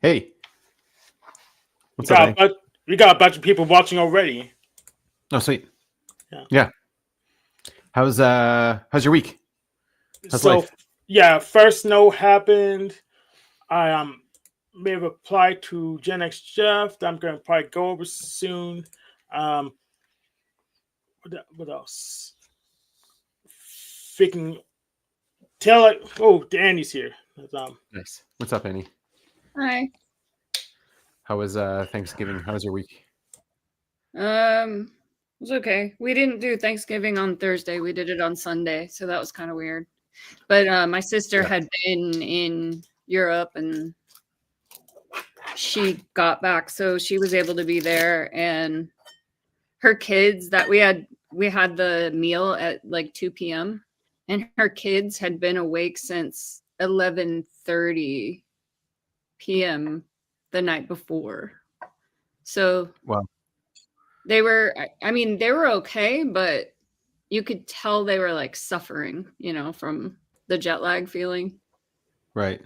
Hey, what's up? We got a bunch of people watching already. Oh, sweet. Yeah. How's your week? How's life? First snow happened. I made a reply to Gen X Jeff that I'm going to probably go over soon. What else? Freaking tell it. Oh, Danny's here. Nice. What's up, Annie? Hi. How was Thanksgiving? How was your week? It was okay. We didn't do Thanksgiving on Thursday. We did it on Sunday, so that was kind of weird. But my sister had been in Europe and she got back, so she was able to be there. And her kids we had the meal at like 2 p.m. and her kids had been awake since 11:30 p.m. the night before. So wow. They were okay, but you could tell they were like suffering, from the jet lag feeling. Right.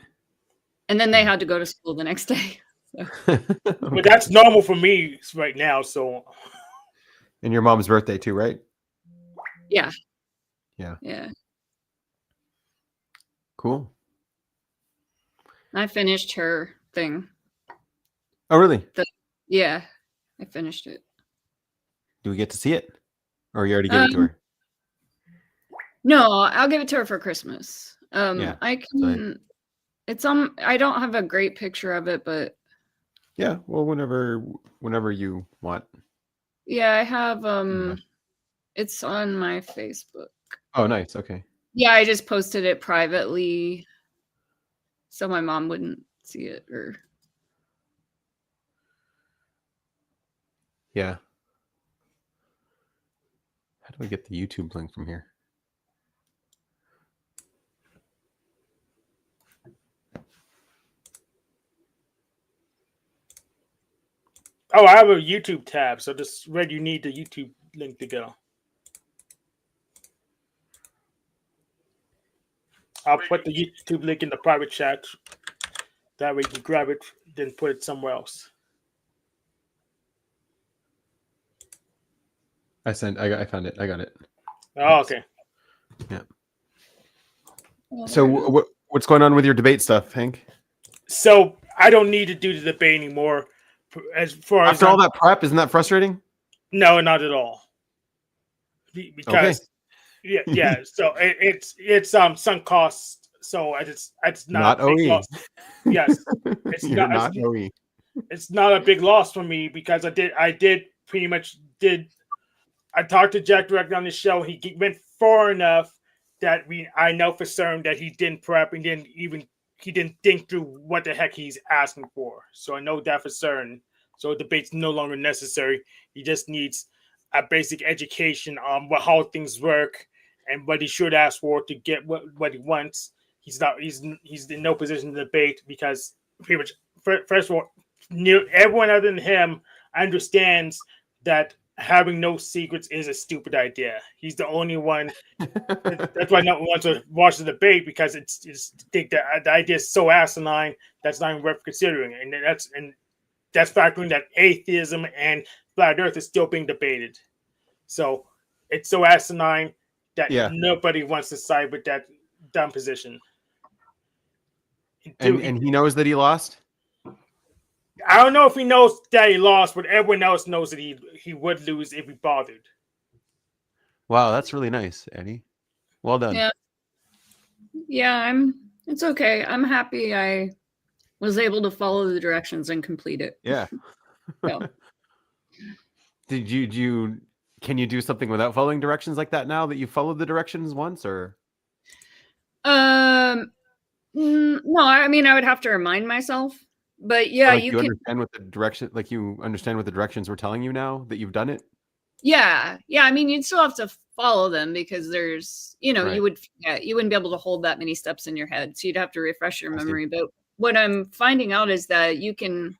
And then they had to go to school the next day. So. But that's normal for me right now. So. And your mom's birthday too, right? Yeah. Yeah. Yeah. Cool. I finished her thing. Oh, really? Yeah, I finished it. Do we get to see it? Or you already gave it to her? No, I'll give it to her for Christmas. I can. Sorry. I don't have a great picture of it, but yeah. Well, whenever you want. Yeah, I have. It's on my Facebook. Oh, nice. Okay. Yeah, I just posted it privately, so my mom wouldn't see it. Yeah. How do I get the YouTube link from here? Oh, I have a YouTube tab, so just where you need the YouTube link to go. I'll put the YouTube link in the private chat. That way you can grab it, then put it somewhere else. I found it. I got it. Oh, okay. Yeah. So what's going on with your debate stuff, Hank? So I don't need to do the debate anymore. After all that prep, isn't that frustrating? No, not at all. Because yeah. So it's sunk costs. So it's not OE. Loss. Yes, it's not OE. It's not a big loss for me because I talked to Jack directly on the show. He went far enough that I know for certain that he didn't prep and he didn't think through what the heck he's asking for. So I know that for certain. So debate's no longer necessary. He just needs a basic education on how things work and what he should ask for to get what he wants. He's in no position to debate because pretty much first of all, everyone other than him understands that having no secrets is a stupid idea. He's the only one. That's why no one wants to watch the debate because the idea is so asinine that's not even worth considering, and that's factoring that atheism and flat Earth is still being debated. So it's so asinine that nobody wants to side with that dumb position. And he knows that he lost? I don't know if he knows that he lost, but everyone else knows that he would lose if he bothered. Wow, that's really nice, Eddie. Well done. Yeah, it's okay. I'm happy I was able to follow the directions and complete it. Yeah. So. Can you do something without following directions like that now that you followed the directions once, or? No, I mean I would have to remind myself, but yeah, Like you you can. understand what the direction, like you understand what the directions we're telling you now that you've done it. Yeah, yeah. I mean, you'd still have to follow them because there's, you Right. you wouldn't be able to hold that many steps in your head, so you'd have to refresh your I see. memory. But what I'm finding out is that you can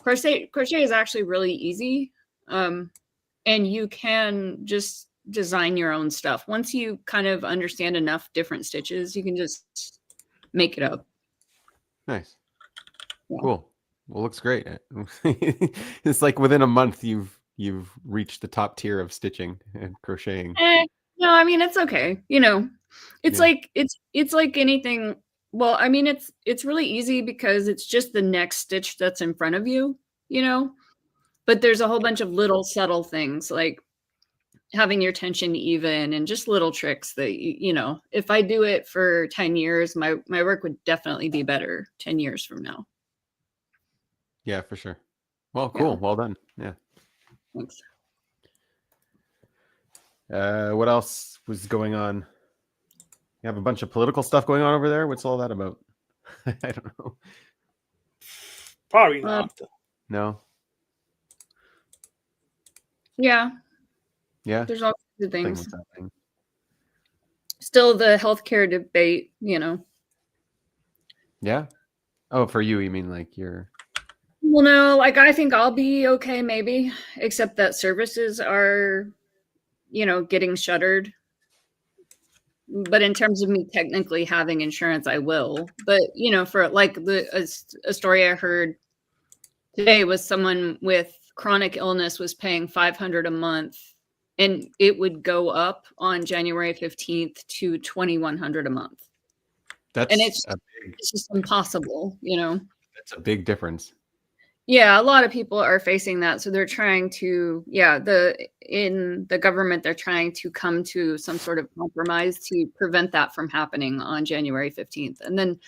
crochet. Crochet is actually really easy, and you can just design your own stuff. Once you kind of understand enough different stitches, you can just make it up. Nice. Yeah. Cool. Well, looks great. It's like within a month you've reached the top tier of stitching and crocheting. No, I mean it's okay. It's Yeah. like it's like anything. Well, I mean it's really easy because it's just the next stitch that's in front of you, you know. But there's a whole bunch of little subtle things like having your tension even and just little tricks that if I do it for 10 years, my work would definitely be better 10 years from now. Yeah, for sure. Well, Yeah. cool. Well done. Yeah. Thanks. What else was going on? You have a bunch of political stuff going on over there. What's all that about? I don't know. Probably not. No. Yeah, Yeah. there's all kinds of Thing things. was happening. Still the healthcare debate, Yeah. Oh, for you mean like you're. Well, no, like I think I'll be okay, maybe, except that services are, getting shuttered. But in terms of me technically having insurance, I will. But for like a story I heard today was someone with chronic illness was paying $500 a month, and it would go up on January 15th to $2,100 a month. That's And it's just impossible, That's a big difference. Yeah, a lot of people are facing that. So they're trying to, in the government, they're trying to come to some sort of compromise to prevent that from happening on January 15th. And then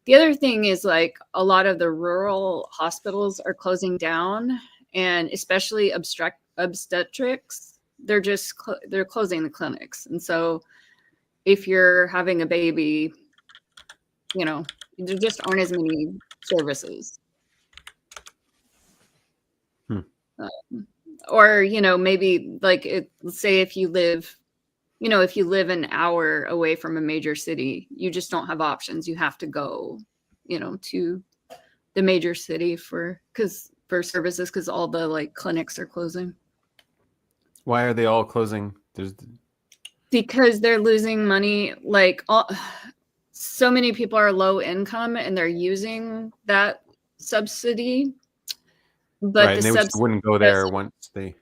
the other thing is like a lot of the rural hospitals are closing down, and especially obstetrics, they're closing the clinics. And so if you're having a baby, there just aren't as many services. Or maybe like let's say if you live an hour away from a major city, you just don't have options. You have to go to the major city for services because all the like clinics are closing. Why are they all closing? Because they're losing money. Like so many people are low income and they're using that subsidy. But right, and they just wouldn't go there once they,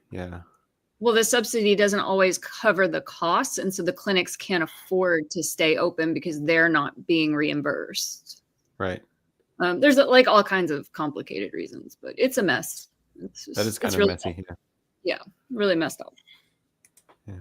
Well, the subsidy doesn't always cover the costs, and so the clinics can't afford to stay open because they're not being reimbursed. Right. There's like all kinds of complicated reasons, but it's a mess. That is kind of really messy. Yeah, really messed up. Yeah.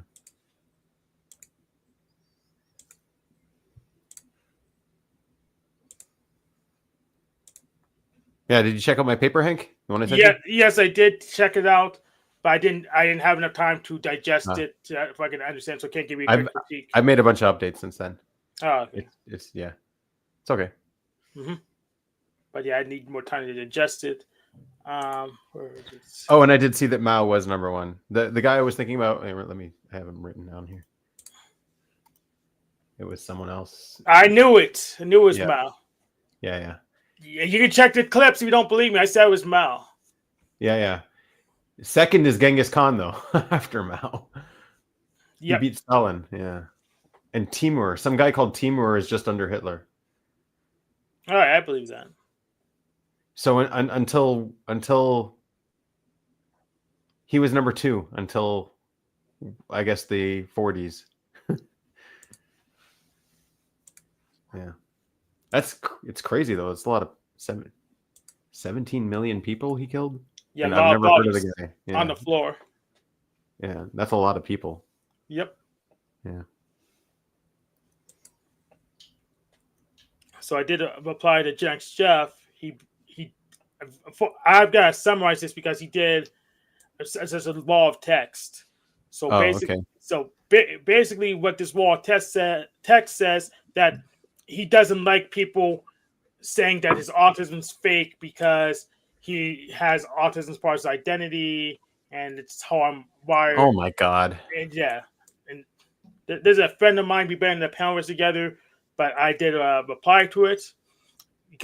Yeah, did you check out my paper, Hank? You want to Yes, I did check it out, but I didn't have enough time to digest it if I can understand. So I can't give you a quick critique. I've made a bunch of updates since then. Oh, okay. It's okay. Mm-hmm. But yeah, I need more time to digest it. Oh, and I did see that Mao was number one. The guy I was thinking about. I have him written down here. It was someone else. I knew it. I knew it was Mao. Yeah. Yeah, you can check the clips if you don't believe me. I said it was Mao. Yeah. Second is Genghis Khan, though, after Mao. He beat Stalin, yeah. And Timur, some guy called Timur, is just under Hitler. All right, I believe that. So until he was number 2 until I guess the 40s. Yeah. It's crazy though. It's a lot of 17 million people he killed. Yeah, and I've never heard of the guy on the floor. Yeah, that's a lot of people. Yep. Yeah. So I did apply to Jack's Jeff. I've got to summarize this because he did as a law of text. So basically, what this law of text says that he doesn't like people saying that his autism's fake because he has autism as part of his identity and it's how I'm wired. Oh my God. And yeah, and there's a friend of mine. We've been in the panels together, but I did reply to it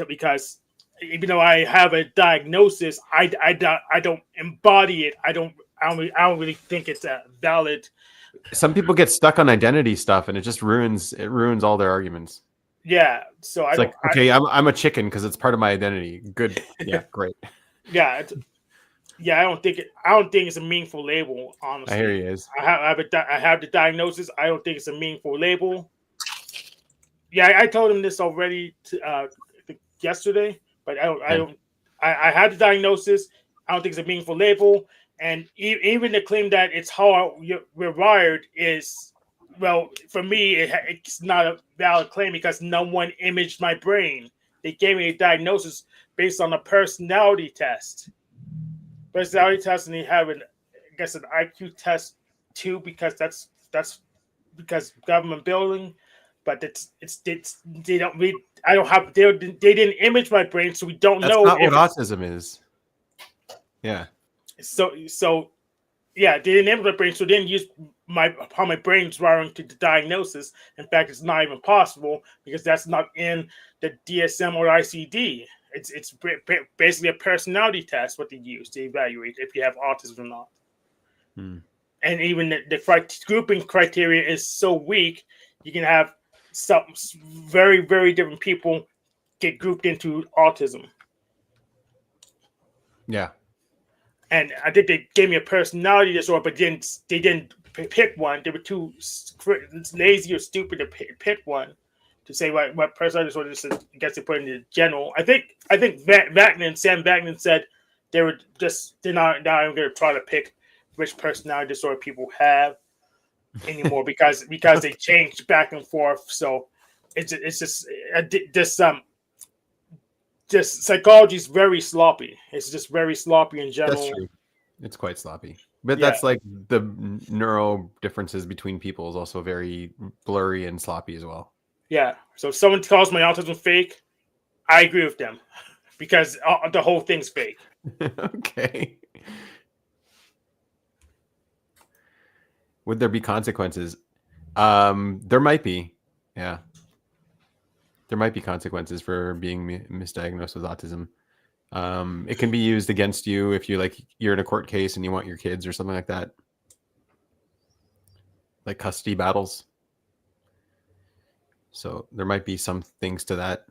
because even though I have a diagnosis, I don't embody it. I don't really think it's a valid. Some people get stuck on identity stuff, and it just ruins all their arguments. Yeah, so it's I'm a chicken because it's part of my identity. Good, yeah, great. Yeah, I don't think it's a meaningful label. Honestly, I hear you. I have the diagnosis. I don't think it's a meaningful label. Yeah, I told him this already yesterday, but I had the diagnosis. I don't think it's a meaningful label, and even the claim that it's how we're wired is, well, for me, it's not a valid claim because no one imaged my brain. They gave me a diagnosis based on a personality test. And they have an IQ test too, because that's because government building. But they don't read. I don't have. They didn't image my brain, so we don't know. That's not what autism is. Yeah. So yeah, they didn't image my brain, so they didn't use how my brain's wiring to the diagnosis. In fact, it's not even possible because that's not in the DSM or ICD. It's basically a personality test what they use to evaluate if you have autism or not. And even the grouping criteria is so weak, you can have some very, very different people get grouped into autism. Yeah. And I think they gave me a personality disorder, but they didn't pick one. They were too lazy or stupid to pick one to say what personality disorder is. I guess they put in the general. I think Sam Vaknin said they're not even going to try to pick which personality disorder people have anymore because they changed back and forth. So it's just psychology is very sloppy. It's just very sloppy in general. That's true. It's quite sloppy. But that's like the neuro differences between people is also very blurry and sloppy as well. Yeah. So if someone calls my autism fake, I agree with them because the whole thing's fake. Okay. Would there be consequences? There might be. Yeah. There might be consequences for being misdiagnosed with autism. It can be used against you if you're in a court case and you want your kids or something like that. Like custody battles. So there might be some things to that.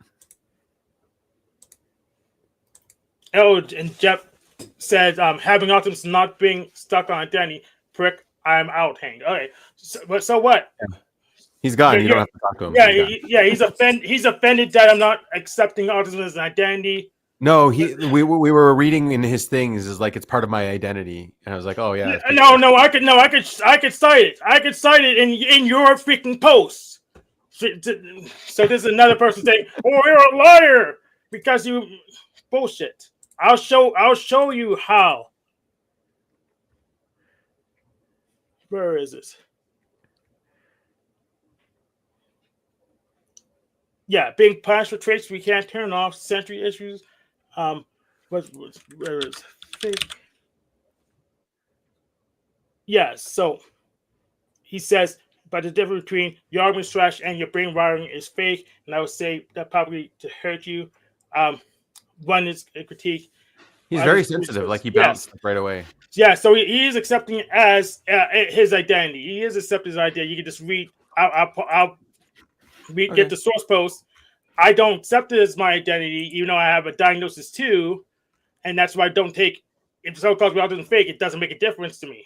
Oh, and Jeff said, having autism is not being stuck on identity. Prick, I'm out, Hank. Okay. So what? Yeah. He's gone. You don't have to talk to him. Yeah, he's offended that I'm not accepting autism as an identity. No, we were reading in his things is like it's part of my identity, and I was like, oh yeah. No, I could cite it. I could cite it in your freaking post. So there's another person saying, "Oh, you're a liar because you bullshit." I'll show you how. Where is it? Yeah, being punished for traits we can't turn off, sensory issues. Where is it? Yeah, so he says, but the difference between your argument trash and your brain wiring is fake, and I would say that probably to hurt you. One is a critique. He's very sensitive, like he bounced right away. Yeah, so he is accepting it as his identity. He is accepting his identity. You can just read. I'll get the source post. I don't accept it as my identity, even though I have a diagnosis too, and that's why I don't take. If someone calls me autism fake, it doesn't make a difference to me.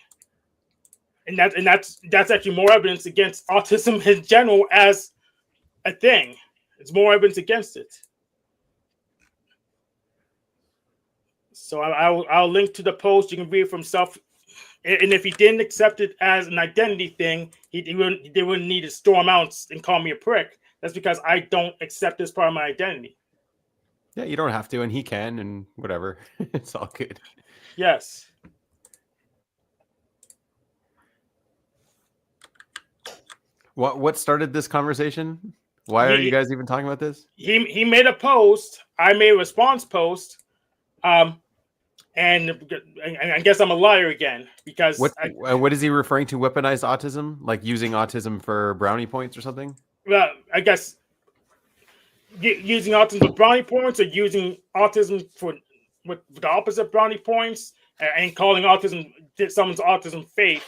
And that's actually more evidence against autism in general as a thing. It's more evidence against it. So I'll link to the post. You can read it for himself. And if he didn't accept it as an identity thing, they wouldn't need to storm out and call me a prick. That's because I don't accept this part of my identity. Yeah, you don't have to, and he can, and whatever. It's all good. Yes. What started this conversation? Why are you guys even talking about this? He made a post. I made a response post. And I guess I'm a liar again because what is he referring to? Weaponized autism, like using autism for brownie points or something? Well, I guess using autism for brownie points, or using autism for with the opposite of brownie points, and calling someone's autism fake.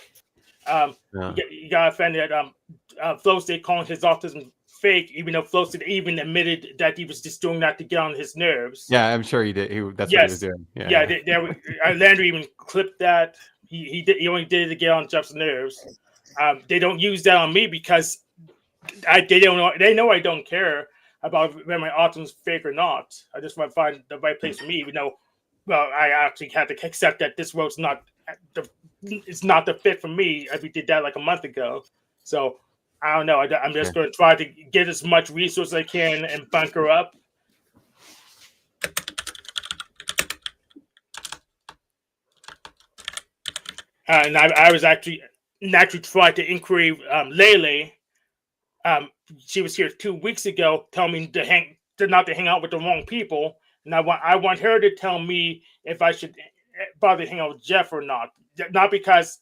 You got offended. Flow State calling his autism fake, even though Flow State even admitted that he was just doing that to get on his nerves. Yeah, I'm sure he did. That's what he was doing. Landry even clipped that. He only did it to get on Jeff's nerves. They don't use that on me because they know I don't care about whether my autism is fake or not. I just want to find the right place for me, even though, well, I actually had to accept that this road's not the fit for me. We did that like a month ago. So I don't know. I'm just going to try to get as much resource as I can and bunker up. And I was actually tried to inquiry Lele. She was here 2 weeks ago, telling me not to hang out with the wrong people, and I want her to tell me if I should bother to hang out with Jeff or not. Not because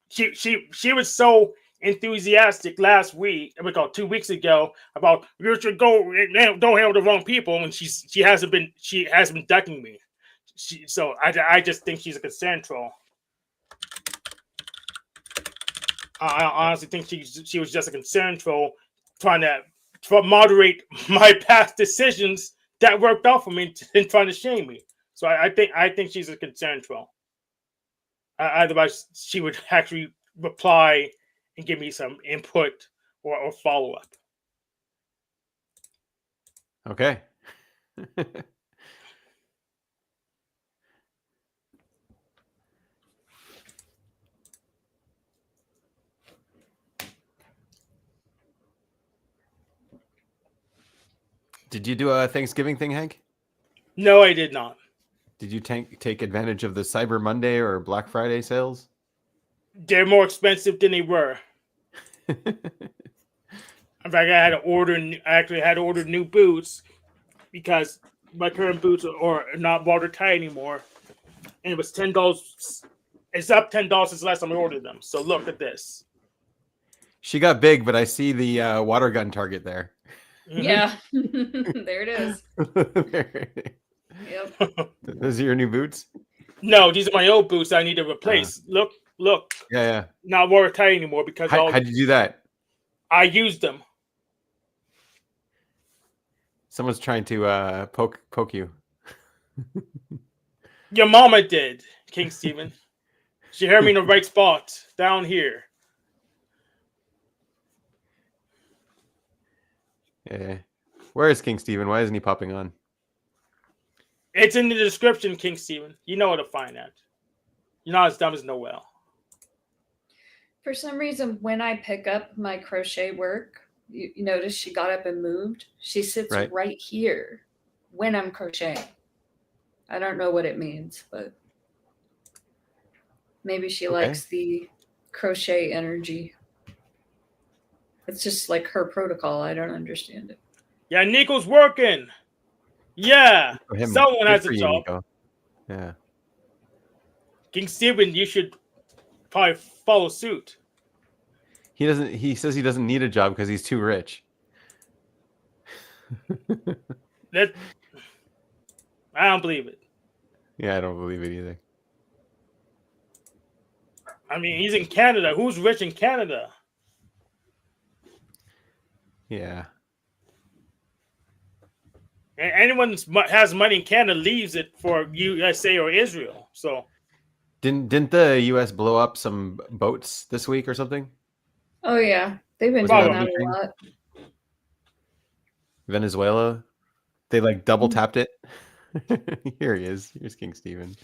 she was so enthusiastic last week, 2 weeks ago, about you should don't hang out with the wrong people, and she hasn't been ducking me. So I just think she's a concern troll. I honestly think she was just a concern troll, trying to moderate my past decisions that worked out for me and trying to shame me. So I think she's a concern troll. Otherwise, she would actually reply and give me some input or follow up. Okay. Did you do a Thanksgiving thing, Hank? No, I did not. Did you take advantage of the Cyber Monday or Black Friday sales? They're more expensive than they were. In fact, I had to order new boots because my current boots are not watertight anymore, and it was $10. It's up $10 since the last time I ordered them. So look at this. Mm-hmm. She got big, but I see the water gun target there. Mm-hmm. Yeah, there it is. Yep. Those are your new boots? No, these are my old boots I need to replace. Look. Yeah. Not watertight anymore because how'd you do that? I used them. Someone's trying to poke you. Your mama did, King Stephen. She heard me in the right spot down here. Yeah. Where is King Stephen? Why isn't he popping on? It's in the description, King Stephen. You know where to find that. You're not as dumb as Noel. For some reason, when I pick up my crochet work, you notice she got up and moved. She sits right here when I'm crocheting. I don't know what it means, but maybe she likes the crochet energy. It's just like her protocol. I don't understand it. Yeah, Nico's working. Yeah, someone has a job. Nico. Yeah. King Stephen, you should probably follow suit. He says he doesn't need a job because he's too rich. I don't believe it. Yeah, I don't believe it either. I mean, he's in Canada. Who's rich in Canada? Yeah. And anyone has money in Canada leaves it for USA or Israel. So didn't the U.S. blow up some boats this week or something? Oh yeah, they've been doing that a lot. Venezuela, they like double tapped it. Here he is. Here's King Stephen.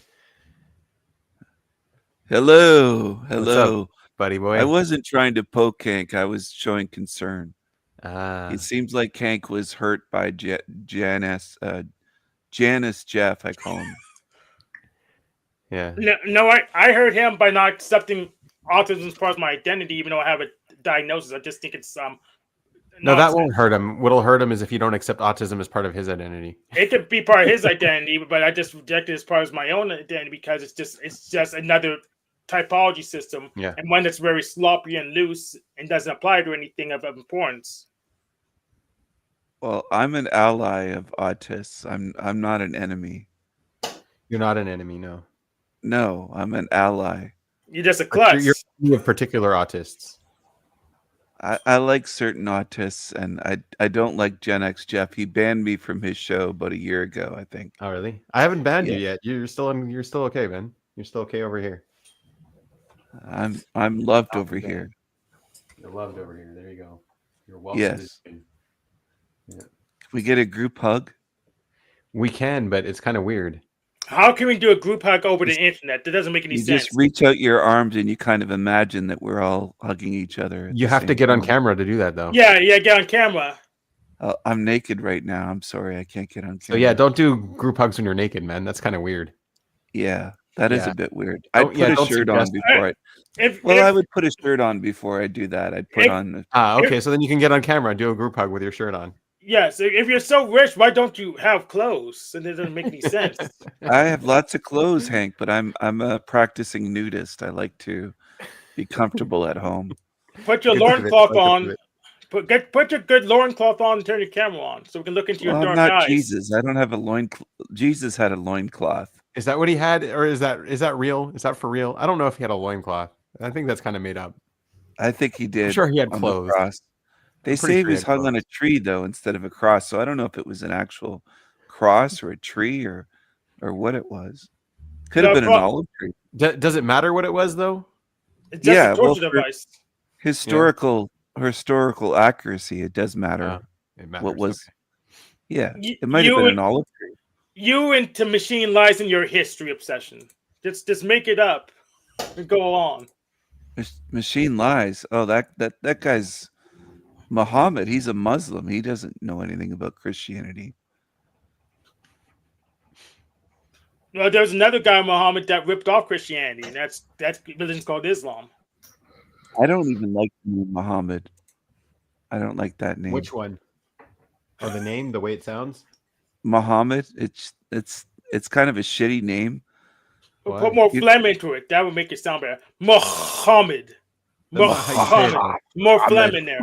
Hello, What's up, buddy boy? I wasn't trying to poke Hank. I was showing concern. It seems like Hank was hurt by Janice Jeff, I call him. Yeah. No, I heard him by not accepting autism as part of my identity, even though I have a diagnosis. I just think it's No, that nonsense. won't hurt him. What'll hurt him is if you don't accept autism as part of his identity. It could be part of his identity, but I just reject it as part of my own identity because it's just another typology system, Yeah. and one that's very sloppy and loose and doesn't apply to anything of importance. Well, I'm an ally of autists. I'm not an enemy. You're not an enemy, no. No, I'm an ally. You're just a But klutz. you're of particular autists. I like certain autists, and I don't like Gen X Jeff. He banned me from his show about a year ago, I think. Oh, really? I haven't banned Yeah. you yet. You're still okay, man. You're still okay over here. I'm loved over here. You're loved over here. There you go. You're welcome. Yes. Yeah. Can we get a group hug? We can, but it's kind of weird. How can we do a group hug over the internet? That doesn't make any You sense. just reach out your arms and you kind of imagine that we're all hugging each other. You have to get on camera to do that, though. Yeah, get on camera. I'm naked right now. I'm sorry, I can't get on camera. So yeah, don't do group hugs when you're naked, man. That's kind of weird. Yeah, that is Yeah. a bit weird. Don't- I'd yeah, put a don't shirt on suggest before I. If, Well, if, I would put a shirt on before I do that. I'd put If- on. Okay, so then you can get on camera and do a group hug with your shirt on. yes, if you're so rich, why don't you have clothes? And it doesn't make any sense. I have lots of clothes, Hank, but I'm a practicing nudist. I like to be comfortable at home. Put your Get rid of it, loincloth like on. it. Put your good loincloth on and turn your camera on so we can look into your Well, I'm dark not eyes. Jesus. I don't have a loin. Jesus had a loincloth. Is that what he had, or is that real? Is that for real? I don't know if he had a loincloth. I think that's kind of made up. I think he did. I'm sure he had on the clothes. cross. They I'm pretty say he sure he was had hung on a clothes. tree though instead of a cross. So I don't know if it was an actual cross or a tree or what it was. Could have No, been an olive tree. Does it matter what it was, though? It's just Yeah, a well, torture for- device. Historical accuracy. It does matter. Oh, it matters. what was? okay. Yeah, You- it might have been you- an olive tree. You into machine lies in your history obsession. Just make it up and go along. Machine lies. Oh, that guy's Muhammad. He's a Muslim. He doesn't know anything about Christianity. Well, there's another guy, Muhammad, that ripped off Christianity, and that's religion's called Islam. I don't even like the name Muhammad. I don't like that name. Which one? Oh, the name, the way it sounds. Muhammad. It's kind of a shitty name. Why? Put more You- phlegm into it. That would make it sound better. Muhammad. Muhammad. More phlegm in there.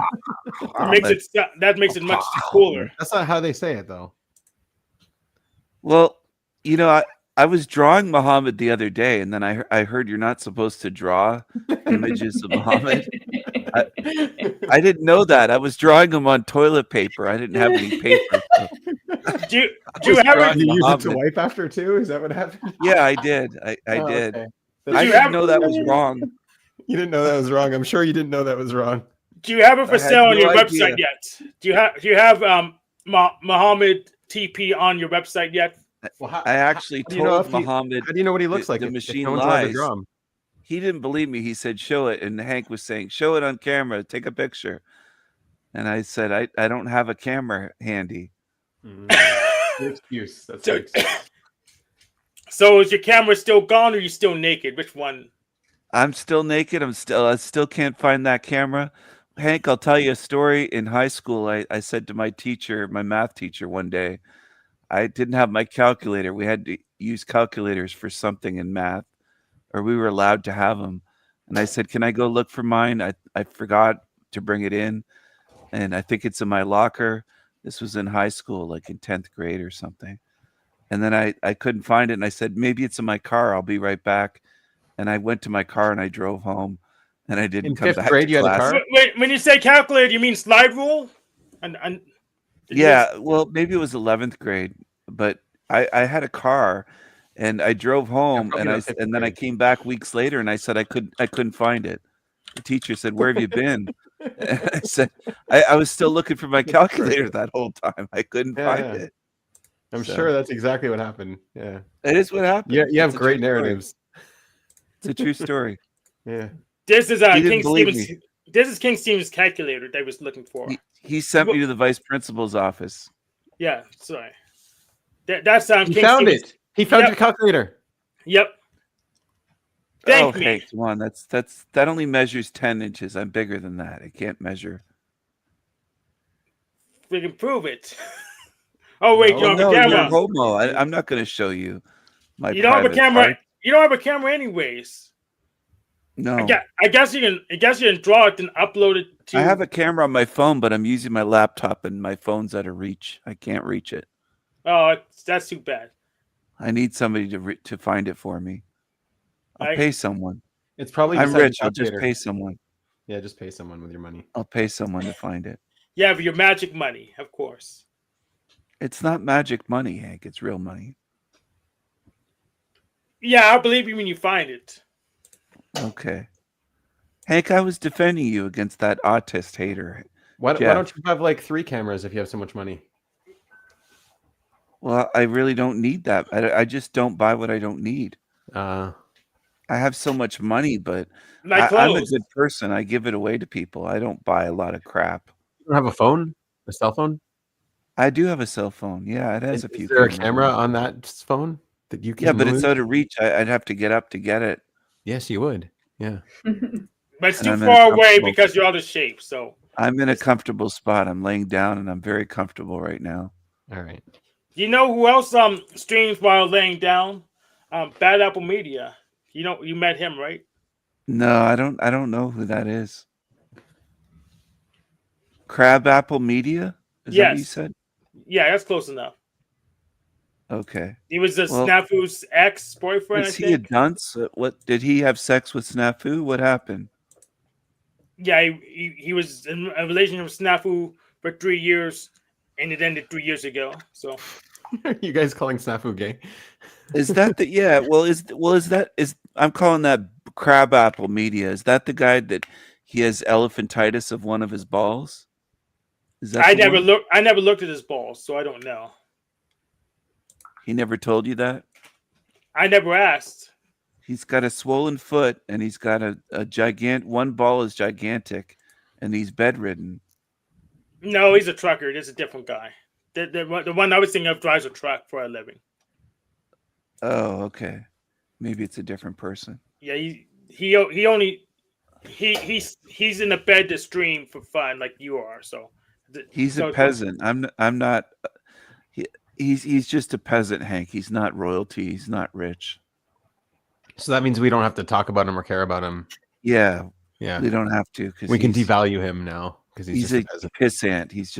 That makes it much cooler. That's not how they say it, though. Well, I was drawing Muhammad the other day, and then I heard you're not supposed to draw images of Muhammad. I didn't know that. I was drawing him on toilet paper. I didn't have any paper. So Do you have drawing- it? You use it Muhammad. to wipe after too? Is that what happened? Yeah, I did. I Oh, did. okay. I you didn't have- know that was wrong. You didn't know that was wrong. I'm sure you didn't know that was wrong. Do you have it for I had sale on no your idea. website yet? Do you have Muhammad TP on your website yet? Well, how, I actually how do you know told if he- Muhammad. how do you know what he looks the- like? the if machine no one's allowed to lies. draw him? He didn't believe me. He said, "Show it," and Hank was saying, "Show it on camera. Take a picture." And I said, "I don't have a camera handy." Your excuse. That's your So- excuse. So is your camera still gone, or are you still naked? Which one? I'm still naked. I still can't find that camera. Hank, I'll tell you a story. In high school, I said to my teacher, my math teacher, one day, I didn't have my calculator. We had to use calculators for something in math, or we were allowed to have them. And I said, "Can I go look for mine?" I forgot to bring it in, and I think it's in my locker. This was in high school, like in 10th grade or something. And then I couldn't find it, and I said, "Maybe it's in my car. I'll be right back." And I went to my car and I drove home, and I didn't In come 5th back grade, to you had a class. car? Wait, when you say calculator, you mean slide rule? And did you Yeah, well, maybe it was 11th grade, but I had a car, and I drove home, probably and not 5th then I grade. came back weeks later, and I said I couldn't find it. The teacher said, "Where have you been?" And I said, I was still looking for my calculator that whole time. I couldn't Yeah, find yeah. it. I'm So- sure that's exactly what happened. Yeah. It is what happened. Yeah, you have It's a great true story. narratives. It's a true story. Yeah. This is He didn't King believe Stevens. This is King Stevens' calculator that I was looking for. He sent me to the vice principal's office. Yeah, sorry. That's He King found Stevens. it. He found Yep. your calculator. Yep. Oh, Thank me. hey, come on. That only measures 10 inches. I'm bigger than that. I can't measure. freaking prove it. Oh wait, No. you don't no, have a you're camera. homo. I'm not going to show you my You don't have a private camera. part. You don't have a camera anyways. No, I guess you can. I guess you can draw it and upload it to. I have a camera on my phone, but I'm using my laptop, and my phone's out of reach. I can't reach it. Oh, that's too bad. I need somebody to find it for me. I'll pay someone. It's probably I'm beside the rich. I'll just calculator. pay someone. Yeah, just pay someone with your money. I'll pay someone to find it. Yeah, but your magic money, of course. It's not magic money, Hank. It's real money. Yeah, I'll believe you when you find it. Okay. Hank, I was defending you against that autist hater. Why Jeff. don't you have like 3 cameras if you have so much money? Well, I really don't need that. I just don't buy what I don't need. Uh, I have so much money, but Like I'm a clothes. good person. I give it away to people. I don't buy a lot of crap. you don't have a phone? A cell phone? I do have a cell phone. Yeah, it has a few. Is there a cameras camera on it. on that phone that you can Yeah, but it's move? out of reach. I'd have to get up to get it. Yes, you would. Yeah. But it's And too I'm in a far away comfortable- because you're out of shape. So I'm in a comfortable spot. I'm laying down, and I'm very comfortable right now. All right. you know who else streams while laying down? Bad Apple Media. You met him, right? No, I don't. I don't know who that is. Crab Apple Media? Is that what you Yes. said? Yeah, that's close enough. Okay. He was the Well, Snafu's ex-boyfriend, I Is he a think. dunce? What did he have sex with Snafu? What happened? Yeah, he was in a relationship with Snafu for 3 years, and it ended 3 years ago. So Are you guys calling Snafu gay? Is that the yeah? I'm calling that Crab Apple Media. Is that the guy that he has elephantitis of one of his balls? Is that I the never one? looked. I never looked at his balls, so I don't know. He never told you that? I never asked. He's got a swollen foot and he's got a gigantic one ball is gigantic and he's bedridden. No, he's a trucker. There's a different guy. The one I was thinking of drives a truck for a living. Oh, okay. Maybe it's a different person. Yeah, he's in the bed to stream for fun like you are. So He's a peasant. I'm not he's just a peasant, Hank. He's not royalty. He's not rich. So that means we don't have to talk about him or care about him. Yeah, Yeah. we don't have to because We can devalue him now because he's he's just a a peasant. pissant. He's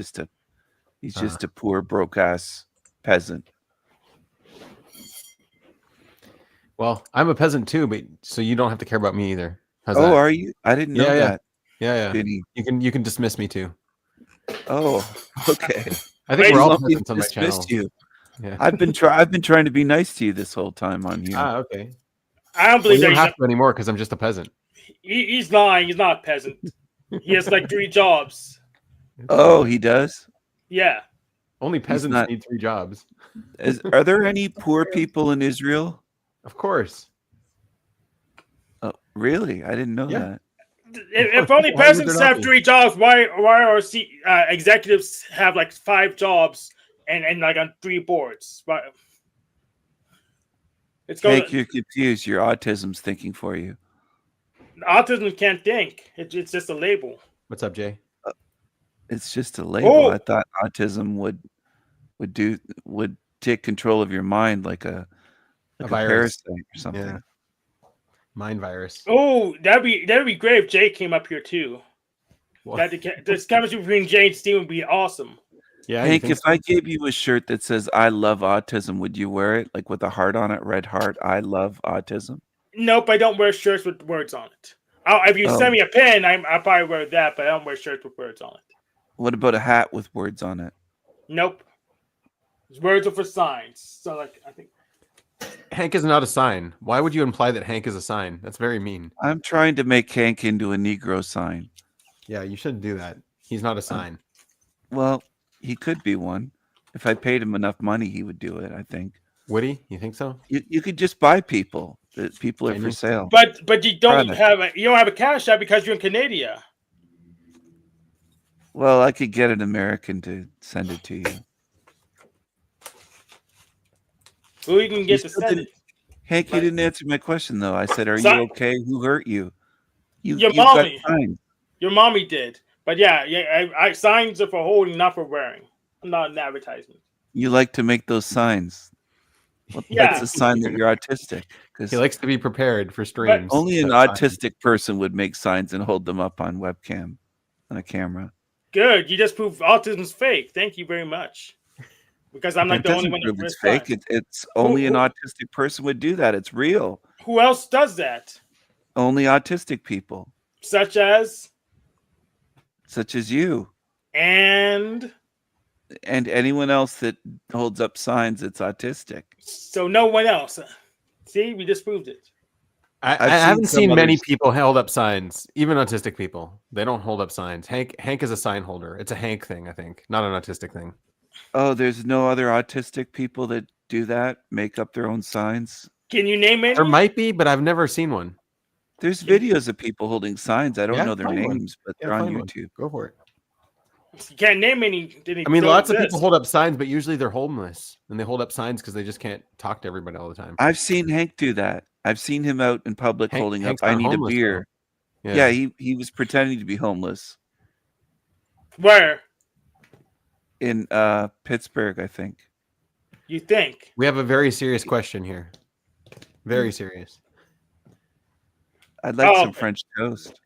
just a poor broke ass peasant. Well, I'm a peasant too, but so you don't have to care about me either. How's Oh, that? are you? I didn't know Yeah, yeah. that. Yeah, yeah. Vinny. You can dismiss me too. Oh, okay. I think Wait, we're all Want me to peasants on my dismiss channel. you. Yeah. I've been trying to be nice to you this whole time on here. Ah, okay. I don't Well, believe you that don't have to anymore because I'm just a peasant. he's lying. He's not a peasant. He has like 3 jobs. Oh, he does? Yeah. Only peasants not- need 3 jobs. Are there any poor people in Israel? Of course. Oh, really? I didn't know Yeah. that. If only Why would peasants there not have be? 3 jobs, why are executives have like 5 jobs and like on 3 boards? But it's going. Hank, you're confused. Your autism's thinking for you. Autism can't think. It's just a label. What's up, Jay? It's just a label. Oh. I thought autism would take control of your mind like a virus. parasite or something. Yeah. Mind virus. Oh, that'd be great if Jay came up here too. What? This chemistry between Jay and Steve would be awesome. Yeah, you Hank, think if so? I gave you a shirt that says "I love autism," would you wear it, like with a heart on it, red heart? I love autism. Nope, I don't wear shirts with words on it. If you Oh. send me a pen, I'll probably wear that, but I don't wear shirts with words on it. What about a hat with words on it? Nope. Words are for signs. So like I think Hank is not a sign. Why would you imply that Hank is a sign? That's very mean. I'm trying to make Hank into a Negro sign. Yeah, you shouldn't do that. He's not a sign. Well, he could be one. If I paid him enough money, he would do it, I think. Would he? You think so? You could just buy people. That people are Can for you? sale. but you don't Product. have a cash app because you're in Canada. Well, I could get an American to send it to you. Who you can get to still send didn't- it? Hank, you didn't answer my question though. I said, "Are you Sorry. okay? Who hurt you?" Your You've got mommy. time. Your mommy did. But yeah, I signs are for holding, not for wearing. I'm not an advertisement. You like to make those signs. Well, Yeah. that's a sign that you're autistic. He Because likes to be prepared for streams. only an That's fine. autistic person would make signs and hold them up on webcam, on a camera. Good. You just proved autism's fake. Thank you very much. Because I'm not It the only doesn't one prove that it's wears fake. signs. It's only an who- autistic person would do that. It's real. Who else does that? Only autistic people, Such as such as you and and anyone else that holds up signs that's autistic. so no one else. See, we just proved it. I I've haven't some seen many others- people hold up signs, even autistic people. They don't hold up signs. Hank is a sign holder. It's a Hank thing, I think, not an autistic thing. Oh, there's no other autistic people that do that, make up their own signs. Can you name any? There might be, but I've never seen one. There's videos of people holding signs. I don't Yeah, know their find one. names, but Yeah, they're on find one. YouTube. Go for it. You can't name any. I mean, lots of people hold up signs, but usually they're homeless and they hold up signs because they just can't talk to everybody all the time. I've seen Hank do that. I've seen him out in public holding Hank's up, "I not need a homeless, beer." though. Yeah, he was pretending to be homeless Where in Pittsburgh, I think. you think? We have a very serious question here. Very serious. I'd like some Oh. French toast.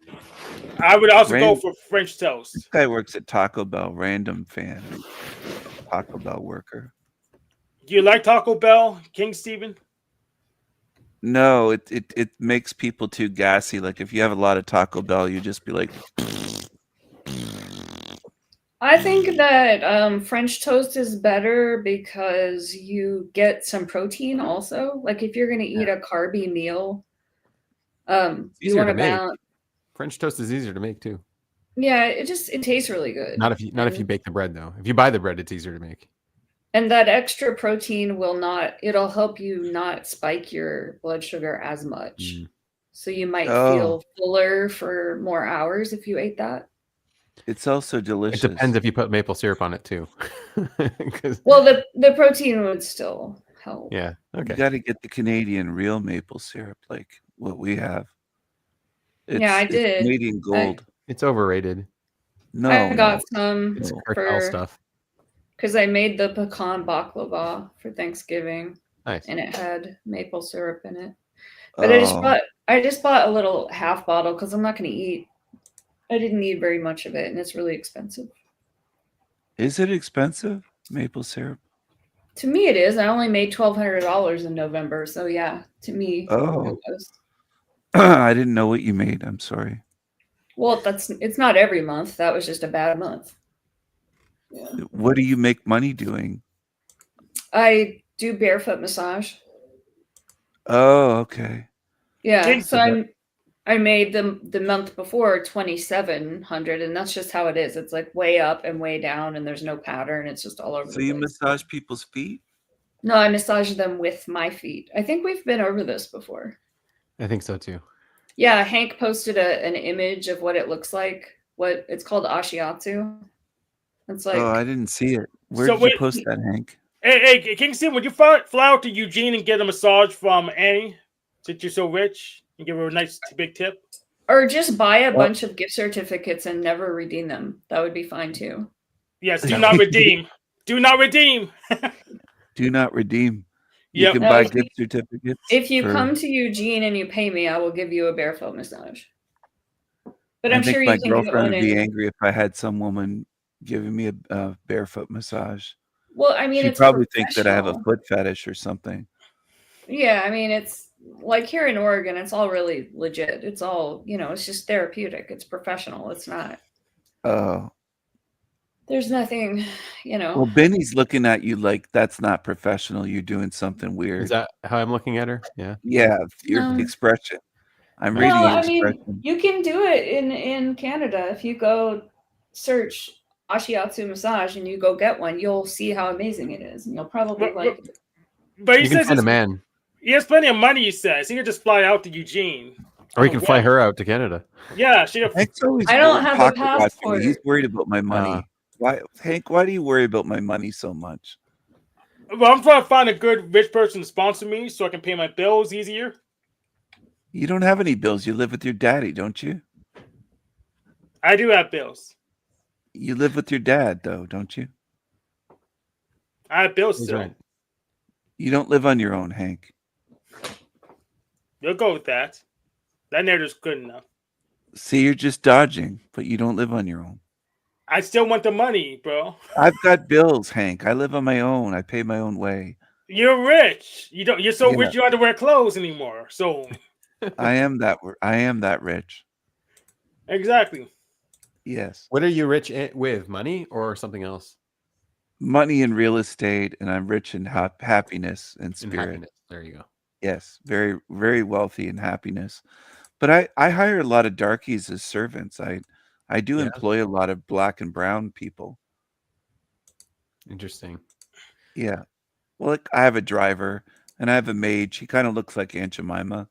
I would also go Rand- for French toast. This guy works at Taco Bell. Random fan, Taco Bell worker. Do you like Taco Bell, King Steven? No, it makes people too gassy. Like if you have a lot of Taco Bell, you just be like, I think that French toast is better because you get some protein also. Like if you're going to eat a carby meal, you easier want to to make. balance. French toast is easier to make too. Yeah, it tastes really good. Not if you bake the bread though. If you buy the bread, it's easier to make. And that extra protein it'll help you not spike your blood sugar as much. Mm. So you might Oh. feel fuller for more hours if you ate that. it's also delicious. It depends if you put maple syrup on it too. 'Cause- Well, the protein would still help. yeah. You Okay. got to get the Canadian real maple syrup, like what we have. Yeah, I it's did. Canadian gold. It's overrated. No, I got some It's No. cartel stuff. because I made the pecan baklava for Thanksgiving, Nice. and it had maple syrup in it. But I just bought a little half bottle because I'm not going to eat. I didn't need very much of it, and it's really expensive. Is it expensive? Maple syrup? To me, it is. I only made $1,200 in November, so yeah, to me, Oh. it was. I didn't know what you made. I'm sorry. Well, it's not every month. That was just a bad month. Yeah. What do you make money doing? I do barefoot massage. Oh, okay. Yeah, Kids so do I made the month before 2,700, and that's just how it is. It's like way up and way down, and there's no pattern. It's just all over So the you place. massage people's feet? No, I massage them with my feet. I think we've been over this before. I think so too. Yeah, Hank posted an image of what it looks like. What it's called ashiatsu. It's like Oh, I didn't see it. Where So did wait- you post that, Hank? Hey, King Steven, would you fly out to Eugene and get a massage from Annie, since you're so rich, and give her a nice big tip? or just buy a Well- bunch of gift certificates and never redeem them. That would be fine too. Yes, do not redeem. Do not redeem. Do not redeem. You Yep. can No, buy if you- gift certificates. If you for- come to Eugene and you pay me, I will give you a barefoot massage. But I I'm think sure my you can get girlfriend one would be in. angry if I had some woman giving me a barefoot massage. Well, I mean, She'd it's probably think that I have a professional. foot fetish or something. Yeah, I mean, it's like here in Oregon, it's all really legit. It's all, it's just therapeutic. It's professional. It's not. Oh, There's nothing, well, Benny's looking at you like that's not professional. You're doing something Is weird. that how I'm looking at her? Yeah. Yeah, your No. expression. I'm reading Well, your I mean, expression. you can do it in Canada. If you go search ashiatsu massage and you go get one, you'll see how amazing it is, and you'll probably But- like it. But he You can says find a man, he has plenty of money. He says he can just fly out to Eugene. or you can fly Yeah. her out to Canada. Yeah, she. Hank's always I don't have a pocket watching me. passport. He's worried about my money. Why, Hank? Why do you worry about my money so much? Well, I'm trying to find a good rich person to sponsor me so I can pay my bills easier. You don't have any bills. You live with your daddy, don't you? I do have bills. You live with your dad, though, don't you? I have bills He's still. right. You don't live on your own, Hank. You'll go with that. That narrative's good enough. See, you're just dodging, but you don't live on your own. I still want the money, bro. I've got bills, Hank. I live on my own. I pay my own way. You're rich. You don't. You're so Yeah. rich you don't have to wear clothes anymore. So I am that rich. exactly. Yes. What are you rich with? Money or something else? Money and real estate, and I'm rich in happiness and In spirit. happiness. There you go. Yes, very, very wealthy in happiness. But I hire a lot of darkies as servants. I do Yeah. employ a lot of black and brown people. Interesting. Yeah. Well, like, I have a driver and I have a maid. She kind of looks like Aunt Jemima.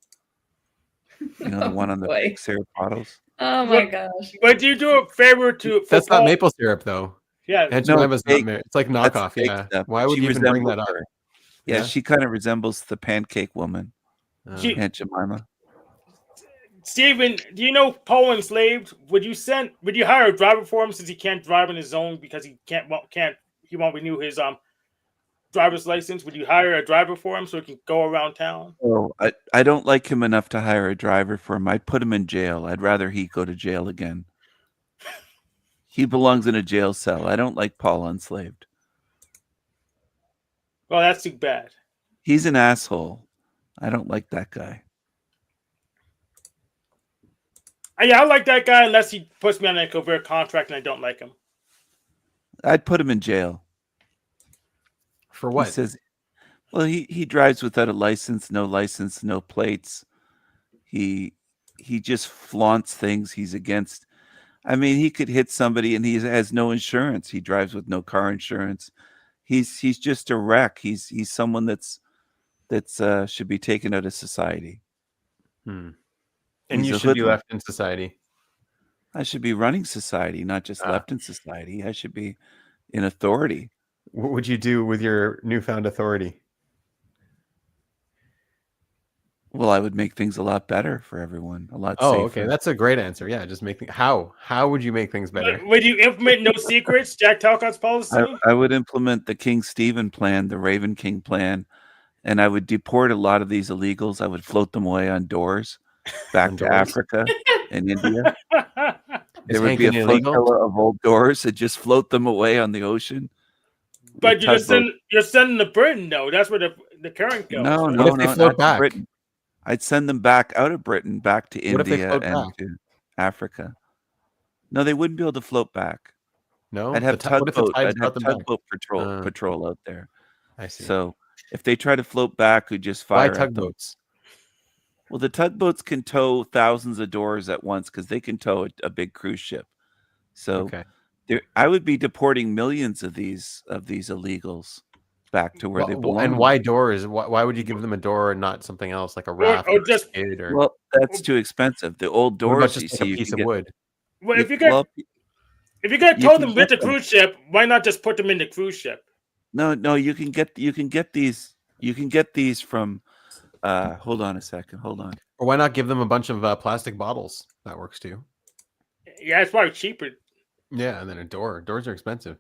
You know, the one on the boy. big syrup bottles. Oh my gosh. But do you do a favor to? That's for not Paul? maple syrup though. Yeah. Aunt No, Jemima's not fake. It's like That's knockoff. fake Yeah. stuff, Why but would she you even bring resembles that up? her. Yeah, Yeah? she kind of resembles the pancake woman, She- Aunt Jemima. Steven, do you know Paul enslaved? Would you hire a driver for him since he can't drive on his own because he he won't renew his driver's license? Would you hire a driver for him so he can go around town? Oh, I don't like him enough to hire a driver for him. I'd put him in jail. I'd rather he go to jail again. He belongs in a jail cell. I don't like Paul enslaved. Well, that's too bad. He's an asshole. I don't like that guy. Yeah, I like that guy unless he puts me on a covert contract and I don't like him. I'd put him in jail. For He what? says, well, he drives without a license, no plates. He just flaunts things. He's against. I mean, he could hit somebody and he has no insurance. He drives with no car insurance. He's just a wreck. He's someone that's should be taken out of society. Hmm. And He's you a should be hoodlum. left in society. I should be running society, not just Ah. left in society. I should be in authority. What would you do with your newfound authority? Well, I would make things a lot better for everyone, a lot Oh, safer. okay. That's a great answer. Yeah, just make how would you make things better? Would you implement no secrets, Jack Talcott's policy? I would implement the King Stephen plan, the Raven King plan, and I would deport a lot of these illegals. I would float them away on doors back On to doors? Africa and India. Is There would Hank be a an illegal? flotilla of old doors that just float them away on the ocean. But with you're sending to Britain, though. That's where the current goes. No, right? no, What if they no, float not to back? Britain. I'd send them back out of Britain, back to What if they India float and back? to Africa. No, they wouldn't be able to float back. No. I'd have What if the tugboat. tides I'd have brought them back? tugboat patrol out there. I see. So if they try to float back, we just Why fire at them. tugboats? Well, the tugboats can tow thousands of doors at once because they can tow a big cruise ship. So Okay. I would be deporting millions of these illegals back to where they belong. And why doors? Why would you give them a door and not something else like a raft or just- a skid or Well, that's too expensive. The old what about doors, just you like see, a you piece can of get- wood? Well, if you- you're well, gonna you tow can them with get the them. cruise ship, why not just put them in the cruise ship? no, you can get these. You can get these from. Hold on a second. Hold on. Or why not give them a bunch of plastic bottles? That works too. Yeah, it's probably cheaper. Yeah, and then a door. Doors are expensive.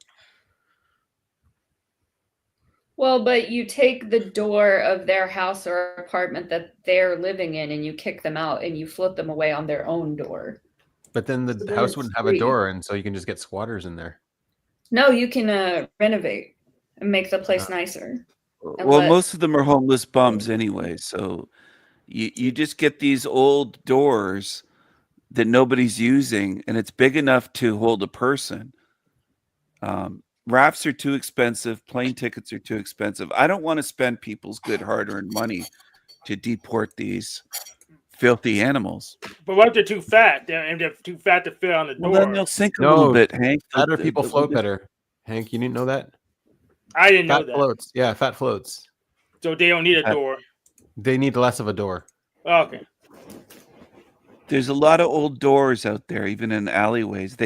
Well, but you take the door of their house or apartment that they're living in and you kick them out and you float them away on their own door. But then the So then house it's wouldn't have free. a door, and so you can just get squatters in there. No, you can renovate and make the place nicer. And Well, let- most of them are homeless bums anyway. So you just get these old doors that nobody's using, and it's big enough to hold a person. Rafts are too expensive. Plane tickets are too expensive. I don't want to spend people's good hard-earned money to deport these filthy animals. But what if they're too fat? They're too fat to fit on the Well, door. then they'll sink a No, little bit, Hank. Fatter people They'll float just- better. Hank, you didn't know that? I didn't know Fat that. floats. Yeah, fat floats. So they don't need a Fat- door. They need less of a door. Okay. There's a lot of old doors out there, even in alleyways.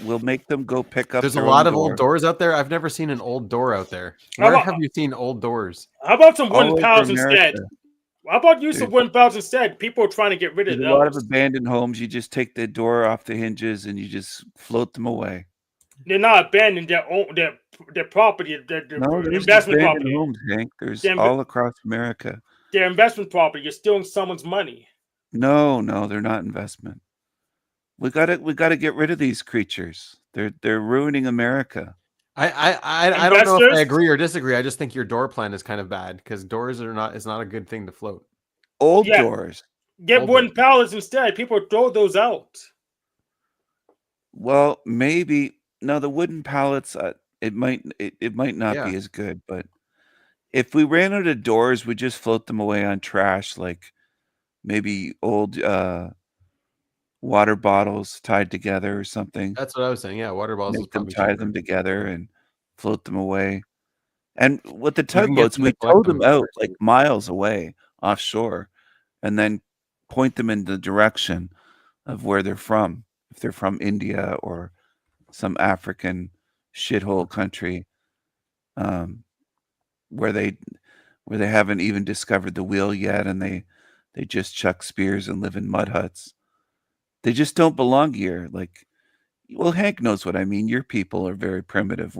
We'll make them go pick up. There's a their lot own of old door. doors out there. I've never seen an old door out there. How Where about- have you seen old doors? How about some All wooden over pals instead? America. How about use Dude. of wooden pals instead? People are trying to get rid of There's a lot of those. abandoned homes. You just take the door off the hinges and you just float them away. They're not abandoning their property, their No, there's investment abandoned property. homes, Hank. There's They're, all across America. their investment property. You're stealing someone's money. No, they're not investment. We gotta get rid of these creatures. They're ruining America. I don't know if I Investors? agree or disagree. I just think your door plan is kind of bad because doors are not. It's not a good thing to float. Old Yeah. doors. Get Hold wooden on. pallets instead. People throw those out. Well, maybe no. The wooden pallets. It might not Yeah. be as good, but if we ran out of doors, we'd just float them away on trash, like maybe old water bottles tied together or something. That's what I was saying. Yeah, water bottles is Make them probably tie cheaper. them together and float them away. And with the You can get tugboats, them we to collect tow them them out cheaper, like too. miles away offshore, and then point them in the direction of where they're from. If they're from India or some African shithole country, where they haven't even discovered the wheel yet, and they just chuck spears and live in mud huts. They just don't belong here. Like, well, Hank knows what I mean. Your people are very primitive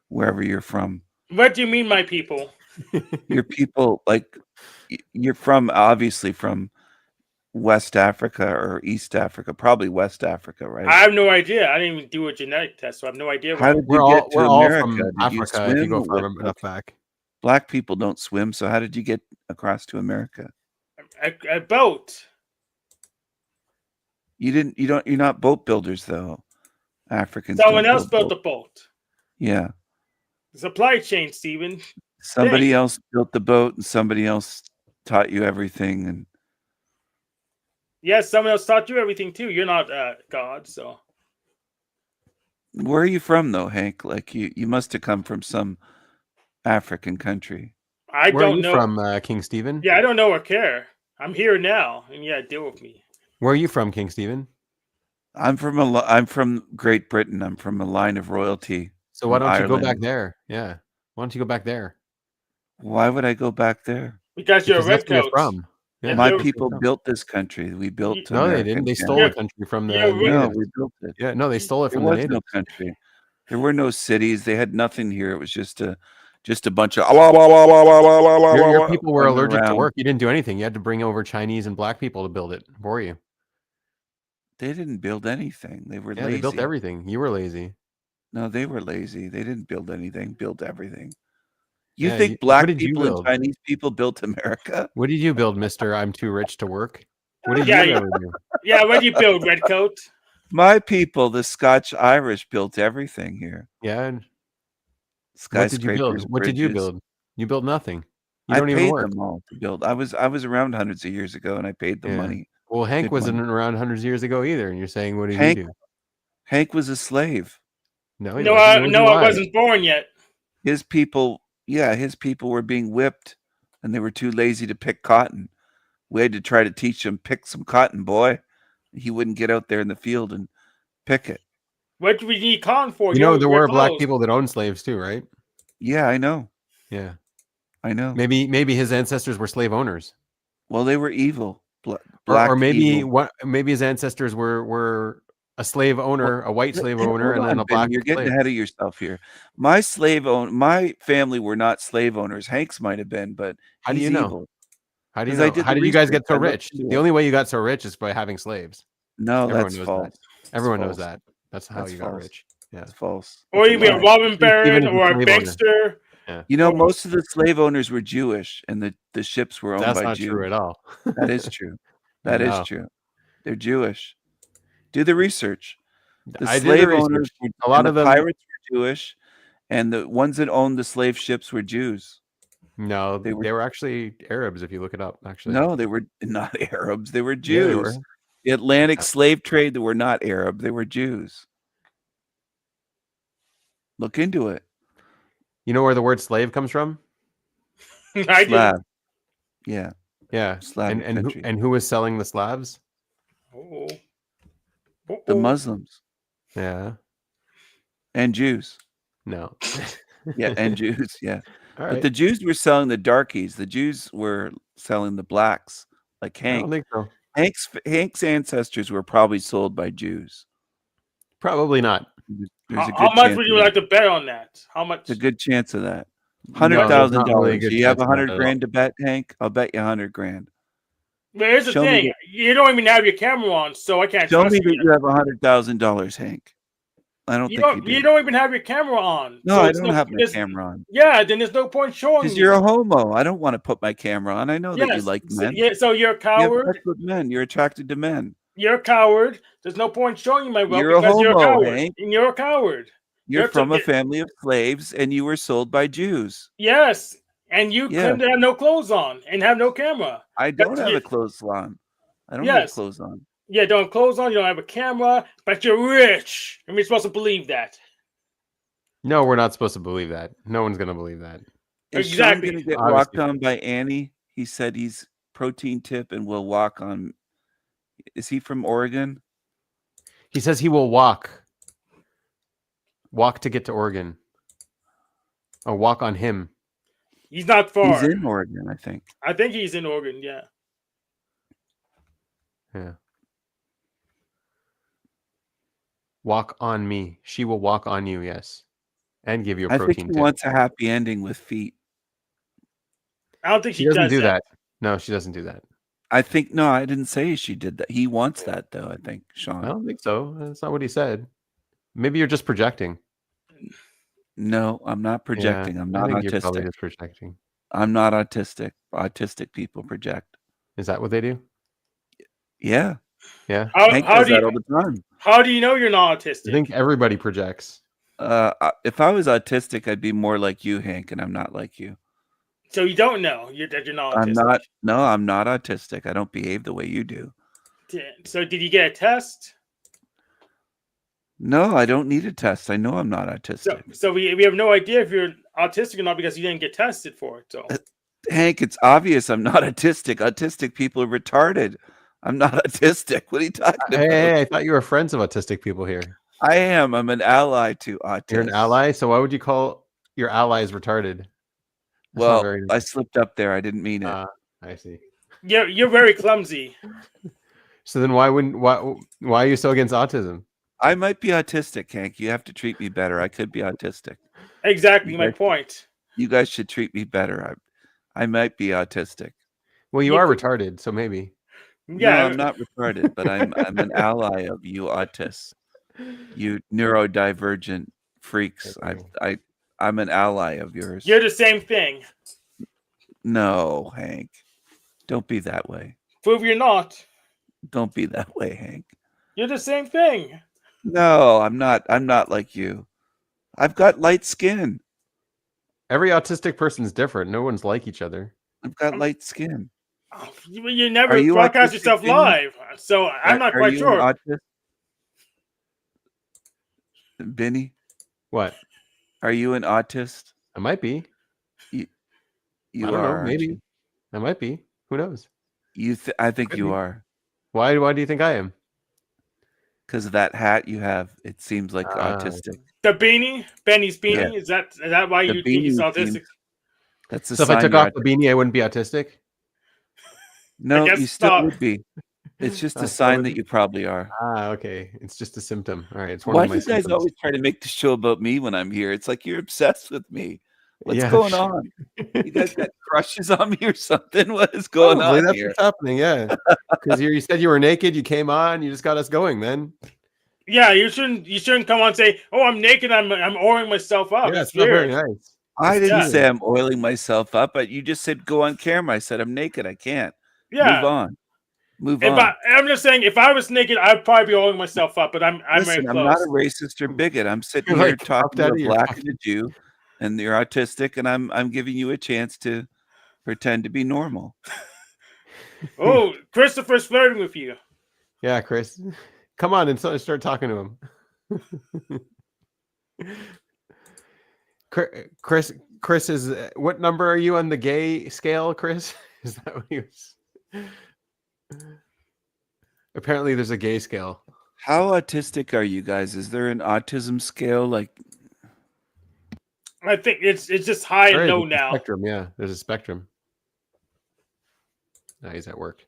wherever you're from. What do you mean, my people? Your people, like, you're obviously from West Africa or East Africa, probably West Africa, right? I have no idea. I didn't even do a genetic test, so I have no idea. How did We're you get to all America? from Did you Africa if you swim? go far enough back. Black people don't swim, so how did you get across to America? A boat. You're not boat builders though. Africans Someone don't else build built the boat. Yeah. The supply chain, Stephen. Somebody else built the boat and somebody else taught you everything. And yes, someone else taught you everything too. You're not God, so. where are you from though, Hank? Like you must have come from some African country. I Where are don't you know. from, King Stephen? Yeah, I don't know or care. I'm here now, and yeah, deal with me. Where are you from, King Stephen? I'm from Great Britain. I'm from a line of royalty. So why from don't you go back Ireland. there? Yeah. Why don't you go back there? Why would I go back there? Because you're a Because that's where you're redcoat. from. Yeah, If My you're- people built this country. We built No, they America didn't. and They stole Canada. the country from the Yeah, No, natives. we built it. Yeah, no, they stole it There from the was natives. no country. There were no cities. They had nothing here. It was just a bunch of your Your people were allergic to work. You didn't do anything. You had to bring over Chinese and black people to build it for you. They didn't build anything. They were Yeah, lazy. they built everything. You were lazy. No, they were lazy. They didn't build anything. Built everything. You Yeah, think what black did you people and build? Chinese people built America? What did you build, Mister? I'm too rich to work. What did Yeah, you you- ever do? Yeah, what do you build, redcoat? My people, the Scotch Irish, built everything here. Yeah. and What did you Skyscrapers, build? What did you bridges. build? You built nothing. You I don't even paid work. them all to build. I was around hundreds of years ago, and I paid them Yeah. money. Well, Hank Good wasn't money. around hundreds of years ago either, and you're saying, what did Hank- he do? Hank was a slave. No, he No, wasn't. I, Neither no, was I wasn't born yet. His people were being whipped, and they were too lazy to pick cotton. We had to try to teach him, pick some cotton, boy. He wouldn't get out there in the field and pick it. What do we need cotton for? You know, You're- there you're were black close. people that owned slaves too, right? Yeah, I know. Yeah. I know. Maybe his ancestors were slave owners. Well, they were evil. Or maybe evil. maybe his ancestors were a slave owner, a white slave owner, Hold and then on, a Ben, black you're getting slave. ahead of yourself here. My family were not slave owners. Hank's might have been, but How do he's you know? evil. How do you 'Cause I know? did How the did you guys research. get so I looked rich? into The it. only way you got so rich is by having slaves. No, Everyone that's knows false. that. Everyone That's knows false. that. That's how That's you got false. rich. Yeah. That's false. Or That's you be a lie. robin Stephen baron is a or a slave owner. bankster. You know, Or- most of the slave owners were Jewish, and the ships were owned That's by not Jews. true at all. That is true. That is No. true. They're Jewish. Do the research. The I did the slave research. owners were, A lot and of the them. pirates were Jewish, and the ones that owned the slave ships were Jews. No, They they were- were actually Arabs. If you look it up, actually. No, they were not Arabs. They were Yeah, Jews. they were. The Atlantic Yeah. slave trade, they were not Arab. They were Jews. Look into it. You know where the word slave comes from? I do. Slav. Yeah. Yeah. Slavic And country. who was selling the Slavs? Oh. The Muslims Yeah. and Jews. No. Yeah, and Jews. Yeah. All But right. the Jews were selling the darkies. The Jews were selling the blacks, like I don't Hank. think so. Hank's ancestors were probably sold by Jews. Probably not. There's a How good much chance. would Of you that. like to bet on that? How much? It's a good chance of that. No, there's not really a $100,000. good Do you have chance of that 100 at all. grand to bet, Hank? I'll bet you 100 grand. But here's the Show me thing: you don't even have your camera on, so I can't Show trust me that you. you have $100,000, Hank. I don't think you do. You don't even have your camera on. No, so I it's don't have my camera on. Yeah, then there's no point showing Because me. you're a homo. I don't want to put my camera on. I know that you Yes. like men. So you're a You have coward. sex with men. You're attracted to men. You're a coward. There's no point showing you my wealth You're a because you're a homo, coward. Hank. And you're a coward. You're from a family of slaves, and you were sold by Jews. Yes, and you Yeah. claim to have no clothes on and have no camera. I don't have a clothes on. I don't have clothes on. Yeah, don't have clothes on. You don't have a camera, but you're rich. And we're supposed to believe that. No, we're not supposed to believe that. No one's going to believe that. Is Exactly. Sean going to get Obviously. walked on by Annie? He said he's protein tip and will walk on. Is he from Oregon? He says he will walk to get to Oregon. Oh, walk on him. He's not far. He's in Oregon, I think. I think he's in Oregon, yeah. Yeah. Walk on me. She will walk on you, yes. And give you a I protein think he tip. wants a happy ending with feet. I don't think She she doesn't does do that. No, she doesn't do that. I think, no, I didn't say she did that. He wants that, though, I think, Sean. I don't think so. That's not what he said. Maybe you're just projecting. No, I'm not projecting. Yeah, I'm I not think you're probably autistic. just projecting. I'm not autistic. Autistic people project. Is that what they do? Yeah. Yeah. Hank How does do that you, all the time. how do you know you're not autistic? I think everybody projects. If I was autistic, I'd be more like you, Hank, and I'm not like you. So you don't know that you're not autistic. I'm not autistic. I don't behave the way you do. So did you get a test? No, I don't need a test. I know I'm not autistic. So we have no idea if you're autistic or not because you didn't get tested for it. So Hank, it's obvious I'm not autistic. Autistic people are retarded. I'm not autistic. What are you talking about? Hey, I thought you were friends of autistic people here. I am. I'm an ally to autism. You're an ally? So why would you call your allies retarded? That's not Well, very I slipped up there. I didn't mean it. I see. you're very clumsy. So then why are you so against autism? I might be autistic, Hank. You have to treat me better. I could be autistic. Exactly my point. You guys should treat me better. I might be autistic. Well, you are retarded, so maybe. Yeah, No, I'm not retarded, but I'm an ally of you autists. You neurodivergent freaks. I'm an ally of yours. You're the same thing. No, Hank. Don't be that way. Prove you're not. Don't be that way, Hank. You're the same thing. No, I'm not. I'm not like you. I've got light skin. Every autistic person is different. No one's like each other. I've got light skin. You never Are you broadcast autistic, yourself Binny? live, so I'm not quite sure. Are you an autist? Benny, What? are you an autist? I might be. You I don't are. know. Maybe. I might be. Who knows? I think Could you be. are. Why do you think I am? Because of that hat you have, it seems like autistic. The beanie, Benny's beanie. Yeah. Is that why The you think he's beanie autistic? seems- That's a So if I sign took you're off the beanie, I wouldn't be autistic? No, guess you still not. would be. It's just I a still sign would that be. you probably are. Okay. It's just a symptom. All right. It's one Why of do my you guys symptoms. always try to make the show about me when I'm here? It's like you're obsessed with me. What's Yeah. going on? You guys got crushes on me or something? What is going Probably, on that's here? what's happening. Yeah. Because you said you were naked. You came on. You just got us going then. Yeah, you shouldn't come on and say, "Oh, I'm naked. I'm oiling myself up." Yeah. It's It's not very weird. nice. I didn't Yeah. say I'm oiling myself up, but you just said go on camera. I said I'm naked. I can't. Yeah. Move on. Move If on. I'm just saying, if I was naked, I'd probably be oiling myself up. But I'm very Listen, I'm close. not a racist or bigot. I'm sitting You're here like talking popped out to of a your black fucking- and a Jew, and you're autistic, and I'm giving you a chance to pretend to be normal. Oh, Christopher's flirting with you. Yeah, Chris. Come on and start talking to him. Chris is what number are you on the gay scale, Chris? Is that what he was? Apparently there's a gay scale. How autistic are you guys? Is there an autism scale? Like, I think it's just high There and is, low it's a now. spectrum, yeah. There's a spectrum. Now he's at work.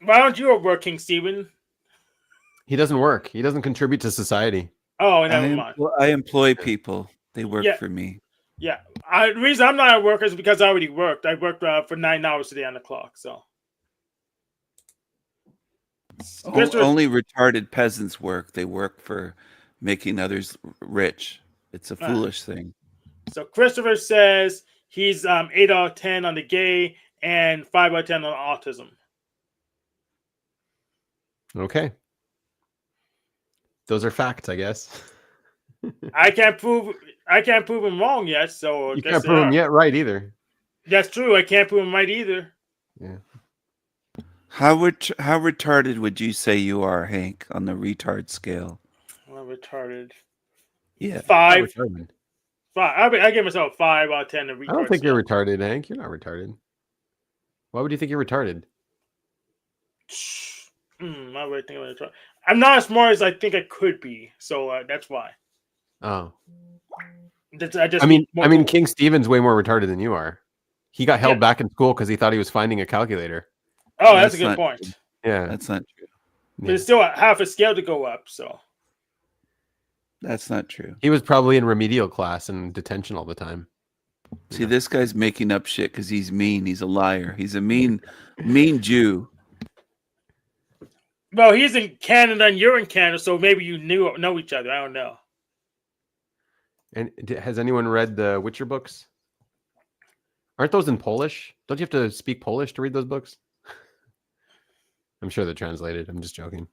Why aren't you at work, King Steven? He doesn't work. He doesn't contribute to society. Oh, never mind. I employ people. They work Yeah. for me. Yeah. The reason I'm not at work is because I already worked. I worked for 9 hours today on the clock. So Only retarded peasants work. They work for making others rich. It's a foolish thing. So Christopher says he's 8 out of 10 on the gay and 5 out of 10 on autism. Okay. Those are facts, I guess. I can't prove him wrong yet. So You can't prove him yet right either. That's true. I can't prove him right either. Yeah. How retarded would you say you are, Hank, on the retard scale? I'm retarded. Yeah. 5. Retarded. 5. I give myself 5 out of 10. I don't think you're retarded, Hank. You're not retarded. Why would you think you're retarded? I'm not as smart as I think I could be, so that's why. Oh. I mean, King Steven's way more retarded than you are. He got held back in school because he thought he was finding a calculator. Oh, that's a good point. True. Yeah, that's not true. But it's still half a scale to go up, so. That's not true. He was probably in remedial class and detention all the time. See, this guy's making up shit because he's mean. He's a liar. He's a mean Jew. Well, he's in Canada and you're in Canada, so maybe you know each other. I don't know. And has anyone read the Witcher books? Aren't those in Polish? Don't you have to speak Polish to read those books? I'm sure they're translated. I'm just joking.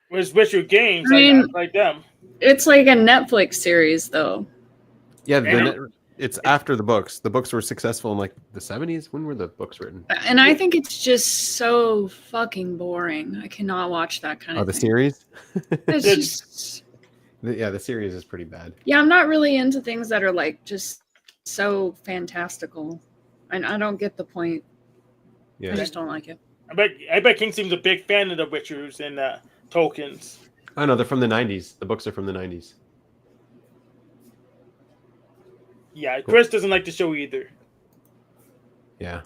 Where's Witcher games? Like them. It's like a Netflix series, though. Yeah, it's after the books. The books were successful in like the 70s. When were the books written? And I think it's just so fucking boring. I cannot watch that kind of the thing. Series? It's just... Yeah, the series is pretty bad. Yeah, I'm not really into things that are like just so fantastical. And I don't get the point. Yeah. I just don't like it. I bet King seems a big fan of the Witchers and Tolkien's. Oh no, they're from the 90s. The books are from the 90s. Yeah, Chris doesn't like the show either. Yeah.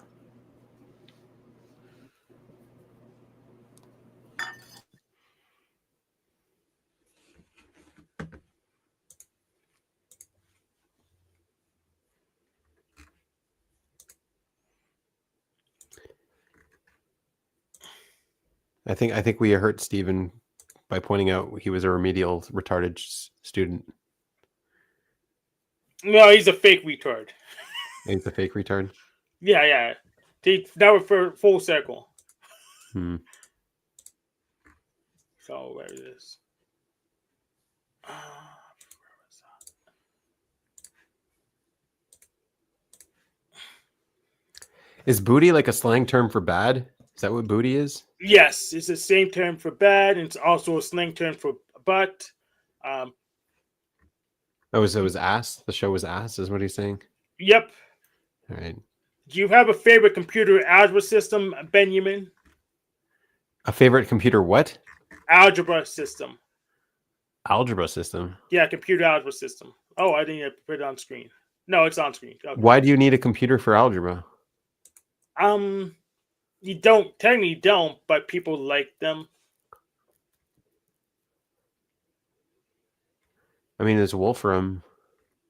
I think we hurt Steven by pointing out he was a remedial retarded student. No, he's a fake retard. He's a fake retard? Yeah. That was for full circle. So where is this? Is booty like a slang term for bad? Is that what booty is? Yes, it's the same term for bad, and it's also a slang term for butt. Oh, so it was ass? The show was ass, is what he's saying? Yep. All right. Do you have a favorite computer algebra system, Binyamin? A favorite computer what? Algebra system. Algebra system? Yeah, computer algebra system. Oh, I didn't put it on screen. No, it's on screen. Okay. Why do you need a computer for algebra? You don't, but people like them. I mean, there's Wolfram.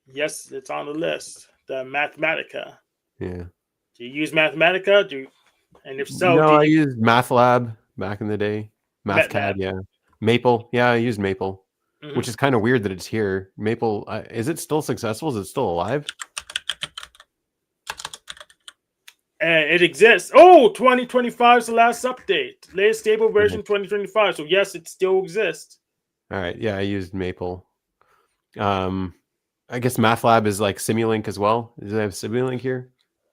Yes, it's on the list. The Mathematica. Yeah. Do you use Mathematica? And if so, no, I used MathLab back in the day. MathCAD, MATLAB. yeah. Maple, yeah, I used Maple, Mhm. which is kind of weird that it's here. Maple, is it still successful? Is it still alive? And it exists. Oh, 2025 is the last update. Latest stable version 2025. So yes, it still exists. All right, yeah, I used Maple. I guess MathLab is like Simulink as well. Does it have Simulink here?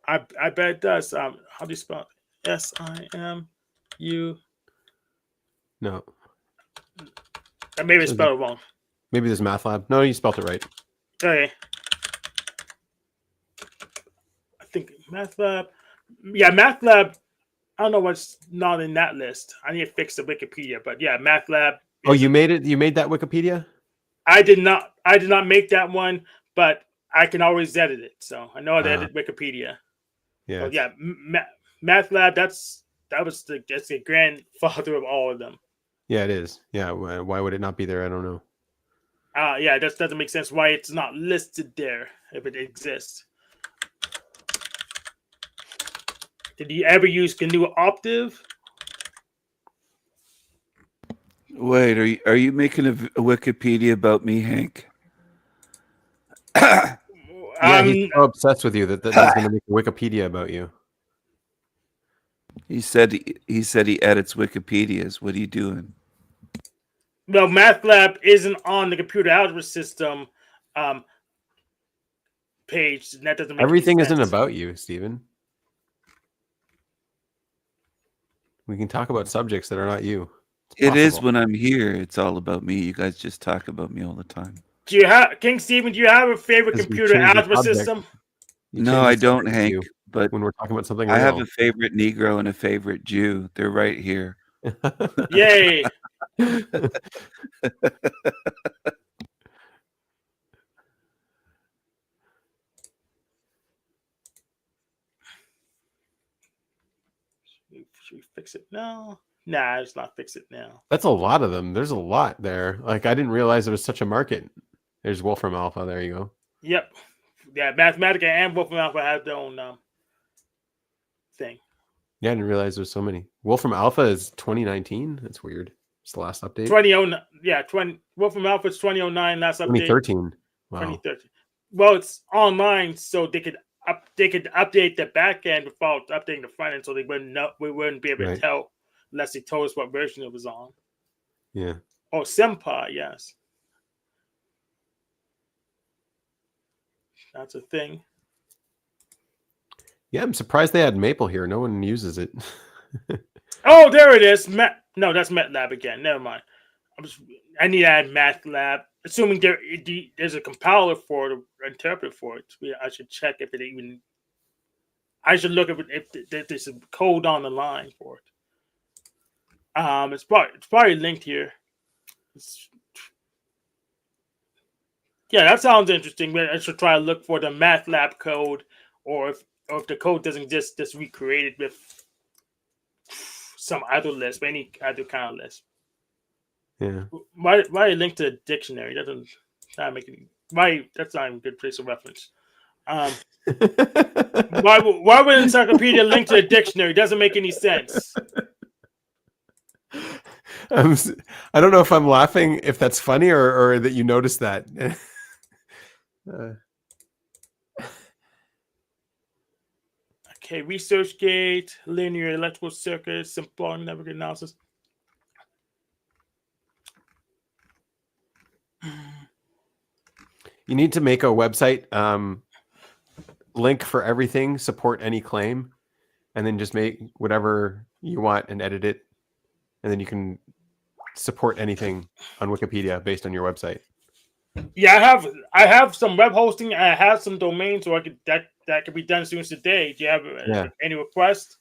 I bet it does. How do you spell it? SIMU? No. Maybe I spelled it wrong. Maybe there's MathLab. No, you spelled it right. Okay. I think MathLab. Yeah, MathLab. I don't know what's not in that list. I need to fix the Wikipedia, but yeah, MathLab. Oh, you made it? You made that Wikipedia? I did not make that one, but I can always edit it. So I know how to edit Wikipedia. Yeah. But yeah, MathLab. That's the grandfather of all of them. Yeah, it is. Yeah, why would it not be there? I don't know. Yeah, it just doesn't make sense why it's not listed there if it exists. Did you ever use GNU Optiv? Wait, are you making a Wikipedia about me, Hank? Yeah, he's so obsessed with you that he's going to make a Wikipedia about you. He said he edits Wikipedias. What are you doing? Well, MathLab isn't on the computer algebra system page, and that doesn't make Everything any sense. isn't about you, Stephen. We can talk about subjects that are not you. It is when I'm here. It's all about me. You guys just talk about me all the time. Do you have King Stephen? Do you have a favorite computer algebra system? No, I don't, Hank. But when we're talking about something, I have a favorite Negro and a favorite Jew. They're right here. Yay! Should we fix it now? Nah, let's not fix it now. That's a lot of them. There's a lot there. Like, I didn't realize there was such a market. There's Wolfram Alpha. There you go. Yep. Yeah, Mathematica and Wolfram Alpha have their own thing. Yeah, I didn't realize there's so many. Wolfram Alpha is 2019. That's weird. It's the last update. 2009. Yeah, Wolfram Alpha is 2009. Last update. 2013. Wow. 2013. Well, it's online, so they could update the back end without updating the front end, so we wouldn't be able to tell unless they told us what version it was on. Yeah. Oh, Senpai, yes. That's a thing. Yeah, I'm surprised they had Maple here. No one uses it. Oh, there it is. No, that's MATLAB again. Never mind. I need to add MATLAB. Assuming there's a compiler for it, or interpreter for it. I should check if it even. I should look at if there's a code on the line for it. It's probably linked here. Yeah, that sounds interesting. I should try to look for the MATLAB code, or if the code doesn't exist, just recreate it with some other list, any other kind of list. Yeah. Why link to a dictionary? That doesn't not make any. Why that's not even a good place of reference. Why would encyclopedia link to a dictionary? Doesn't make any sense. I don't know if I'm laughing, if that's funny, or that you noticed that. Okay, ResearchGate, linear electrical circuits, simple network analysis. You need to make a website link for everything, support any claim, and then just make whatever you want and edit it, and then you can support anything on Wikipedia based on your website. Yeah, I have some web hosting. I have some domains, so that could be done as soon as today. Do you have any requests?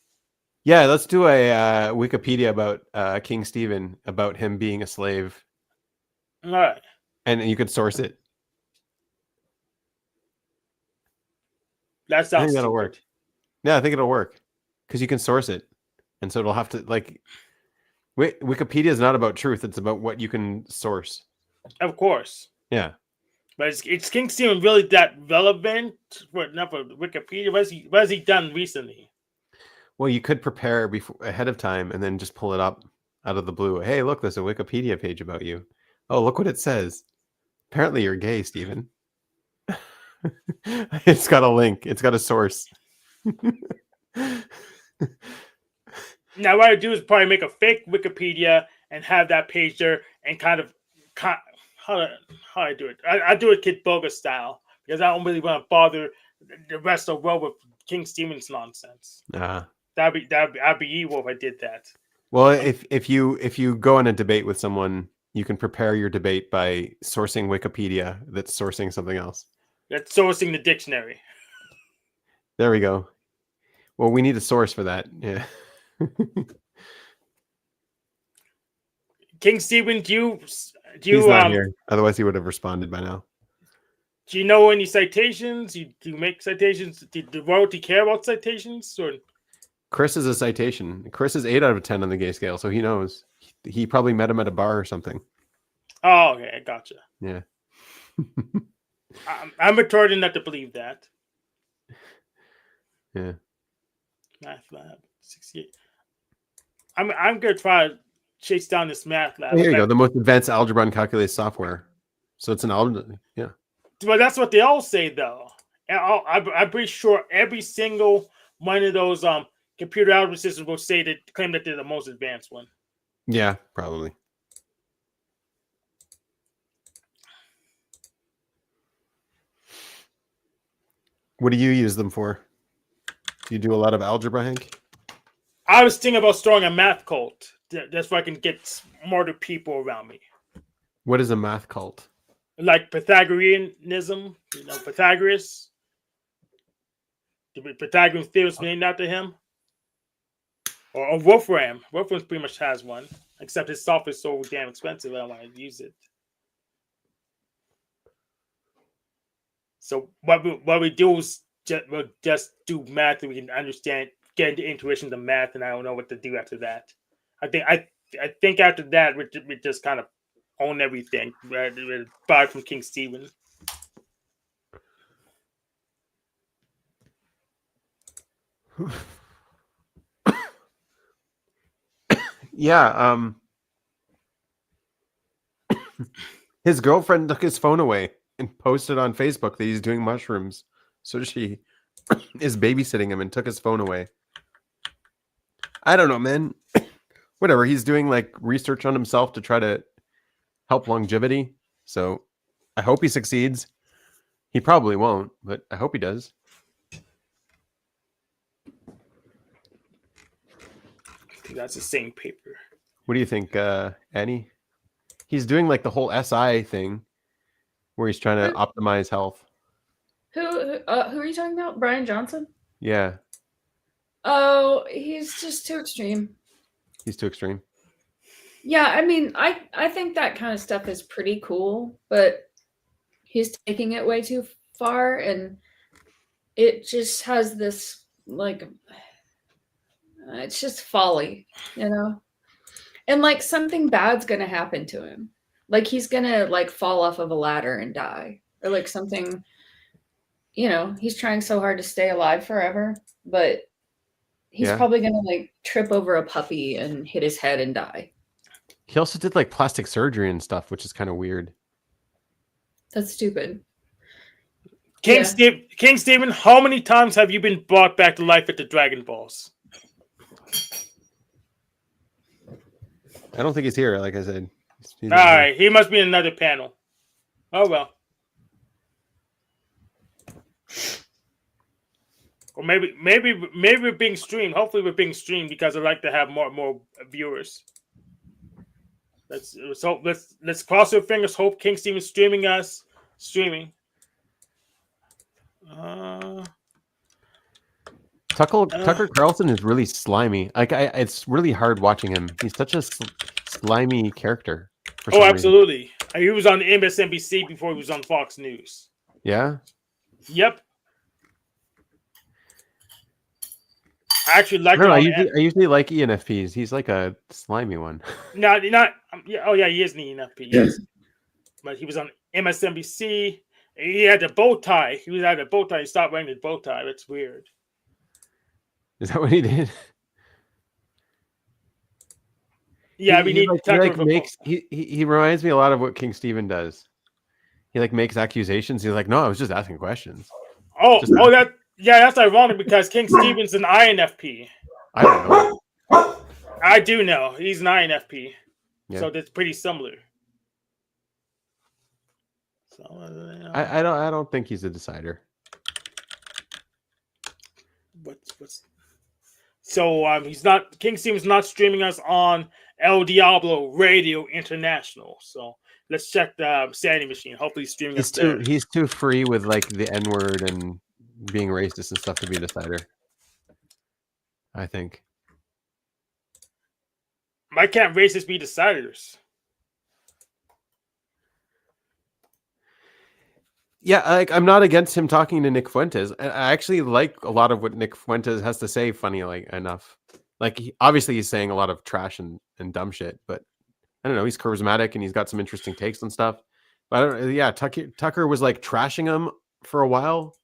Yeah, let's do a Wikipedia about King Stephen, about him being a slave. All right. And you could source it. That sounds. I think that'll work. Yeah, I think it'll work because you can source it, and so it'll have to like. Wikipedia is not about truth; it's about what you can source. Of course. Yeah. But is King Stephen really that relevant for Wikipedia? What has he done recently? Well, you could prepare ahead of time and then just pull it up out of the blue. Hey, look, there's a Wikipedia page about you. Oh, look what it says. Apparently you're gay, Stephen. It's got a link. It's got a source. Now, what I do is probably make a fake Wikipedia and have that page there and kind of how do I do it? I do it Kid Bogus style because I don't really want to bother the rest of the world with King Stephen's nonsense. I'd be evil if I did that. Well, if you go on a debate with someone, you can prepare your debate by sourcing Wikipedia that's sourcing something else. That's sourcing the dictionary. There we go. Well, we need a source for that. Yeah. King Stephen, do you He's not here. Otherwise, he would have responded by now. Do you know any citations? Do you make citations? Did the royalty care about citations? Or Chris is a citation. Chris is 8 out of 10 on the gay scale, so he knows. He probably met him at a bar or something. Oh, okay, I gotcha. Yeah. I'm retarded enough to believe that. Yeah. Math lab 68. I'm gonna try to chase down this math lab. Oh, here you go. The most advanced algebra and calculus software. So it's an algebra. Yeah. Well, that's what they all say, though. And I'm pretty sure every single one of those computer algebra systems will claim that they're the most advanced one. Yeah, probably. What do you use them for? Do you do a lot of algebra, Hank? I was thinking about starting a math cult. That's why I can get smarter people around me. What is a math cult? Like Pythagoreanism, Pythagoras. The Pythagorean theorem was named after him. Or Wolfram. Wolfram pretty much has one. Except his software is so damn expensive, I don't want to use it. So what we do is we'll just do math and we can understand, get into intuition of math, and I don't know what to do after that. I think after that we just kind of own everything. We're buy from King Stephen. Yeah. His girlfriend took his phone away and posted on Facebook that he's doing mushrooms. So she is babysitting him and took his phone away. I don't know, man. Whatever. He's doing like research on himself to try to help longevity. So I hope he succeeds. He probably won't, but I hope he does. That's the same paper. What do you think, Annie? He's doing like the whole SI thing where he's trying to optimize health. Who are you talking about? Brian Johnson? Yeah. Oh, he's just too extreme. He's too extreme. Yeah, I mean, I think that kind of stuff is pretty cool, but he's taking it way too far, and it just has this like, it's just folly, you know? And like something bad's gonna happen to him. Like he's gonna like fall off of a ladder and die. Or like something, you know, he's trying so hard to stay alive forever, but he's probably gonna like trip over a puppy and hit his head and die. He also did like plastic surgery and stuff, which is kind of weird. That's stupid. King Stephen, how many times have you been brought back to life at the Dragon Balls? I don't think he's here, like I said. He's all right, he must be in another panel. Oh well. Or maybe we're being streamed. Hopefully we're being streamed because I like to have more viewers. Let's hope. Let's cross our fingers. Hope King Stephen's streaming. Tucker Carlson is really slimy. Like it's really hard watching him. He's such a slimy character. Oh, absolutely. He was on MSNBC before he was on Fox News. Yeah. Yep. I actually like. I usually like ENFPs. He's like a slimy one. No, not. Yeah. Oh, yeah. He is an ENFP. Yes. But he was on MSNBC. He had a bow tie. He had a bow tie. He stopped wearing the bow tie. That's weird. Is that what he did? Yeah, we need. He reminds me a lot of what King Stephen does. He like makes accusations. He's like, no, I was just asking questions. That's ironic because King Stephen's an INFP. I don't know. I do know he's an INFP, so that's pretty similar. So I don't think he's a decider. So he's not. King Stephen's not streaming us on El Diablo Radio International. So let's check the Sandy Machine. Hopefully, he's streaming us there. He's too free with like the N word and being racist and stuff to be a decider. I think. Why can't racists be deciders? Yeah, like I'm not against him talking to Nick Fuentes. I actually like a lot of what Nick Fuentes has to say. Funny, like enough. Like obviously he's saying a lot of trash and dumb shit, but I don't know. He's charismatic and he's got some interesting takes and stuff. But I don't. Yeah, Tucker was like trashing him for a while.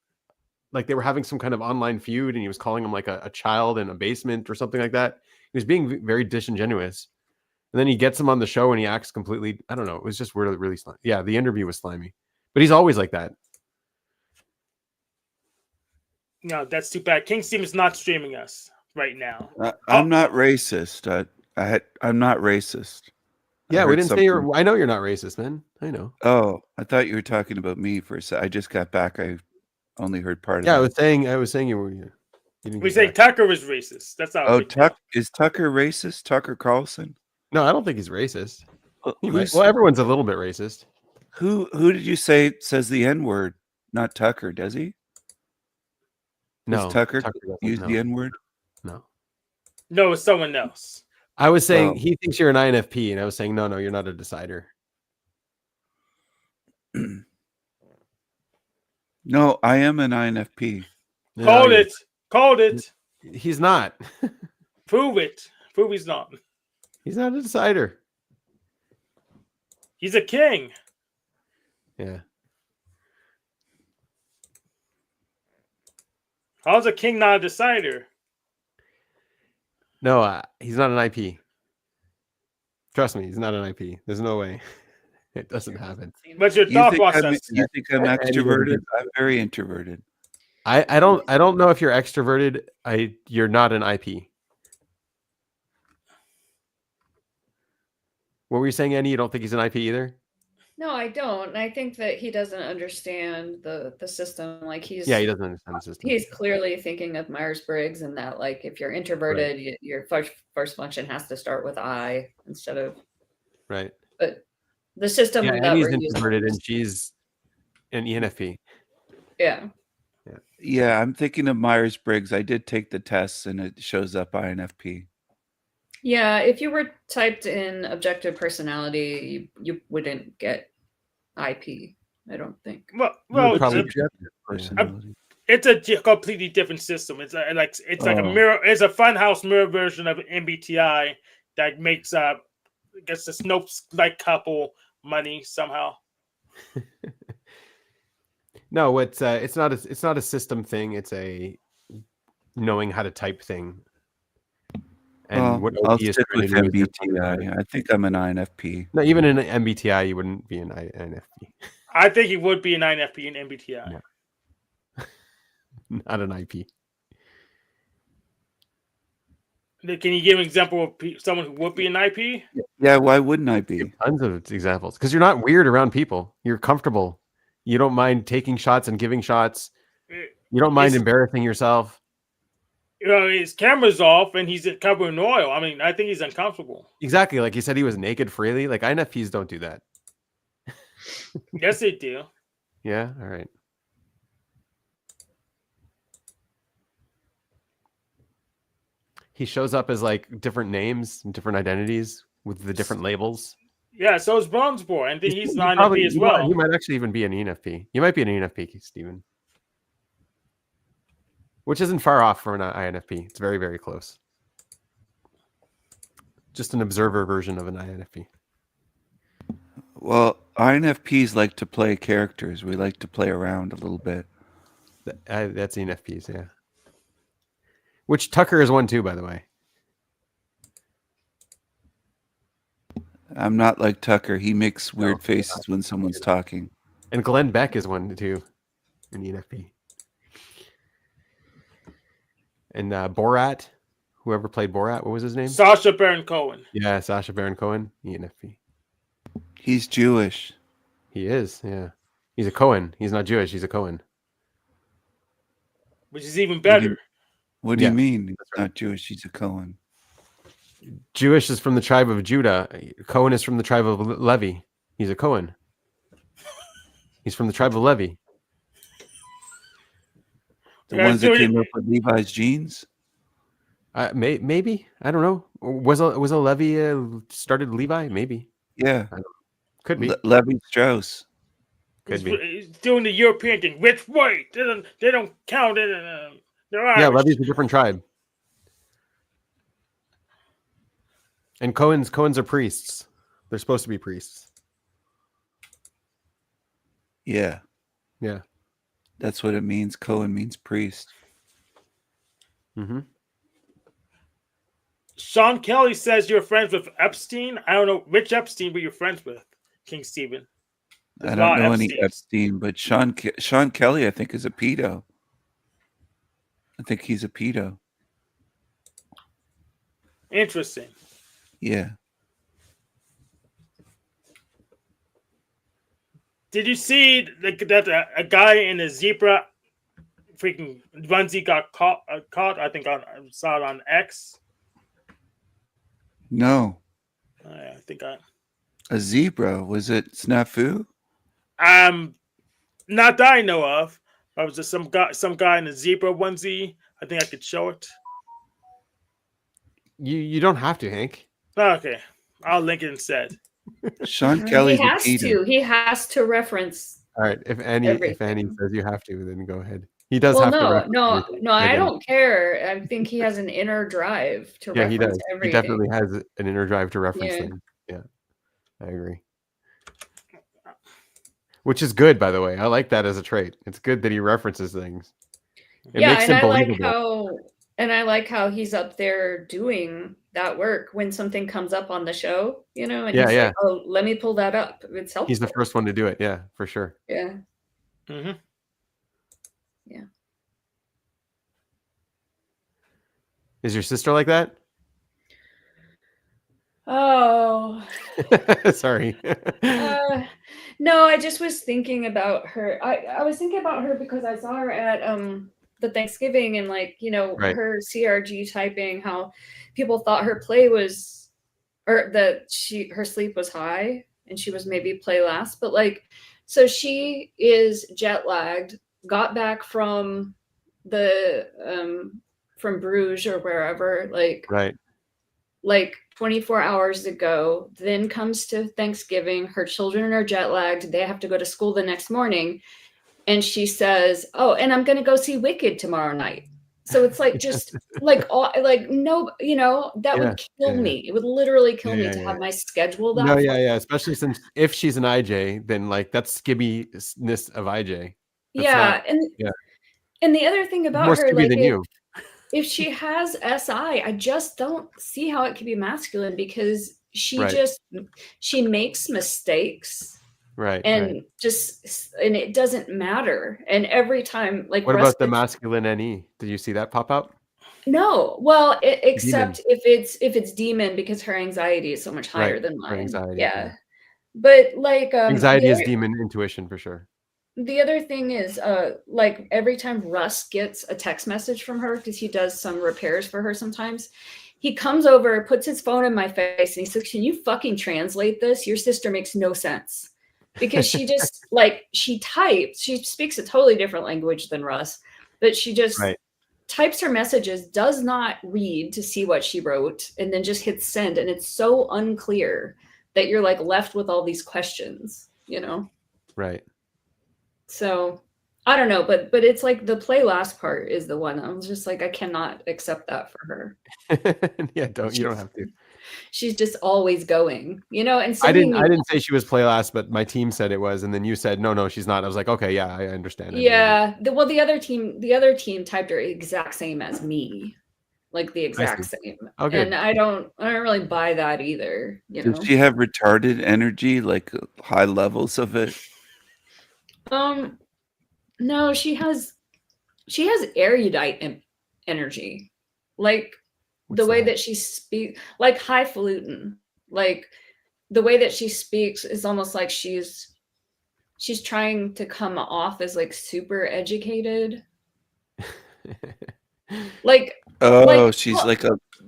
Like they were having some kind of online feud, and he was calling him like a child in a basement or something like that. He was being very disingenuous. And then he gets him on the show and he acts completely. I don't know. It was just really, really slimy. Yeah, the interview was slimy. But he's always like that. No, that's too bad. King Steven's not streaming us right now. I'm not racist. I'm not racist. Yeah, we heard didn't say something. you're. I know you're not racist, man. I know. Oh, I thought you were talking about me for a sec. I just got back. I only heard part of Yeah, that. I was saying you were. You didn't We get say back. Tucker is racist. That's all. Oh, is Tucker racist? Tucker Carlson? No, I don't think he's racist. He might. Who's, Well, everyone's a little bit racist. who did you say says the N-word? Not Tucker, does he? No, Does Tucker doesn't, use no, the N-word? no. No, it's someone else. I was saying Well- he thinks you're an INFP, and I was saying no, you're not a decider. No, I am an INFP. No, Called you're- it. Called it. He's not. Prove it. Prove he's not. He's not a decider. He's a king. Yeah. How's a king not a decider? No, he's not an IP. Trust me, he's not an IP. There's no way. It doesn't happen. What's your You thought think, process? you think I'm Anyone extroverted? could- I'm very introverted. I don't know if you're extroverted. You're not an IP. What were you saying, Annie? You don't think he's an IP either? No, I don't. I think that he doesn't understand the system. Like Yeah, he doesn't understand the system. he's clearly thinking of Myers-Briggs and that, like, if you're introverted, your first function has to start with I instead of. Right. But the system Yeah, that Annie's we're introverted using. and she's an ENFP. Yeah. Yeah, I'm thinking of Myers-Briggs. I did take the tests and it shows up INFP. Yeah, if you were typed in objective personality, you wouldn't get IP, I don't think. Well, You would probably it's, get- Personality. it's a completely different system. It's like a Oh. mirror. It's a funhouse mirror version of MBTI that makes I guess the Snopes like couple money somehow. No, it's not a system thing. It's a knowing how to type thing. And Well, what I'll OP is stick trying with to do is MBTI. I think I'm an INFP. no, even in an MBTI, you wouldn't be an INFP, I think he would be an INFP in MBTI. Yeah. not an IP. Can you give an example of someone who would be an IP? Yeah, why wouldn't I be? Tons of examples because you're not weird around people. You're comfortable. You don't mind taking shots and giving shots. You don't mind It's- embarrassing yourself. You know, his camera's off and he's covered in oil. I mean, I think he's uncomfortable. Exactly. Like you said, he was naked freely. Like INFPs don't do that. Yes, they do. Yeah. All right. He shows up as like different names and different identities with the different labels. Yeah, so is Bronze Boy. I think he's an INFP probably- as well. He might actually even be an ENFP. You might be an ENFP, Stephen. Which isn't far off from an INFP. It's very, very close. Just an observer version of an INFP. Well, INFPs like to play characters. We like to play around a little bit. That's ENFPs, yeah. Which Tucker is one too, by the way. I'm not like Tucker. He makes weird No, faces when someone's talking. And Glenn Beck is one too, an ENFP. And Borat, whoever played Borat, what was his name? Sacha Baron Cohen. Yeah, Sacha Baron Cohen, ENFP. He's Jewish. He is, yeah. He's a Cohen. He's not Jewish. He's a Cohen. Which is even better. What do Yeah, you mean? He's right. not Jewish. He's a Cohen. Jewish is from the tribe of Judah. Cohen is from the tribe of Levi. He's a Cohen. He's from the tribe of Levi. The Yeah, ones that dude, came up with Levi's jeans? Maybe, I don't know. Was a Levi started Levi? Maybe Yeah. could be. Levi Strauss. Could be. He's doing the European thing. Which way? They don't count it. They're Irish. Yeah, Levi's a different tribe. And Cohens are priests. They're supposed to be priests. Yeah. Yeah. That's what it means. Cohen means priest. Mm-hmm. Sean Kelly says you're friends with Epstein. I don't know which Epstein were you friends with, King Stephen. I don't know any Epstein, but Sean Kelly, I think, is a pedo. I think he's a pedo. Interesting. Yeah. Did you see that a guy in a zebra freaking onesie got caught? I think I saw it on X. No. I think I. A zebra. Was it Snafu? Not that I know of. I was just some guy in a zebra onesie. I think I could show it. You don't have to, Hank. Okay, I'll link it instead. Sean Kelly's He has to. He has to reference. All right. If Annie everything. says you have to, then go ahead. He does Well, have to. no. I don't care. I think he has an inner drive to Yeah, reference he does. everything. He definitely has an inner drive to reference Yeah. things. Yeah, I agree. Which is good, by the way. I like that as a trait. It's good that he references things. It makes him believable. I like how he's up there doing that work when something comes up on the show, and he's like, oh, let me pull that up. It's helpful. He's the first one to do it. Yeah, for sure. Yeah. Mm-hmm. Yeah. Is your sister like that? Oh. Sorry. No, I just was thinking about her. I was thinking about her because I saw her at the Thanksgiving and Right. her CRG typing, how people thought her play was, or that her sleep was high and she was maybe play last, but so she is jet lagged, got back from from Bruges or wherever, right. 24 hours ago, then comes to Thanksgiving. Her children are jet lagged. They have to go to school the next morning. And she says, oh, and I'm going to go see Wicked tomorrow night. So it's just no, that would kill me. It would literally kill me to have my schedule that. No, yeah. Especially since if she's an IJ, then that's skibbiness of IJ. And the other thing about more her, skibby than you. If she has SI, I just don't see how it could be masculine because she makes mistakes. Right. And and it doesn't matter. And every time, what about the masculine NE? Did you see that pop up? No. Well, except if it's demon, because her anxiety is so much higher than mine. Her anxiety. Yeah. But anxiety is demon intuition for sure. The other thing is, every time Russ gets a text message from her, because he does some repairs for her sometimes, he comes over, puts his phone in my face, and he says, "Can you fucking translate this? Your sister makes no sense." Because she just she types, she speaks a totally different language than Russ, but she just types her messages, does not read to see what she wrote, and then just hits send, and it's so unclear that you're left with all these questions, Right. So I don't know, but it's the play last part is the one I'm just I cannot accept that for her. Yeah, you don't have to. She's just always going, and I didn't say she was play last, but my team said it was, and then you said no, she's not. I was like, okay, yeah, I understand. Yeah. The other team typed her exact same as me. The exact same. Okay. And I don't really buy that either. Does she have retarded energy, high levels of it? No, she has erudite energy, the way that she speaks, highfalutin, the way that she speaks is almost like she's trying to come off as super educated. She's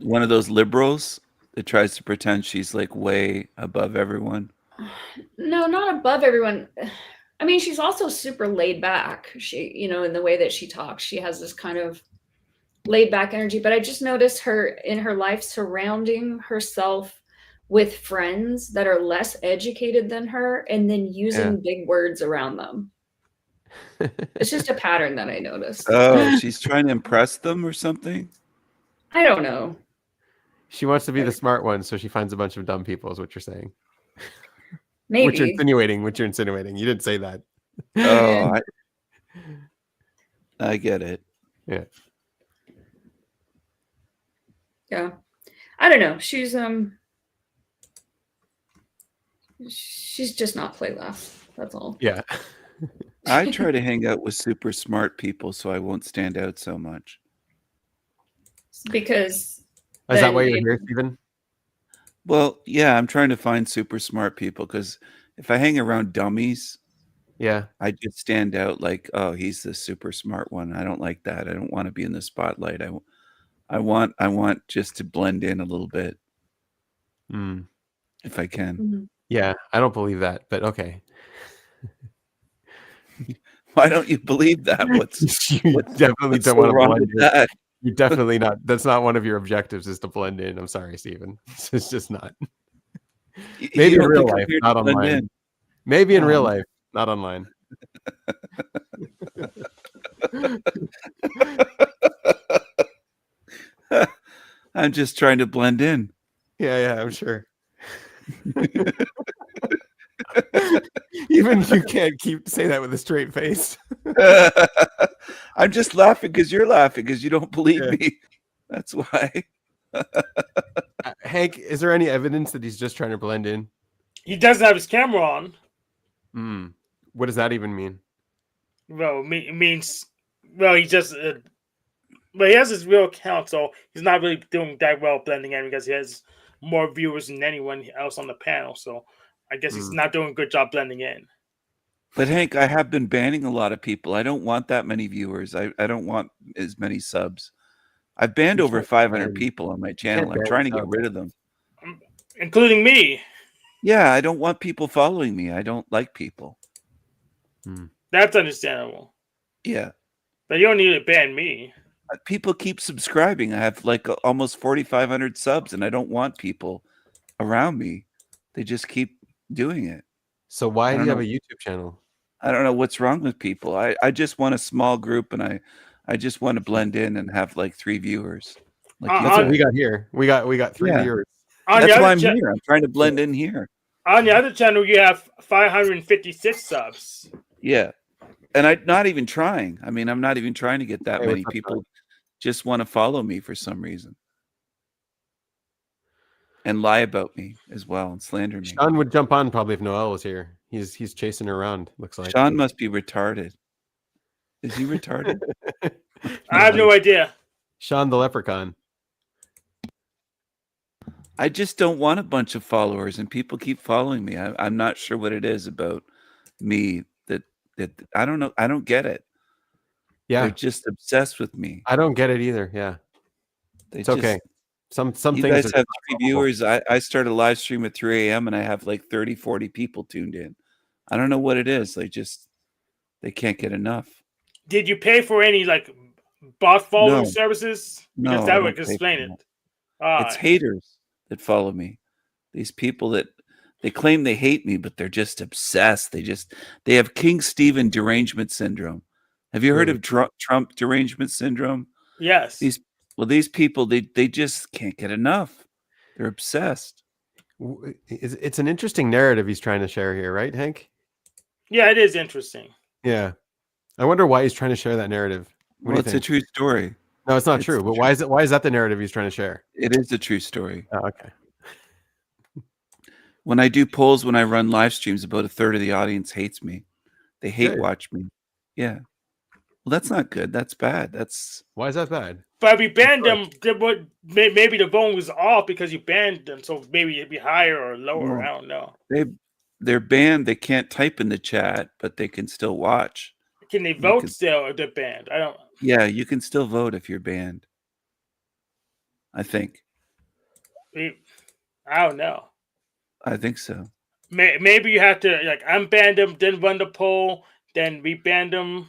one of those liberals that tries to pretend she's way above everyone. No, not above everyone. I mean, she's also super laid back. She, in the way that she talks, she has this kind of laid back energy. But I just noticed her in her life surrounding herself with friends that are less educated than her and then using big words around them. It's just a pattern that I noticed. Oh, she's trying to impress them or something? I don't know. She wants to be the smart one, so she finds a bunch of dumb people, is what you're saying. Maybe. Which you're insinuating. You didn't say that. Oh, I get it. Yeah. Yeah. I don't know. She's just not play left. That's all. Yeah. I try to hang out with super smart people so I won't stand out so much. Because Is that then why you're maybe- here, Stephen? Well, yeah, I'm trying to find super smart people because if I hang around dummies, Yeah. I just stand out like, oh, he's the super smart one. I don't like that. I don't want to be in the spotlight. I want just to blend in a little bit Mm. if I can. Mhm. Yeah. I don't believe that, but okay. Why don't you believe that? You definitely What's don't so want to wrong blend with in. that? You're definitely not. That's not one of your objectives, is to blend in. I'm sorry, Stephen. It's just not. You Maybe in don't real think I'm life, here to not blend online. in? Maybe in real Um, life, not online. I'm just trying to blend in. Yeah, I'm sure. Even you can't say that with a straight face. I'm just laughing because you're laughing because you don't believe Yeah. me. That's why. Hank, is there any evidence that he's just trying to blend in? He doesn't have his camera on. What does that even mean? Well, it means, well, he just, well, he has his real account, so he's not really doing that well blending in because he has more viewers than anyone else on the panel. So I guess he's not doing a good job blending in. But Hank, I have been banning a lot of people. I don't want that many viewers. I don't want as many subs. I've banned You over can't 500 ban- people on my can't channel. I'm ban trying to get subs. rid of them. Including me. Yeah, I don't want people following me. I don't like people. That's understandable. Yeah. But you don't need to ban me. People keep subscribing. I have like almost 4,500 subs, and I don't want people around me. They just keep doing it. So why I do don't you have know. a YouTube channel? I don't know what's wrong with people. I just want a small group, and I just want to blend in and have like 3 viewers. Like That's what we got here. We got 3 Yeah. viewers. That's why I'm here. I'm trying to blend in here. On the other channel, you have 556 subs. Yeah. And I'm not even trying. I mean, I'm not even trying to get that Hey, many what's up, people. Sean? Just want to follow me for some reason. And lie about me as well and slander me. Sean would jump on probably if Noel was here. He's chasing her around, looks like. Sean must be retarded. Is he retarded? I have no idea. Sean the leprechaun. I just don't want a bunch of followers, and people keep following me. I'm not sure what it is about me that I don't know. I don't get it. Yeah. They're just obsessed with me. I don't get it either. Yeah. It's okay. Some you things guys are have 3 viewers. I started a live stream at 3 a.m. and I have like 30, 40 people tuned in. I don't know what it is. They can't get enough. Did you pay for any like bot following services? Because No, that I would don't pay explain for it. It's haters that follow me. These people that they claim they hate me, but they're just obsessed. They have King Stephen derangement syndrome. Have you heard of Trump derangement syndrome? Yes. These people, they just can't get enough. They're obsessed. It's an interesting narrative he's trying to share here, right, Hank? Yeah, it is interesting. Yeah. I wonder why he's trying to share that narrative. Well, it's a true story. No, it's not true. But why is that the narrative he's trying to share? It is a true story. Oh, okay. When I do polls, when I run live streams, about a third of the audience hates me. They hate watch me. Yeah. Well, that's not good. That's bad. Why is that bad? But we banned them. Maybe the vote was off because you banned them. So maybe it'd be higher or lower. I don't know. They're banned. They can't type in the chat, but they can still watch. Can they vote still if they're banned? I don't. Yeah, you can still vote if you're banned. I think. I don't know. I think so. Maybe you have to like unban them, then run the poll, then reban them.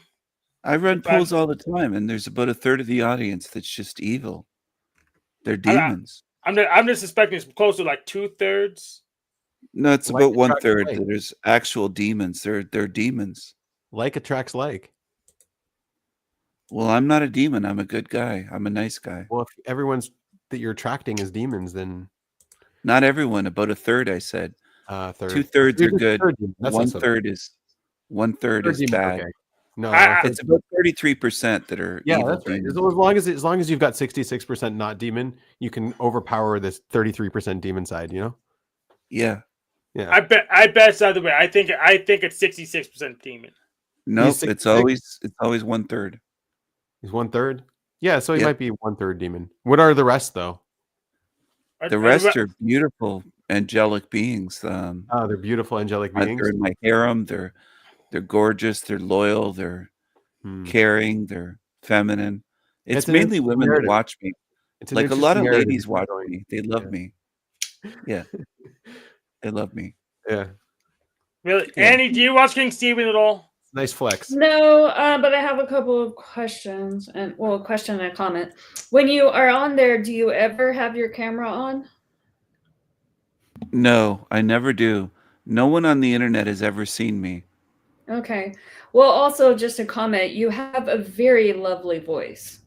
I run polls all the time, and there's about a third of the audience that's just evil. They're demons. I'm just suspecting it's close to like 2/3. No, it's Like about attracts 1/3. like. There's actual demons. They're demons. Like attracts like. Well, I'm not a demon. I'm a good guy. I'm a nice guy. Well, if everyone's that you're attracting is demons, then Not everyone. About a third, I said. third. 2/3 You're are just good. third demon. That's not so bad. 1/3 is Third demon, bad. okay. No, I- It's about 33% that are yeah, evil that's right. demons. As long as you've got 66% not demon, you can overpower this 33% demon side. You know. Yeah. Yeah. I bet it's the other way. I think it's 66% demon. Nope. 66? It's always 1/3. He's 1/3. Yeah, so he Yeah. might be 1/3 demon. What are the rest though? The rest are beautiful angelic beings. Oh, they're beautiful angelic They're beings. in my harem. They're gorgeous. They're loyal. They're Hmm. caring. They're feminine. It's It's an mainly interesting women that narrative. watch me. It's an Like a lot interesting of narrative ladies you're watch going. me. They love Yeah. me. Yeah. They love me. Yeah, Really, Yeah. Annie, do you watch King Steven at all? nice flex. No, but I have a couple of questions, and a question and a comment. When you are on there, do you ever have your camera on? No, I never do. No one on the internet has ever seen me. Okay. Well, also just a comment. You have a very lovely voice.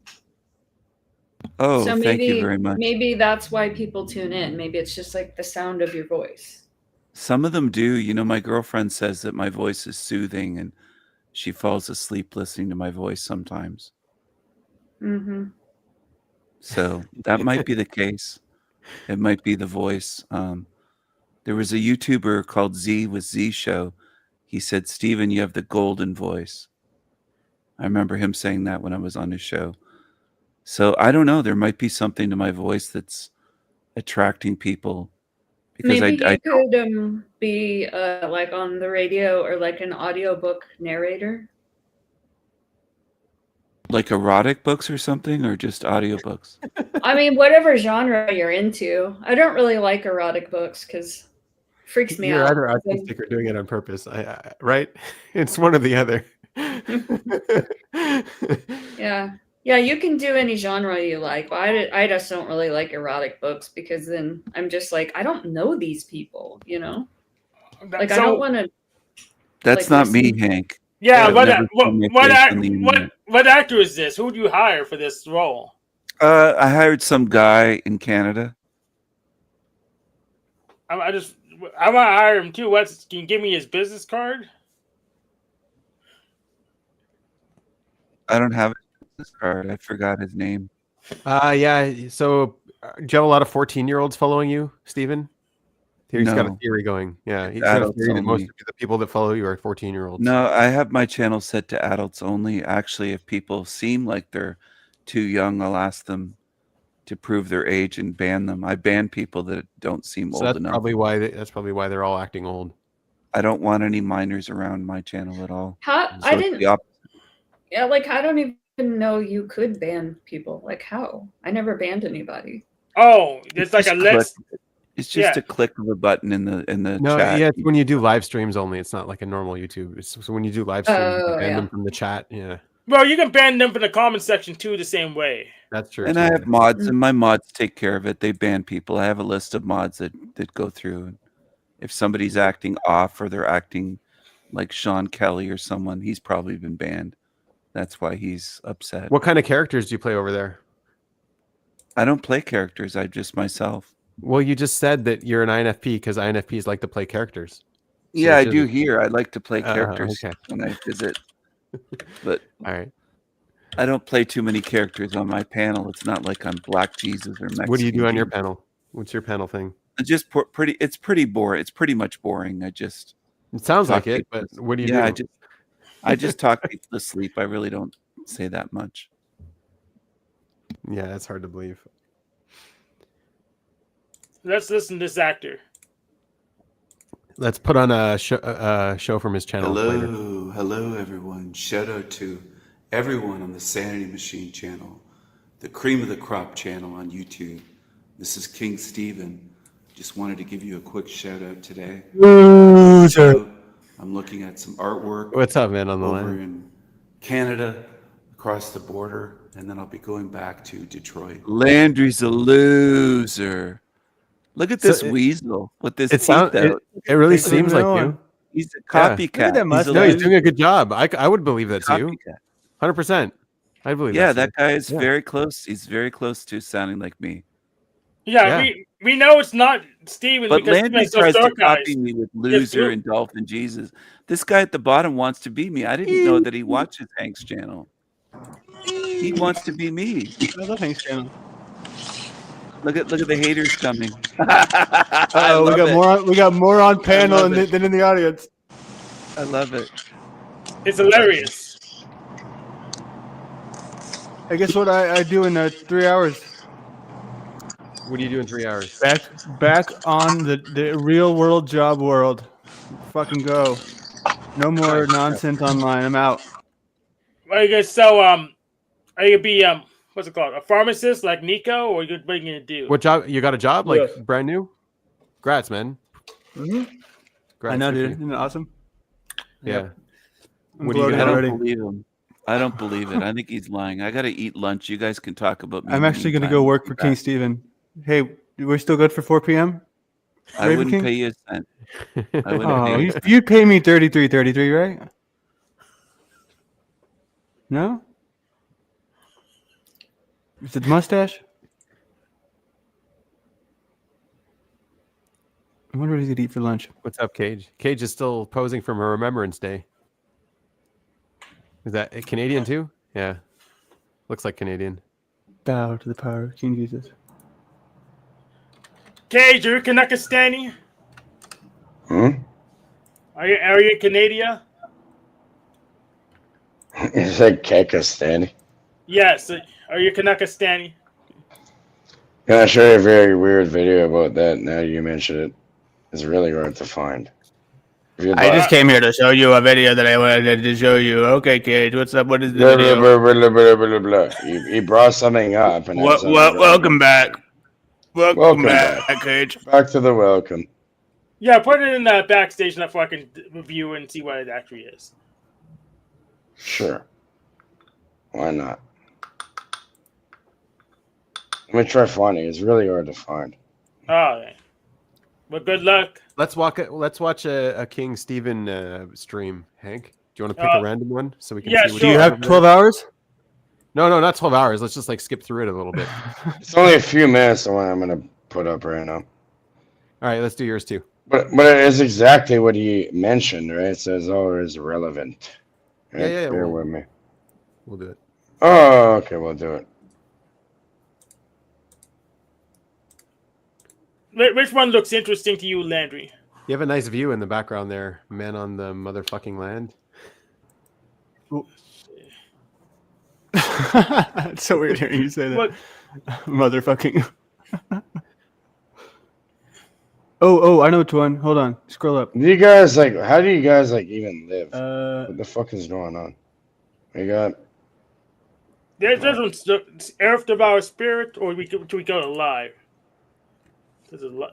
Oh, So thank you very much. maybe that's why people tune in. Maybe it's just like the sound of your voice. Some of them do. You know, my girlfriend says that my voice is soothing and she falls asleep listening to my voice sometimes. Mm-hmm. So that might be the case. It might be the voice. There was a YouTuber called Z with Z Show. He said, "Steven, you have the golden voice." I remember him saying that when I was on his show. So I don't know. There might be something to my voice that's attracting people. Because Maybe I you could be like on the radio or like an audiobook narrator. like erotic books or something, or just audiobooks. I mean, whatever genre you're into. I don't really like erotic books because freaks me You're out. either autistic or doing it on purpose. Right? It's one or the other. Yeah, you can do any genre you like. But I just don't really like erotic books because then I'm just like, I don't know these people, you know? Like, I don't want to. That's Like, not me, listen- Hank. Yeah, I've never seen my face on the internet. what actor is this? Who do you hire for this role? I hired some guy in Canada. I want to hire him too. Can you give me his business card? I don't have his business card. I forgot his name. Yeah. So, do you have a lot of 14-year-olds following you, Steven? He's got a No. theory going. Yeah, he's got a Adults theory that most only. of the people that follow you are 14-year-olds. No, I have my channel set to adults only. Actually, if people seem like they're too young, I'll ask them to prove their age and ban them. I ban people that don't seem So old that's enough. probably why they're all acting old. I don't want any minors around my channel at all. How So I it's didn't. the opposite. Yeah, like I don't even know you could ban people. Like how? I never banned anybody. Oh, there's like a Just click. list. It's just Yeah. a click of a button in the No, chat. yeah, it's when you do live streams only. It's not like a normal YouTube. So when you do live streams, you Oh, can ban yeah. them from the chat. Yeah, Well, you can ban them from the comment section too, the same way. that's true. And too, I yeah. have mods, and my mods take care of it. They ban people. I have a list of mods that go through. And if somebody's acting off or they're acting like Sean Kelly or someone, he's probably been banned. That's why he's upset. What kind of characters do you play over there? I don't play characters. I'm just myself. Well, you just said that you're an INFP because INFPs like to play characters. Yeah, I which do is- here. I like to play characters okay. when I visit. But All right. I don't play too many characters on my panel. It's not like I'm Black Jesus or Mexican. What do you do on your Jesus. panel? What's your panel thing? It's just pretty. It's pretty boring. It's pretty much boring. I just It sounds talk like it, but people- what do you yeah, do? I just talk people to sleep. I really don't say that much. Yeah, that's hard to believe. Let's listen to this actor. Let's put on a show from his channel later. Hello everyone. Shout out to everyone on the Sanity Machine channel, the cream of the crop channel on YouTube. This is King Steven. Just wanted to give you a quick shout out today. So, I'm looking at some artwork What's up, man? On the over line. in Canada, a across the border, and then I'll be going back to Detroit. Landry's a loser. Look at So this it- weasel with this It teeth sounds. out. It really Thanks for seems like knowing. you. He's a Yeah. copycat. Look at that He's a mustache. No, he's loser. doing a good job. I would believe that's you. Copycat. 100%. I believe Yeah, that's that guy is Yeah. very close. He's very close to sounding like me. Yeah, Yeah. we know it's not Steven But because Landry Steven's so tries to dark eyes. copy me with loser and Dolphin Jesus. This guy at the bottom wants to be me. I didn't know that he watches Hank's channel. He wants to be me. I love Hank's channel. Look at the haters coming. Oh, we got more on panel love it. than in the audience. I love it. It's hilarious. I guess what I do in 3 hours. What do you do in 3 hours? Back on the real world job world. Fucking go. No more nonsense online. I'm out. Are you guys so are you gonna be what's it called? A pharmacist like Nico, or what are you gonna do? What job? You got a job like Yes. brand new? Grats, man. Mm-hmm. Grats, I know, good dude. for Isn't it awesome? you. Yeah. I'm What do you bloated got? I don't already. believe him. I don't believe it. I think he's lying. I got to eat lunch. You guys can talk about me. I'm in the actually going to meantime. go work for King Steven. Hey, we're still good for 4 p.m.? I Raven wouldn't King? pay you a cent. I wouldn't Oh, pay you. you'd pay me $33.33, right? No? Is it mustache? I wonder what he's gonna eat for lunch. What's up, Cage? Cage is still posing from a Remembrance Day. Is that Canadian too? Yeah. Looks like Canadian. Bow to the power of King Jesus. Cage, are you Kanakistani? Hmm? Are you in Canada? You said Kekistani. Yes. Are you Kanakistani? Can I show you a very weird video about that now you mention it? It's really hard to find. If you'd I like- just came here to show you a video that I wanted to show you. Okay, Cage, what's up? What is the blah, video? blah, blah, blah, blah, blah, blah. He brought something up. And that's Welcome back. Welcome back. Cage. Back to the welcome. Yeah, put it in the backstage and I can review and see what it actually is. Sure. Why not? Let me try finding it. It's really hard to find. All right. Well, good luck. Let's watch a King Steven stream, Hank. Do you want to pick a random one so we can yeah, see what Do you sure. have 12 hours? No, not 12 hours. Let's just like skip through it a little bit. It's only a few minutes of what I'm going to put up right now. All right, let's do yours too. But it is exactly what he mentioned, right? It says, oh, it's relevant. Right? Yeah, Bear we'll- with me. We'll do it. Oh, okay, we'll do it. Which one looks interesting to you, Landry? You have a nice view in the background there, man on the motherfucking land. It's so weird hearing you say that. What? Motherfucking. Oh, I know which one. Hold on. Scroll up. Do you guys how do you guys even live? Uh, What the fuck is going on? We got There's one's Earth Devour Spirit, or we go to live.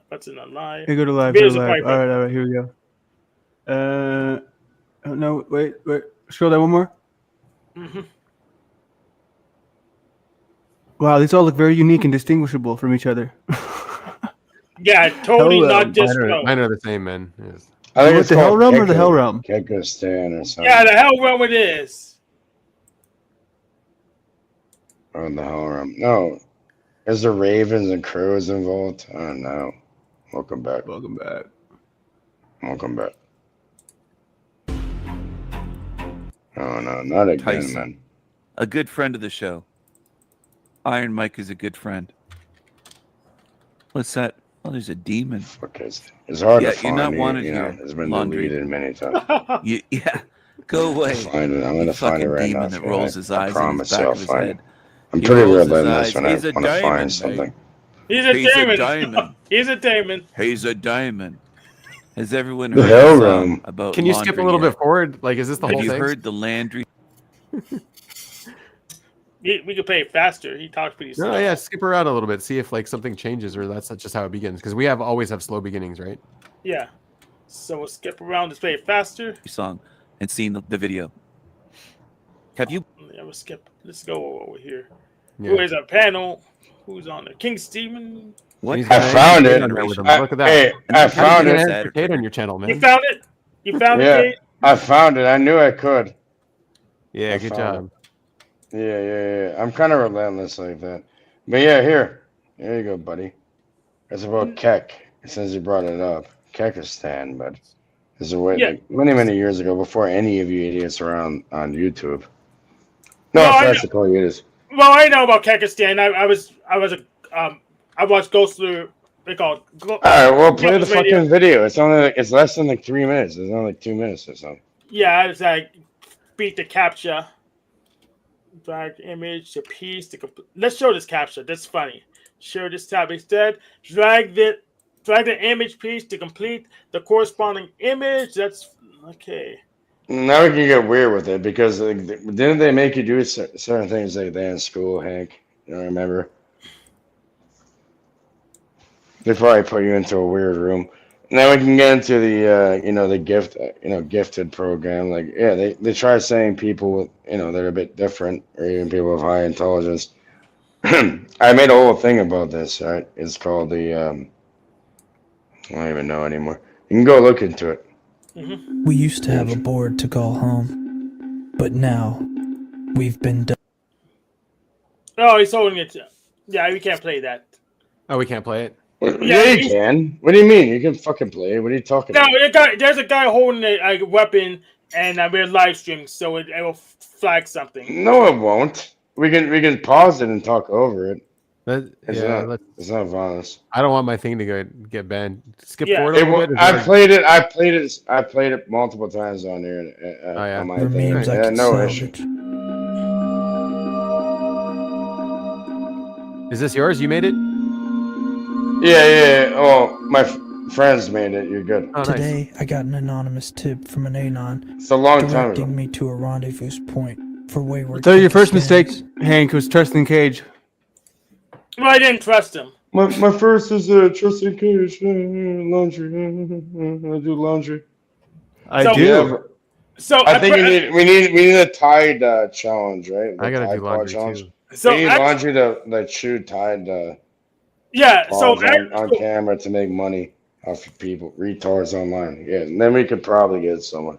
What's in a live? hey, go to live. Videos Go to are live. probably All right, here we go. Oh, no, wait. Scroll down one more. Mm-hmm. Wow, these all look very unique and distinguishable from each other. Yeah, totally Hello, not just. Mine are the same, man. Yes. I think What, it's the Hell called Realm or the Hell Realm? Kekistan or something. Yeah, the hell realm it is. Or the Hell Realm. No. Is there ravens and crows involved? I don't know. Welcome back. Welcome back. Welcome back. Oh no, not again, Tyson. man. A good friend of the show. Iron Mike is a good friend. What's that? Oh, there's a demon. Fuck it's hard Yeah, to you're find. not wanted you know, here, it's been Laundry. deleted many times. Yeah, go away. Find it. I'm You gonna find it fucking right demon now. that for rolls you. his I eyes in his promise back you I'll of his find head. it. I'm He pretty rolls his relentless eyes. when I He's a want to diamond, find mate. something. He's a He's a demon. diamond. He's a demon. He's a diamond. Has everyone The heard Hell the song Realm. about Can you skip a Laundry little yet? bit forward? Like, is this the Have whole you thing? heard the Landry? We could play it faster. He talks pretty slow. No, yeah, skip around a little bit. See if like something changes or that's just how it begins. Because we always have slow beginnings, right? Yeah. So we'll skip around. Let's play it faster. song and seen the video. Have you? Yeah, we'll skip. Let's go over here. Yeah. Who is our panel? Who's on there? King Steven. What? He's I got an found Andrew it. Tate on there with him. I- Look at that. Hey, I How did found you it. get Sad. Andrew Tate on your channel, You man? found it? You found Yeah. it, Kate? I found it. I knew I could. Yeah, I good found job. Yeah. I'm kind of relentless like that. But yeah, here you go, buddy. It's about Keck. Since you brought it up, Kekistan, but it's a way Yeah. like many years ago, before any of you idiots were on YouTube. No No, I offense to call you idiots. Well, I know about Kekistan. I watched Ghost through. They call it. All right, well, play the Ghost Radio. fucking video. It's only it's less than like 3 minutes. It's only like 2 minutes or something. Yeah, it's like beat the captcha, drag image to piece to complete. Let's show this captcha. That's funny. Show this tab instead. Drag the image piece to complete the corresponding image. That's okay. Now we can get weird with it because like, didn't they make you do certain things like that in school, Hank? You don't remember? They probably put you into a weird room. Now we can get into the the gifted program. Like they try saying people with that are a bit different or even people with high intelligence. I made a whole thing about this. Right? It's called the I don't even know anymore. You can go look into it. We used to have a board to call home, but now we've been done. Oh, he's holding it. Yeah, we can't play that. Oh, we can't play it. Yeah, you can. What do you mean? You can fucking play it. What are you talking No, about? there's a guy holding a weapon, and we're live streaming, so it will flag something. No, it won't. We can pause it and talk over it. It's not violence. I don't want my thing to get banned. Skip Yeah. forward a little bit. I played it multiple times on here. yeah. On my For thing. memes I Yeah, could no salvage. issue. Is this yours? You made it? Yeah. Oh, my friends made it. You're good. Oh, nice. Today, I got an anonymous tip from an Anon It's a long time ago. directing me to a rendezvous point for wayward. So your first Pakistanis. mistake, Hank, was trusting Cage. Well, I didn't trust him. My first is trusting cage laundry. I do laundry. I So- do. Yeah, So I think we need a Tide challenge, right? The I gotta Tide do Pod laundry challenge. too. So we need I- laundry to like shoot Tide yeah. So pods on camera to make money off of people, retards online. Yeah, and then we could probably get someone.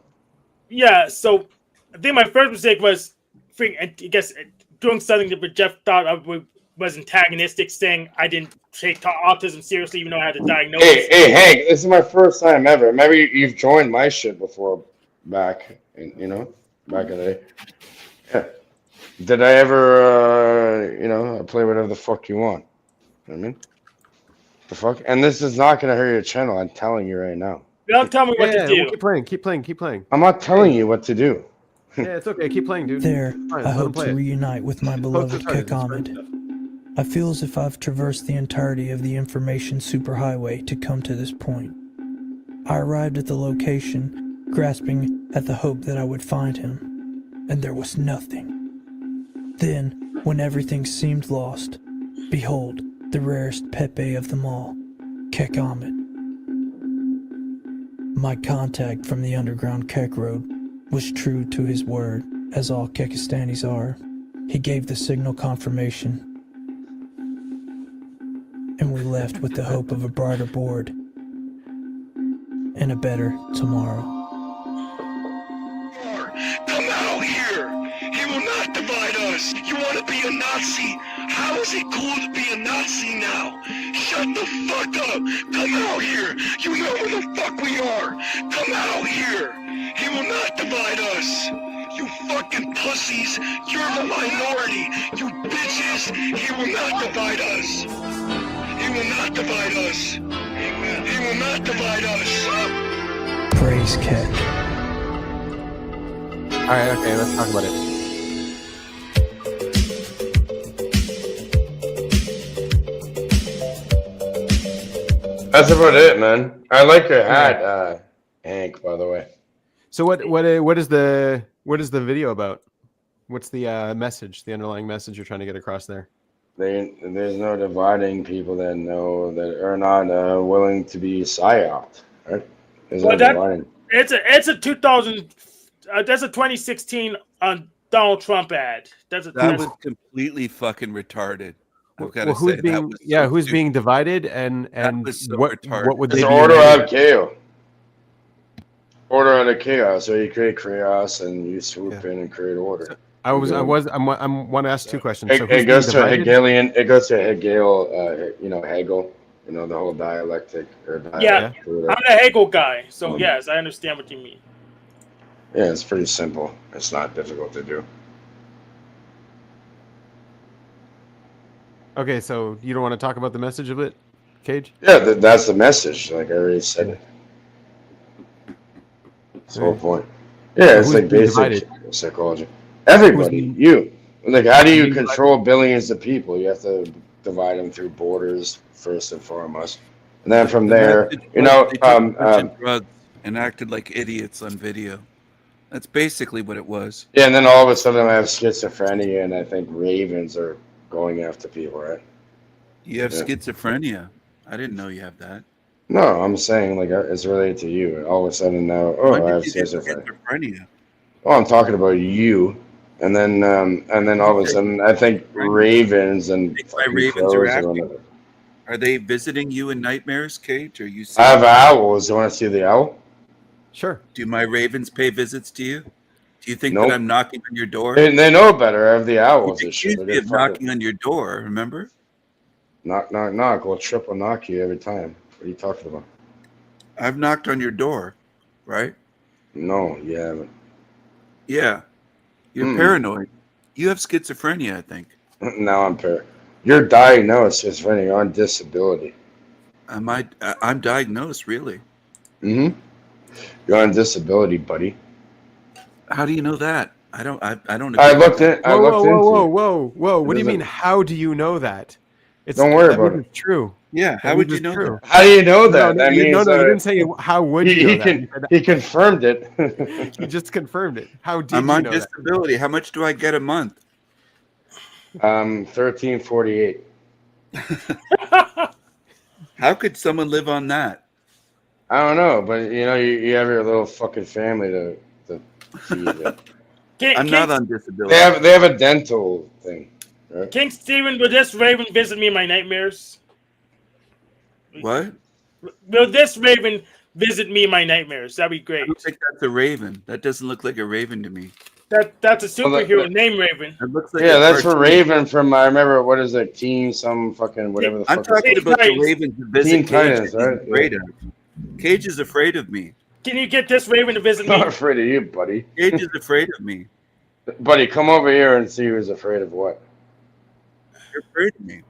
yeah. So I think my first mistake was, I guess, doing something that Jeff thought was antagonistic, saying I didn't take autism seriously, even though I had a diagnosis. Hey, Hank, this is my first time ever. Maybe you've joined my shit before, back in back in the day. Yeah. Did I ever, play whatever the fuck you want? You know what I mean? The fuck? And this is not gonna hurt your channel. I'm telling you right now. Don't tell me what to do. We'll keep playing. I'm not telling you what to do. Yeah, it's okay. Keep playing, dude. There, Fine, I let him hope play to it. reunite with my Folks beloved are started. Kek Ahmed. I feel as if I've traversed the entirety of the information superhighway to come to this point. I arrived at the location, grasping at the hope that I would find him, and there was nothing. Then, when everything seemed lost, behold, the rarest Pepe of them all, Kek Ahmed. My contact from the underground Kek Road was true to his word, as all Kekistanis are. He gave the signal confirmation, and we left with the hope of a brighter board and a better tomorrow. Come out here! He will not divide us! You want to be a Nazi? How is it cool to be a Nazi now? Shut the fuck up! Come out here! You know where the fuck we are! Come out here! He will not divide us! You fucking pussies! You're the minority! You bitches! He will not divide us! He will not divide us! He will not divide us! Praise Kek. All right, okay, let's talk about it. That's about it, man. I like your hat, Hank. By the way. So what is the video about? What's the message? The underlying message you're trying to get across there? There's no dividing people that know that are not willing to be psyoped, right? There's no dividing. It's a 2000. That's a 2016 Donald Trump ad. That was completely fucking retarded. I've got to Well, who's say being that was so who's stupid. being divided and was so what retarded. would It's they an be order united? out of chaos. Order out of chaos. So you create chaos and you swoop in and create order. I want to ask two questions. So It who's goes being to divided? Hegelian. It goes to Hegel. Hegel. The whole dialectic or Yeah, dialect. I'm the Hegel guy, so yes, I understand what you mean. Yeah, it's pretty simple. It's not difficult to do. Okay, so you don't want to talk about the message of it, Cage? Yeah, that's the message. Like I already said it. That's the whole point. Yeah, So it's who's like being basic divided? psychology. Everybody, being- you. Like, how do you being divided? control billions of people? You have to divide them through borders first and foremost, and then from The there, message you was know, they took a bunch of drugs and acted like idiots on video. That's basically what it was. yeah, and then all of a sudden I have schizophrenia, and I think ravens are going after people, right? You have Yeah. schizophrenia. I didn't know you have that. No, I'm saying like it's related to you. All of a sudden now, When I did have you get schizophrenia. schizophrenia? Well, I'm talking about you, and then all of a sudden I think ravens and Think my fucking ravens are crows are acting? on it. Are they visiting you in nightmares, Cage? Are you? I have owls. You want to see the owl? Sure. Do my ravens pay visits to you? Do you think Nope. that I'm knocking on your door? They know better. I have the You owls and shit. accused me of knocking on your door. Remember? Knock, knock, knock. We'll triple knock you every time. What are you talking about? I've knocked on your door, right? No, you haven't. Yeah. You're paranoid. You have schizophrenia, I think. Now I'm You're diagnosed as schizophrenia. You're on disability. I'm diagnosed, really. Mm-hmm. You're on disability, buddy. How do you know that? I don't. I don't. I looked in. I looked into. Whoa! What do you mean? How do you know that? Don't worry about it. It's true. Yeah. How would you know that? How do you know that? No, you didn't say how would you know that. He confirmed it. He just confirmed it. How did I'm you on know disability. How much do I get a month? 1348. How could someone live on that? I don't know, but you have your little fucking family to feed it. I'm not on disability. They have a dental thing. Right? King Stephen, will this raven visit me in my nightmares? What? Will this raven visit me in my nightmares? That'd be great. I don't think that's a raven. That doesn't look like a raven to me. That's a superhero named Raven. It looks like That's for Raven from I remember what is it, Teen some fucking whatever the fuck. I'm talking about the ravens that visit Teen Cage. Titans, That he's right? afraid of. Cage is afraid of me. Can you get this raven to visit I'm me? not afraid of you, buddy. Cage is afraid of me. Buddy, come over here and see who's afraid of what. You're afraid of me.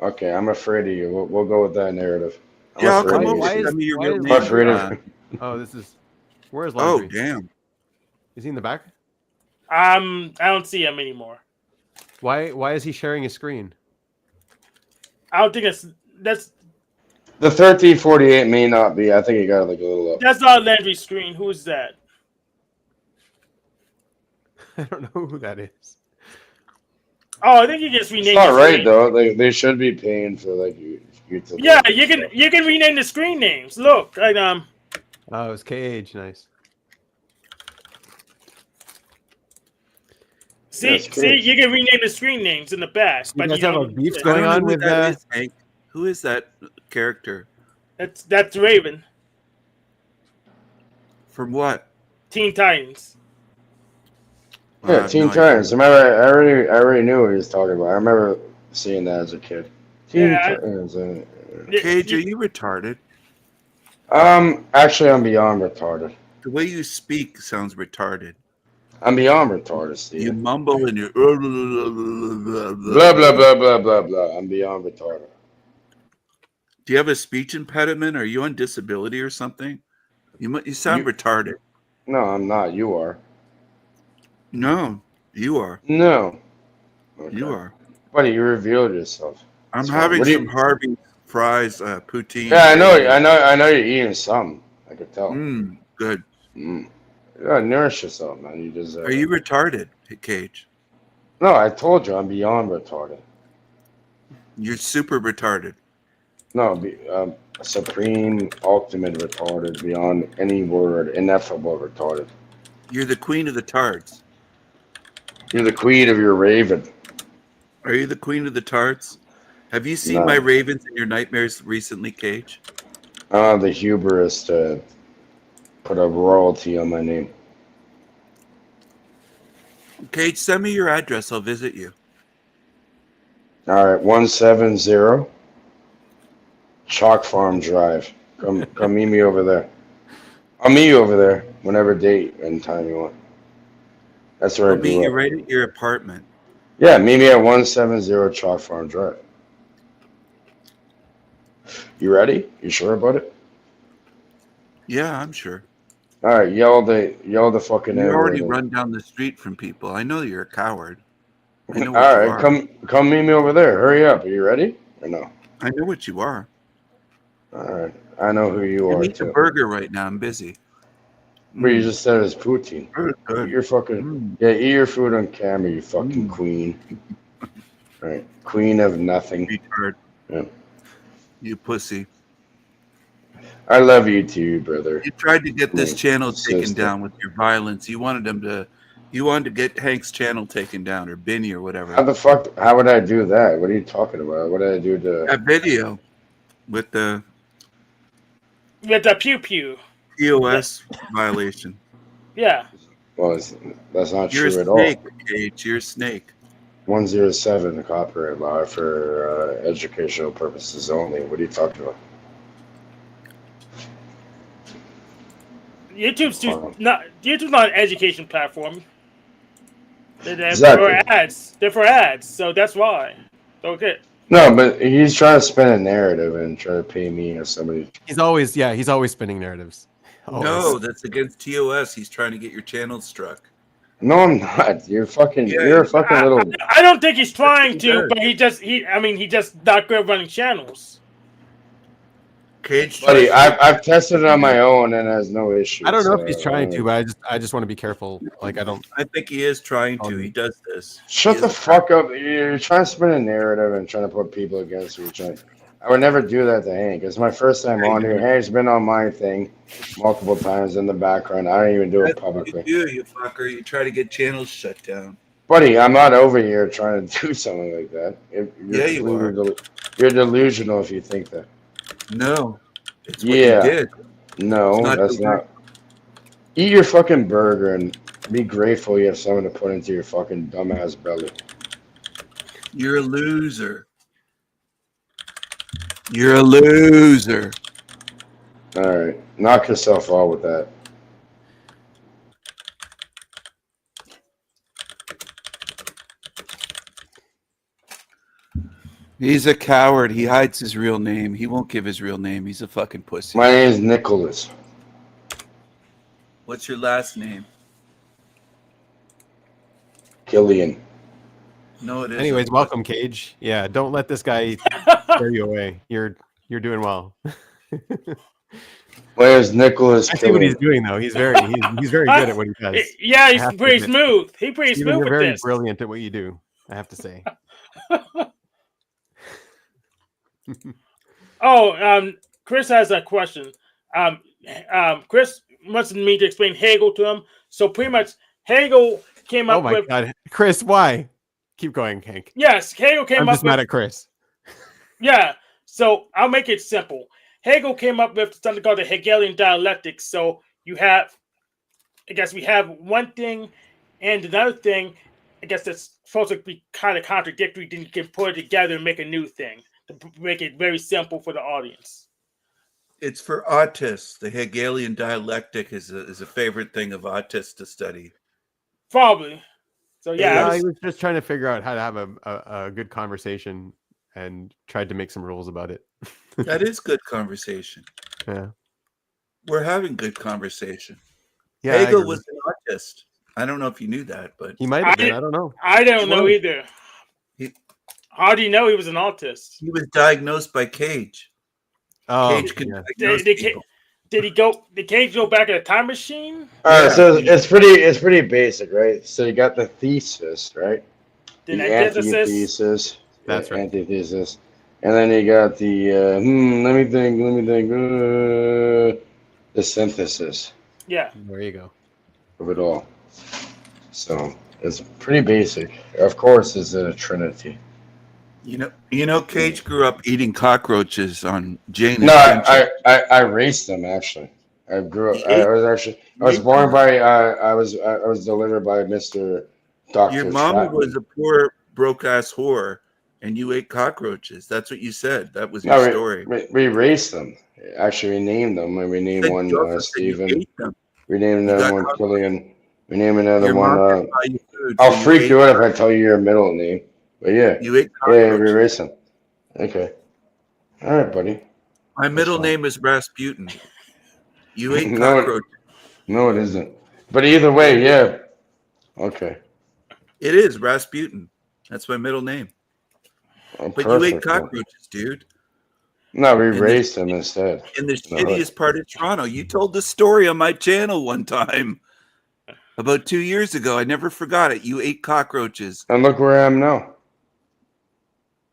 Okay, I'm afraid of you. We'll go with that narrative. I'm Yeah, I'll afraid come of over. you. Tell me your real I'm name. afraid of Oh, where's Oh, laundry? damn. Is he in the back? I don't see him anymore. Why is he sharing his screen? I don't think that's The 1348 may not be. I think you got like a little up. that's not Landry's screen. Who is that? I don't know who that is. Oh, I think you just renamed. It's not the right screen. though. They should be paying for like you to. Yeah, you can rename the screen names. Look, like Oh, it's KH. Nice. see, you can rename the screen names in the back. You guys have a beef I going don't know on who with that is, Hank. Who is that character? That's Raven. From what? Teen Titans. I Yeah, have Teen no idea. Titans. Remember, I already knew what he was talking about. I remember seeing that as a kid. Teen Yeah, Titans. Cage, are you retarded? Actually, I'm beyond retarded. The way you speak sounds retarded. I'm beyond retarded, Steve. You mumble and you Blah blah blah blah blah blah. I'm beyond retarded. Do you have a speech impediment? Are you on disability or something? You sound retarded. No, I'm not. You are. No, you are. No. Okay. You are. Buddy, you revealed yourself. I'm That's fine. having What do you- some Harvey fries, poutine. Yeah, I know you're eating some. I could tell. Good. You gotta nourish yourself, man. You deserve. Are you retarded, Cage? No, I told you I'm beyond retarded. You're super retarded. No, supreme, ultimate retarded, beyond any word, ineffable retarded. You're the queen of the tards. You're the queen of your raven. Are you the queen of the tarts? Have you seen No. my ravens in your nightmares recently, Cage? I don't have the hubris to put a royalty on my name. Cage, send me your address. I'll visit you. All right, 170 Chalk Farm Drive. Come meet me over there. I'll meet you over there whenever date and time you want. That's where I'll I meet grew you up. right at your apartment. Yeah, meet me at 170 Chalk Farm Drive. You ready? You sure about it? Yeah, I'm sure. All right, yell the fucking You already N-word. run down the street from people. I know you're a coward. I know All what you right, are. come meet me over there. Hurry up. Are you ready or no? I know what you are. All right, I know who you I'm are eating a too. burger right now. I'm busy. But you just said it's poutine. Good, good. Eat your fucking eat your food on camera, you fucking queen. Right, queen of nothing. Retard. Yeah. You pussy. I love you too, brother. You tried to get this My channel taken sister. down with your violence. You wanted to get Hank's channel taken down, or Binny or How whatever. the fuck? How would I do that? What are you talking about? What did I do to? That video with the With the pew pew. POS violation. Yeah. Well, that's not You're true a at all. snake, Cage. You're a snake. 107 copyright law for educational purposes only. What are you talking about? YouTube's not an education platform. They're Exactly. for ads. They're for ads, so that's why. Okay. No, but he's trying to spin a narrative and try to pay me as somebody. He's always spinning narratives. Always. No, that's against TOS. He's trying to get your channel struck. No, I'm not. You're fucking. Yeah, You're a fucking little. I don't think he's trying he to, does. but he just not good at running channels. Cage. Buddy, tries to- I've tested it on my own and it has no issues. I don't know so, if he's trying to, but I just want to be careful. Like I don't. I think he is trying to. He does this. Shut He the is- fuck up. You're trying to spin a narrative and trying to put people against each other. I would never do that to Hank. It's my first time on here. Hank's been on my thing multiple times in the background. I don't even do it That's what publicly. you do, you fucker. You try to get channels shut down. Buddy, I'm not over here trying to do something like that. Yeah, you are. You're delusional if you think that. No. It's what Yeah. you did. No, It's not that's delusional. not. Eat your fucking burger and be grateful you have someone to put into your fucking dumbass belly. You're a loser. You're a loser. All right, knock yourself out with that. He's a coward. He hides his real name. He won't give his real name. He's a fucking pussy. My name is Nicholas. What's your last name? Killian. No, it isn't. Anyways, welcome, Cage. Yeah, don't let this guy scare you away. You're doing well. Where's Nicholas? I see what he's doing though. He's very good at what he does. Yeah, I he's have to pretty admit. smooth. He's pretty Steven, smooth you're with very this. brilliant at what you do. I have to say. Chris has a question. Chris wants me to explain Hegel to him. So pretty much, Hegel came Oh up my with. god, Chris, why? Keep going, Hank. Yes, Hegel came I'm up just with. mad at Chris. Yeah, so I'll make it simple. Hegel came up with something called the Hegelian dialectic. So you have, I guess we have one thing and another thing, I guess that's supposed to be kind of contradictory. Then you can put it together and make a new thing to make it very simple for the audience. It's for autists. The Hegelian dialectic is a favorite thing of autists to study. Probably. So yeah, I was just trying to figure out how to have a good conversation and tried to make some rules about it. That is good conversation. Yeah. We're having good conversation. Yeah, I Hegel agree. was an autist. I don't know if you knew that, but He might have been. I don't know. I don't know Well, either. How do you know he was an autist? he was diagnosed by Cage. Oh, Cage can yeah. diagnose people. Did Cage go back in a time machine? All right, so it's pretty basic, right? So you got the thesis, right? The The antithesis? antithesis. That's right. Antithesis. And then you got the let me think, the synthesis Yeah. There you go. of it all. So It's pretty basic. Of course, it's a trinity. You know, Cage grew up eating cockroaches on Jane and No, Finch. I raced them actually. I grew up. He ate- I was ate born them. by. I was delivered by Mr. Your Doctor mama was Chapman. a poor broke ass whore, and you ate cockroaches. That's what you said. That was your No, story. we raced them. Actually, we named them, and we You named said one you also said you Steven. ate them. We named You another got one cockroaches. Killian. We named another Your one. mom didn't buy you food, I'll so you freak ate you out if I tell you your middle name. But yeah, you ate yeah, we cockroaches. raced them. Okay. All right, buddy. My middle fine. name is Rasputin. You ate No, cockroaches. no, it isn't. But either way, yeah. Okay. It is Rasputin. That's my middle name. Oh, But you ate perfect. Well, cockroaches, dude. no, we In the raced them instead. in the No, hood. shittiest part of Toronto. You told the story on my channel one time about 2 years ago. I never forgot it. You ate cockroaches. And look where I am now.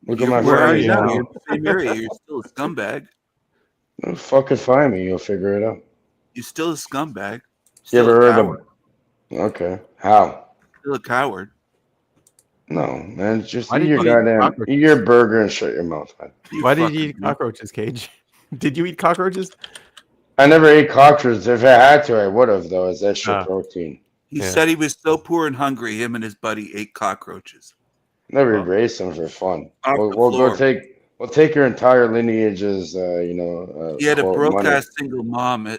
Look at You're my where are friends you now? now. You're in the same area. You're still a scumbag. Don't fucking find me. You'll figure it out. You're still a scumbag. You Still ever a heard coward. of? Okay. How? Still a coward. No, man. Just Why eat did your you eat goddamn. cockroaches? Eat your burger and shut your mouth, man. Why did you fucking eat cockroaches, Cage? Did you eat cockroaches? I never ate cockroaches. If I had to, I would have, though. It's extra Ah. protein. He Yeah. said he was so poor and hungry. Him and his buddy ate cockroaches. Never Well, raced them for fun. Off the We'll go floor. we'll take your entire lineage's, He had a quote, broke money. ass single mom.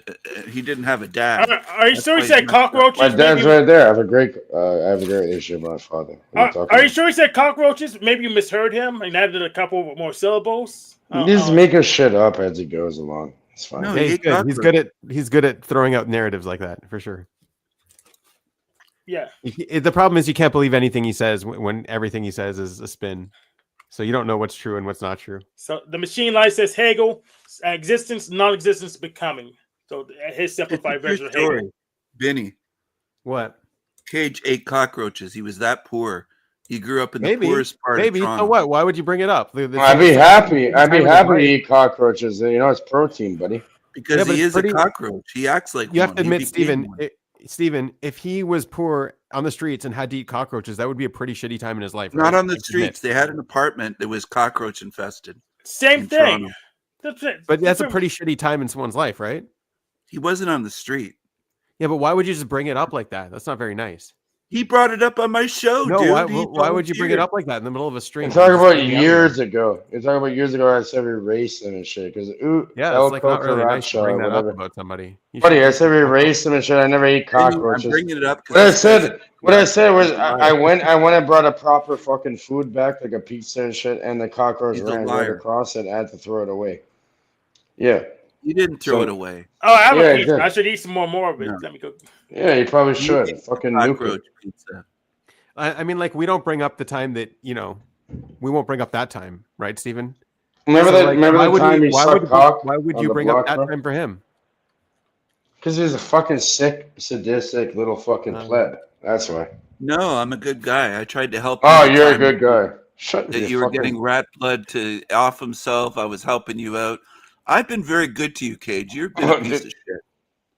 He didn't have a dad. Are you That's sure why he he's said messed up. My cockroaches? dad's Maybe. right there. I have a great relationship with my father. What are you talking Are you about? sure he said cockroaches? Maybe you misheard him and added a couple more syllables. He's just making shit up as he goes along. It's fine. No, yeah, he he's ate good. cockroaches. He's good at throwing out narratives like that for sure. Yeah. The problem is you can't believe anything he says when everything he says is a spin. So you don't know what's true and what's not true. So the machine life says Hegel, existence, non-existence, becoming. So his simplified It's a true version of Hegel. story. Benny. What? Cage ate cockroaches. He was that poor. He grew up in the Maybe. poorest part of Maybe. Toronto. So what? Why would you bring it up? I'd be happy. I'd be happy to eat cockroaches. You know, it's protein, buddy. Because Yeah, but he it's is pretty- a cockroach. He acts like You one. have to He admit, became one. Steven, if he was poor on the streets and had to eat cockroaches, that would be a pretty shitty time in his life. Not right? on the You have to streets. admit. They had an apartment that was cockroach infested. Same in thing. Toronto. That's it. But that's a pretty shitty time in someone's life, right? He wasn't on the street. Yeah, but why would you just bring it up like that? That's not very nice. He brought it up on my show, No, dude. why would you bring it up like that in the middle of a stream? You're talking Just about hanging out with years him. ago. You're talking about years ago. I said we raced them and shit. Because Yeah, El it's like not really nice to Cucaracha, bring that whatever. up about somebody. You Buddy, should I just- said we raced them and shit. I never ate I'm cockroaches. bringing it up What I because said was I went and brought a proper fucking food back, like a pizza and shit, and the cockroach He's a ran right liar. across it. I had to throw it away. Yeah. You didn't throw So- it away. Oh, I have Yeah, a I pizza. did. I should eat some more of it. No. Let me go. Yeah, you probably You should. ate Fucking nuke cockroach it. pizza. I mean, like, we don't bring up the time that, we won't bring up that time, right, Steven? Remember So, that? like, Remember why the would time we- he why sucked would- cock? Why would on you the bring up block, that bro? time for him? Because he's a fucking sick, sadistic little fucking pleb. That's why. No, I'm a good guy. I tried to help. Oh, you the you're a time good guy. Shut That your you were fucking. getting rat blood to off himself. I was helping you out. I've been very good to you, Cage. You've been Oh, a piece dude. of shit.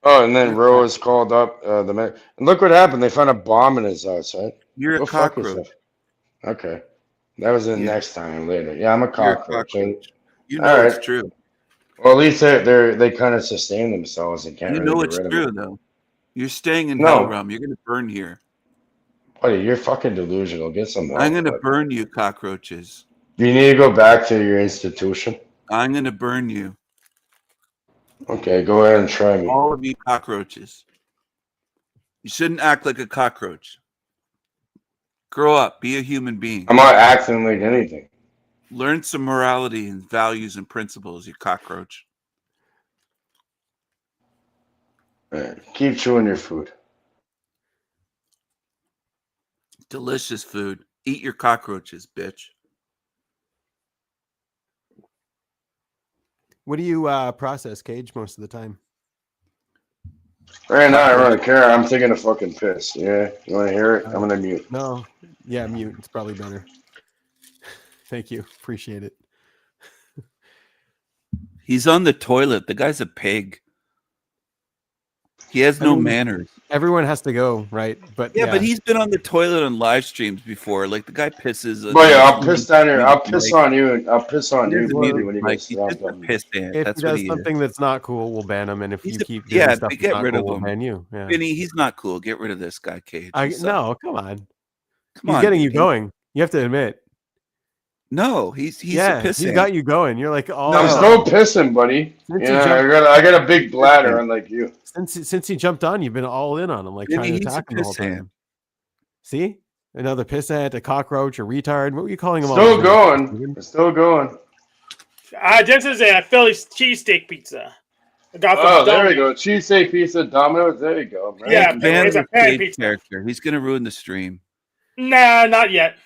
Oh, and then Rose called up the man. And look what happened. They found a bomb in his house, right? You're Go a fuck cockroach. yourself. Okay. That was the Yeah. next time later. Yeah, I'm a You're a cockroach. cockroach. You All know right. it's true. Well, at least they kind of sustain themselves and can't You really know get it's rid of true, it. though. You're staying in No. hell realm. You're gonna burn here. Buddy, you're fucking delusional. Get some help. I'm gonna bud. burn you, cockroaches. Do you need to go back to your institution? I'm gonna burn you. Okay, go ahead and try me. All of you cockroaches. You shouldn't act like a cockroach. Grow up. Be a human being. I'm not acting like anything. Learn some morality and values and principles, you cockroach. All right, keep chewing your food. Delicious food. Eat your cockroaches, bitch. What do you process, Cage, most of the time? Right now, I don't really care. I'm taking a fucking piss. Yeah, you want to hear it? I'm gonna mute. No. Yeah, mute. It's probably better. Thank you. Appreciate it. He's on the toilet. The guy's a pig. He has I no mean, manners. Everyone has to go, right? But Yeah, but he's been on the toilet on live streams before. Like the guy pisses. But yeah, I'll he piss doesn't down here. mute I'll his piss mic. on you, and I'll piss on He you doesn't mute his when you mic. get He's stopped just a on. piss ant. if That's he what does he is. something that's not cool, we'll ban him. And if He's you a, keep doing yeah, stuff that's get not rid cool, of we'll him. ban you. Yeah. Vinny, he's not cool. Get rid of this guy, Cage. He sucks. No, come on. Come He's on, getting dude. you going. You have to admit. No, he's a Yeah, piss he's ant. got you going. You're like, oh, I'm still pissing, buddy. Since Yeah, he jumped, I got a big bladder, unlike you. since he jumped on, you've been all in on him, like Vinny, trying to he's a attack him the whole piss ant. time. See, another piss ant, a cockroach, a retard. What were you calling him? Still going. Still going. This is a Philly cheesesteak pizza. I got from Oh, there we Domino's. go. Cheesesteak pizza, Domino's. There you go, man. Yeah, Ban it's a the pan Cage pizza. character. He's gonna ruin the stream. Nah, not yet.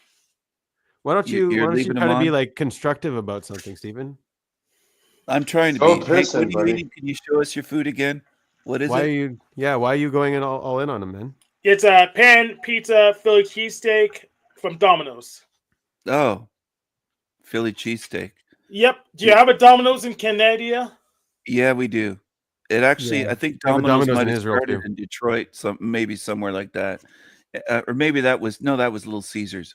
Why don't you You're try leaving to him be on? like constructive about something, Steven? I'm trying to Still be. Hey, pissing, what do you buddy. mean? Can you show us your food again? What is Why are it? you? Yeah, why are you going in all in on him, man? It's a pan pizza Philly cheesesteak from Domino's. Oh, Philly cheesesteak. Yep. Do you have a Domino's in Canada? Yeah, we do. It actually, Yeah. I think They have a Domino's Domino's might in have Israel, started too. in Detroit, maybe somewhere like that, or maybe that was Little Caesars.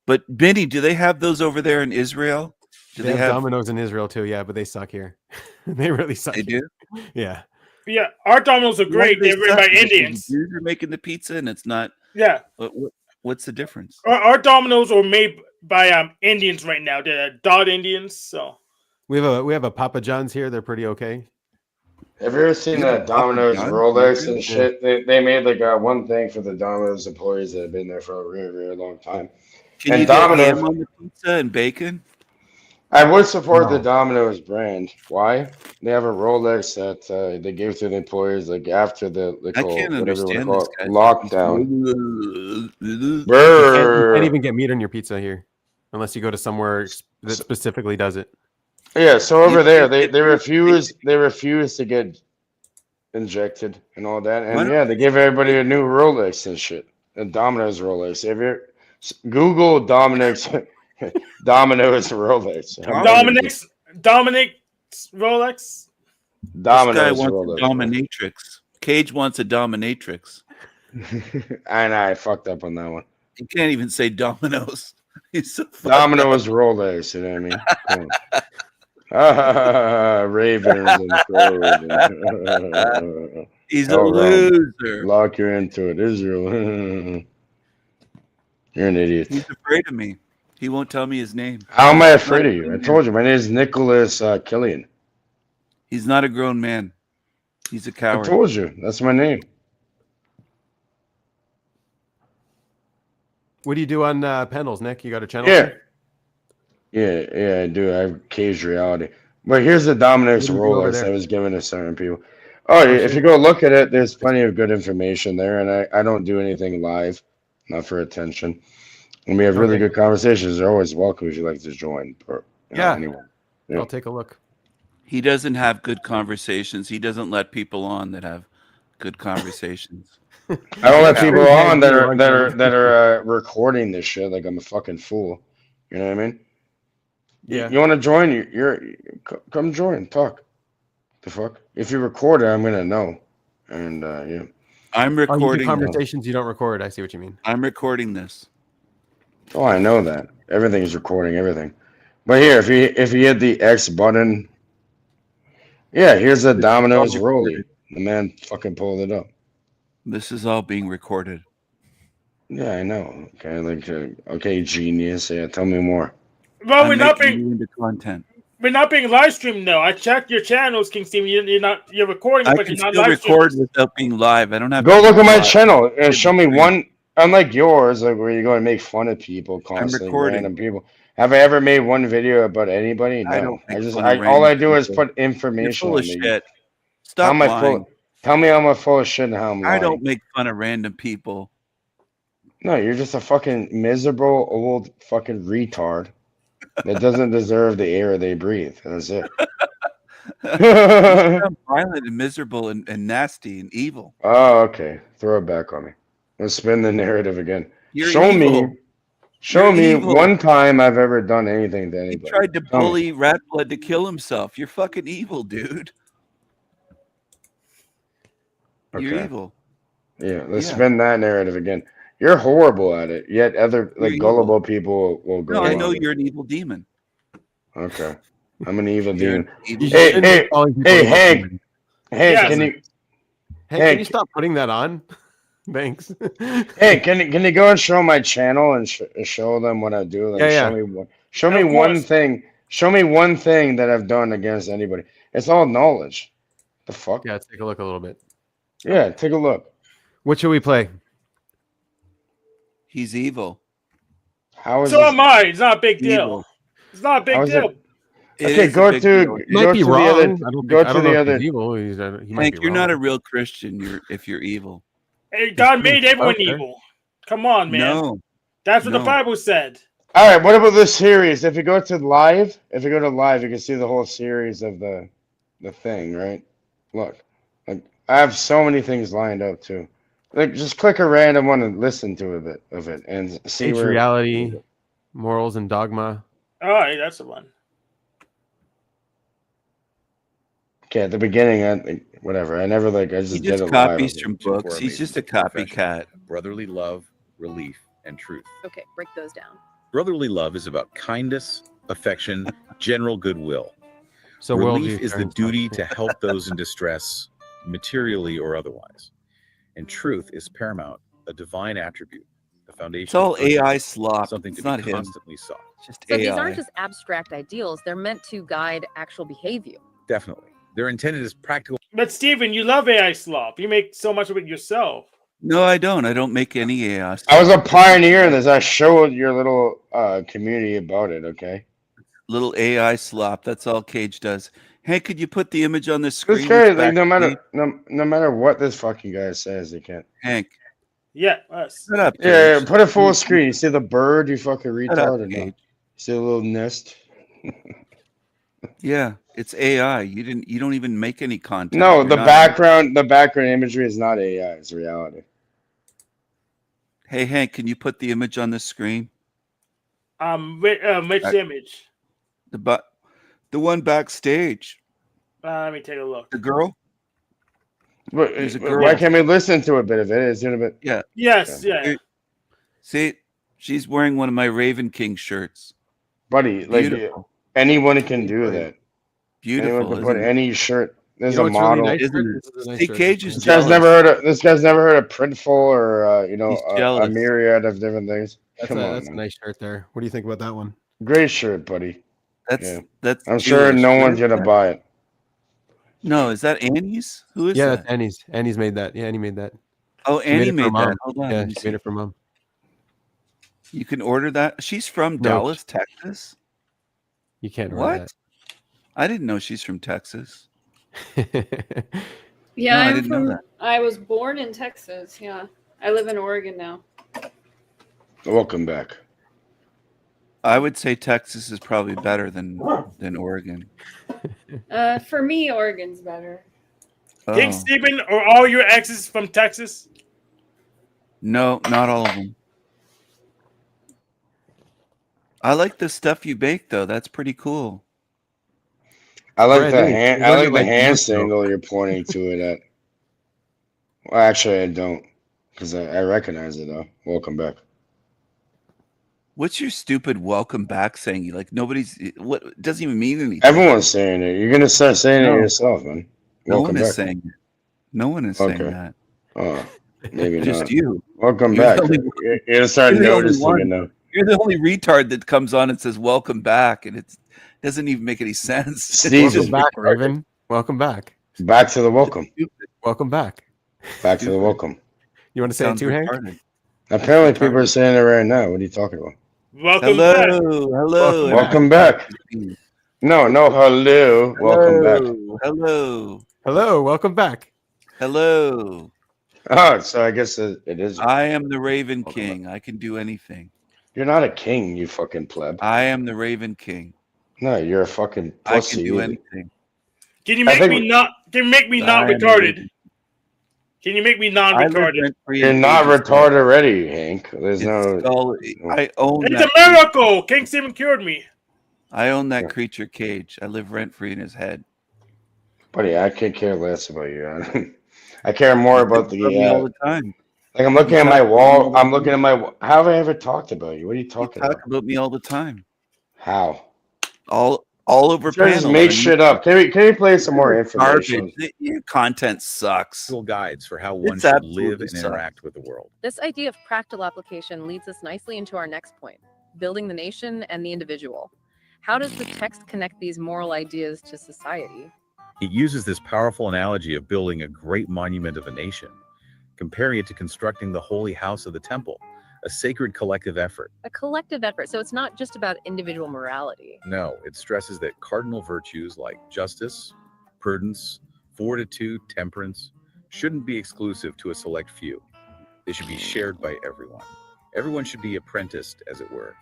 But Benny, do they have those over there in Israel? Do They have Domino's in Israel too, yeah, but they suck here. They really suck. They here. do. Yeah. Yeah, our Domino's are Why great. do they They're made suck? by Because the Indians. Jews are making the pizza, and it's not. Yeah. What's the difference? Our Domino's are made by Indians right now. They're Dot Indians. So We have a Papa John's here. They're pretty okay. Have you ever seen Yeah, that Domino's Papa John's, Rolex yeah. and shit? They made like one thing for the Domino's employees that have been there for a really, really long time. Can And you get Domino's- ham on the pizza and bacon? I would support the No. Domino's brand. Why? They have a Rolex that they gave to the employees like after the I can't understand this guy. lockdown. You Brrr. can't even get meat on your pizza here, unless you go to somewhere that specifically does it. Yeah, so over You there can't they get refuse to get injected and all that, Why and don't yeah, they give everybody a new Rolex and shit. A Domino's Rolex. Have you Google Domino's Domino's Rolex? Dominic's Rolex. This guy Domino's wants Rolex. a dominatrix. Cage wants a dominatrix. And I fucked up on that one. He can't even say Domino's. He's so fucked up. Domino's Rolex, you know what I mean? Come on. Ravens and crows. He's a Oh, loser. Lock you into it, Israel. You're an idiot. He's afraid of me. He won't tell me his name. How am I afraid of you? I told you, my name is Nicholas Killian. He's not a grown man. He's a I coward. told you, that's my name. What do you do on panels, Nick? You got a channel? Yeah. Yeah, I do. I have Cage Reality. But here's the Domino's What do you do over Rolex there? I was given to certain people. Oh, if you go look at it, there's plenty of good information there, and I don't do anything live, not for attention. And we have really Okay. good conversations. They're always welcome if you'd like to join. Or, Yeah. anyone. Yeah. I'll take a look. He doesn't have good conversations. He doesn't let people on that have good conversations. I don't let Yeah. people Yeah, on that you are like that that. are recording this shit like I'm a fucking fool. You know what I mean? Yeah. You want to join? Come join. Talk. The fuck? If you record it, I'm gonna know. And yeah. I'm Oh, you do recording. conversations you don't record. I see what you mean. I'm recording this. Oh, I know that. Everything's recording everything. But here, if you hit the X button, yeah, here's a Domino's all Rollie. recorded. The man fucking pulled it up. This is all being recorded. Yeah, I know. Okay, okay, genius. Yeah, tell me more. Well, I'm we're not making being you into content. live streamed though. I checked your channels, King Steven. You're recording, I but can you're not still live record streaming. without being live. I don't have. Go to look be at my live. channel and show me one. Unlike yours, like where you go and make fun of people constantly, recording. random people. Have I ever made one video about anybody? No. I don't make fun of all I random do is people. put You're information full on of me. shit. How Stop am I lying. full? Tell me I'm full of shit and how I'm lying. I don't make fun of random people. No, you're just a fucking miserable old fucking retard that doesn't deserve the air they breathe. That's it. I'm violent and miserable and nasty and evil. Oh, okay. Throw it back on me. Let's spin the narrative again. You're Show evil. me. Show You're me evil. one time I've ever done anything to He anybody. tried to Tell me. bully Rat Blood to kill himself. You're fucking evil, dude. You're Okay. evil. Yeah, let's Yeah. spin that narrative again. You're horrible at it, yet other You're like gullible people will go No, I along know with you're an evil demon. it. Okay. I'm an evil You're demon. an evil You Hey, shouldn't hey, be calling people hey, evil Hank. demons. Hank, Yes. can you Hank, can Hank. you stop putting that on? Thanks. Hey, can you go and show my channel and show them what I do? Like, Yeah, show me Of one course. thing. Show me one thing that I've done against anybody. It's all knowledge. The fuck? yeah. Let's take a look a little bit. Yeah, take a look. What should we play? He's evil. How is So this? am I. It's not a big deal. Evil. It's not a How big is it? deal. It Okay, is a go big to deal. He might go be to the wrong. other. I don't Go think, I to don't know the if other. he's evil. He might Hank, be you're wrong. not a real Christian. If you're evil. Hey, God being made everyone out there. evil. Come on, man. No. That's what the No. Bible said. All right, what about this series? If you go to live, you can see the whole series of the thing, right? Look, like I have so many things lined up too. Like just click a random one and listen to a bit of it and see Age where. reality, morals, and dogma. All right, that's the one. Okay, at the beginning, whatever. I never like. I He just did just it live. copies from Two books. core He's just a amazing professions: copycat. brotherly love, relief, and truth. Okay, break those down. Brotherly love is about kindness, affection, general goodwill. So Relief worldview is the sharing duty stuff. to help those in distress, materially or otherwise. And truth is paramount, a divine attribute, the foundation. It's all of virtue, AI slop. something It's to not be him. constantly sought. It's just So AI. these aren't just abstract ideals, they're meant to guide actual behavior. Definitely. They're intended as practical. But Steven, you love AI slop. You make so much of it yourself. No, I don't. I don't make any AI. I was a stuff. pioneer in this. I showed your little community about it. Okay. Little AI slop. That's all Cage does. Hey, could you put the image on the screen? This guy, that's like, no backstage? matter what this fucking guy says, he can't. Hank, Yeah, us. shut up. Yeah, Cage. put it full screen. You see the bird, you fucking Shut up, retard, or not? Cage. See the little nest? Yeah, it's AI. You don't even make any content. No, You're the not- background imagery is not AI, it's reality. Hey, Hank, can you put the image on the screen? Which image? The one backstage. Let me take a look. The girl? But There's a why girl. can't we listen to a bit of it? It's in a bit. Yeah. Yes, yeah. See, she's wearing one of my Raven King shirts. Buddy, like Beautiful. anyone can do that. Beautiful. Anyone can put isn't it? any shirt. There's You know a what's really model. nice? Isn't it? This is a nice See, shirt. Cage is This guy's jealous. never heard of Printful or He's a jealous. myriad of different things. That's Come on, that's a man. nice shirt there. What do you think about that one? Great shirt, buddy. That's Yeah. that's. I'm sure Jewish. no What one's is gonna that? buy it. No, is that Annie's? Who is Yeah, that? that's Annie's. Annie's made that. Yeah, Annie made that. Oh, She Annie it for made Mom. that. Hold on. Yeah, let me she see. made it for Mom. You can order that. She's from No, Dallas, Texas. You can't order What? I didn't know she's from Texas. that. Yeah, No, I I'm didn't know from. that. I was born in Texas. Yeah, I live in Oregon now. Welcome back. I would say Texas is probably better than Oregon. For me, Oregon's better. King Oh. Steven, are all your exes from Texas? No, not all of them. I like the stuff you bake though. That's pretty cool. I like Brand the new. hand. We I learned like it the like hand years ago. signal you're pointing to it at. Well, actually, I don't, because I recognize it though. Welcome back. What's your stupid welcome back saying? You like nobody's what it doesn't even mean anything. Everyone's saying it. You're gonna start saying No. it yourself, man. No Welcome one is back. saying it. No one is Okay. saying that. Oh, maybe Just not. you. Welcome You're back. the only- You're gonna start you're the only noticing one. it now. You're the only retard that comes on and says welcome back, and it doesn't even make any sense. Steven. Welcome back, Raven. Welcome back. Back to the welcome. Welcome back. Back to the Stupid. welcome. You want to say it Sounds too, Hank? retarded. Apparently, retarded. people are saying it right now. What are you talking about? Welcome Hello, back. hello, Welcome back. No, hello. Welcome back. Hello, Hello, welcome back. hello. Oh, so I guess it is. I am the Raven Welcome King. I can do anything. You're not a king, you fucking pleb. I am the Raven King. No, you're a fucking I pussy. can do anything. Can you I make think- me not? Can you make me I not am the retarded? Raven. Can you make me I live non-retarded? rent-free You're in not Cage's retarded already, Hank. There's head. no. It's all, I own It's that. a miracle. King Steven cured me. I own that Yeah. creature Cage. I live rent free in his head. Buddy, I could care less about you. I care more about Love me all the. the time. Like I'm looking You at my talk about me all wall. the I'm looking time. at my. How have I ever talked about you? What are you You talking talk about? about me all the time. How? All over You guys just panels make on shit YouTube. up. Can we play some more Garbage. information? Your content sucks. Guides for how one It's should live absolutely and interact with the world. This idea of practical application leads us nicely into our next point, building the nation and the individual. How does the text connect these moral ideas to society? It uses this powerful analogy of building a great monument of a nation, comparing it to constructing the holy house of the temple, a sacred collective effort. A collective effort, so it's not just about individual morality. No, it stresses that cardinal virtues like justice, prudence, fortitude, temperance shouldn't be exclusive to a select few. They should be shared by everyone. Everyone should be apprenticed, as it were,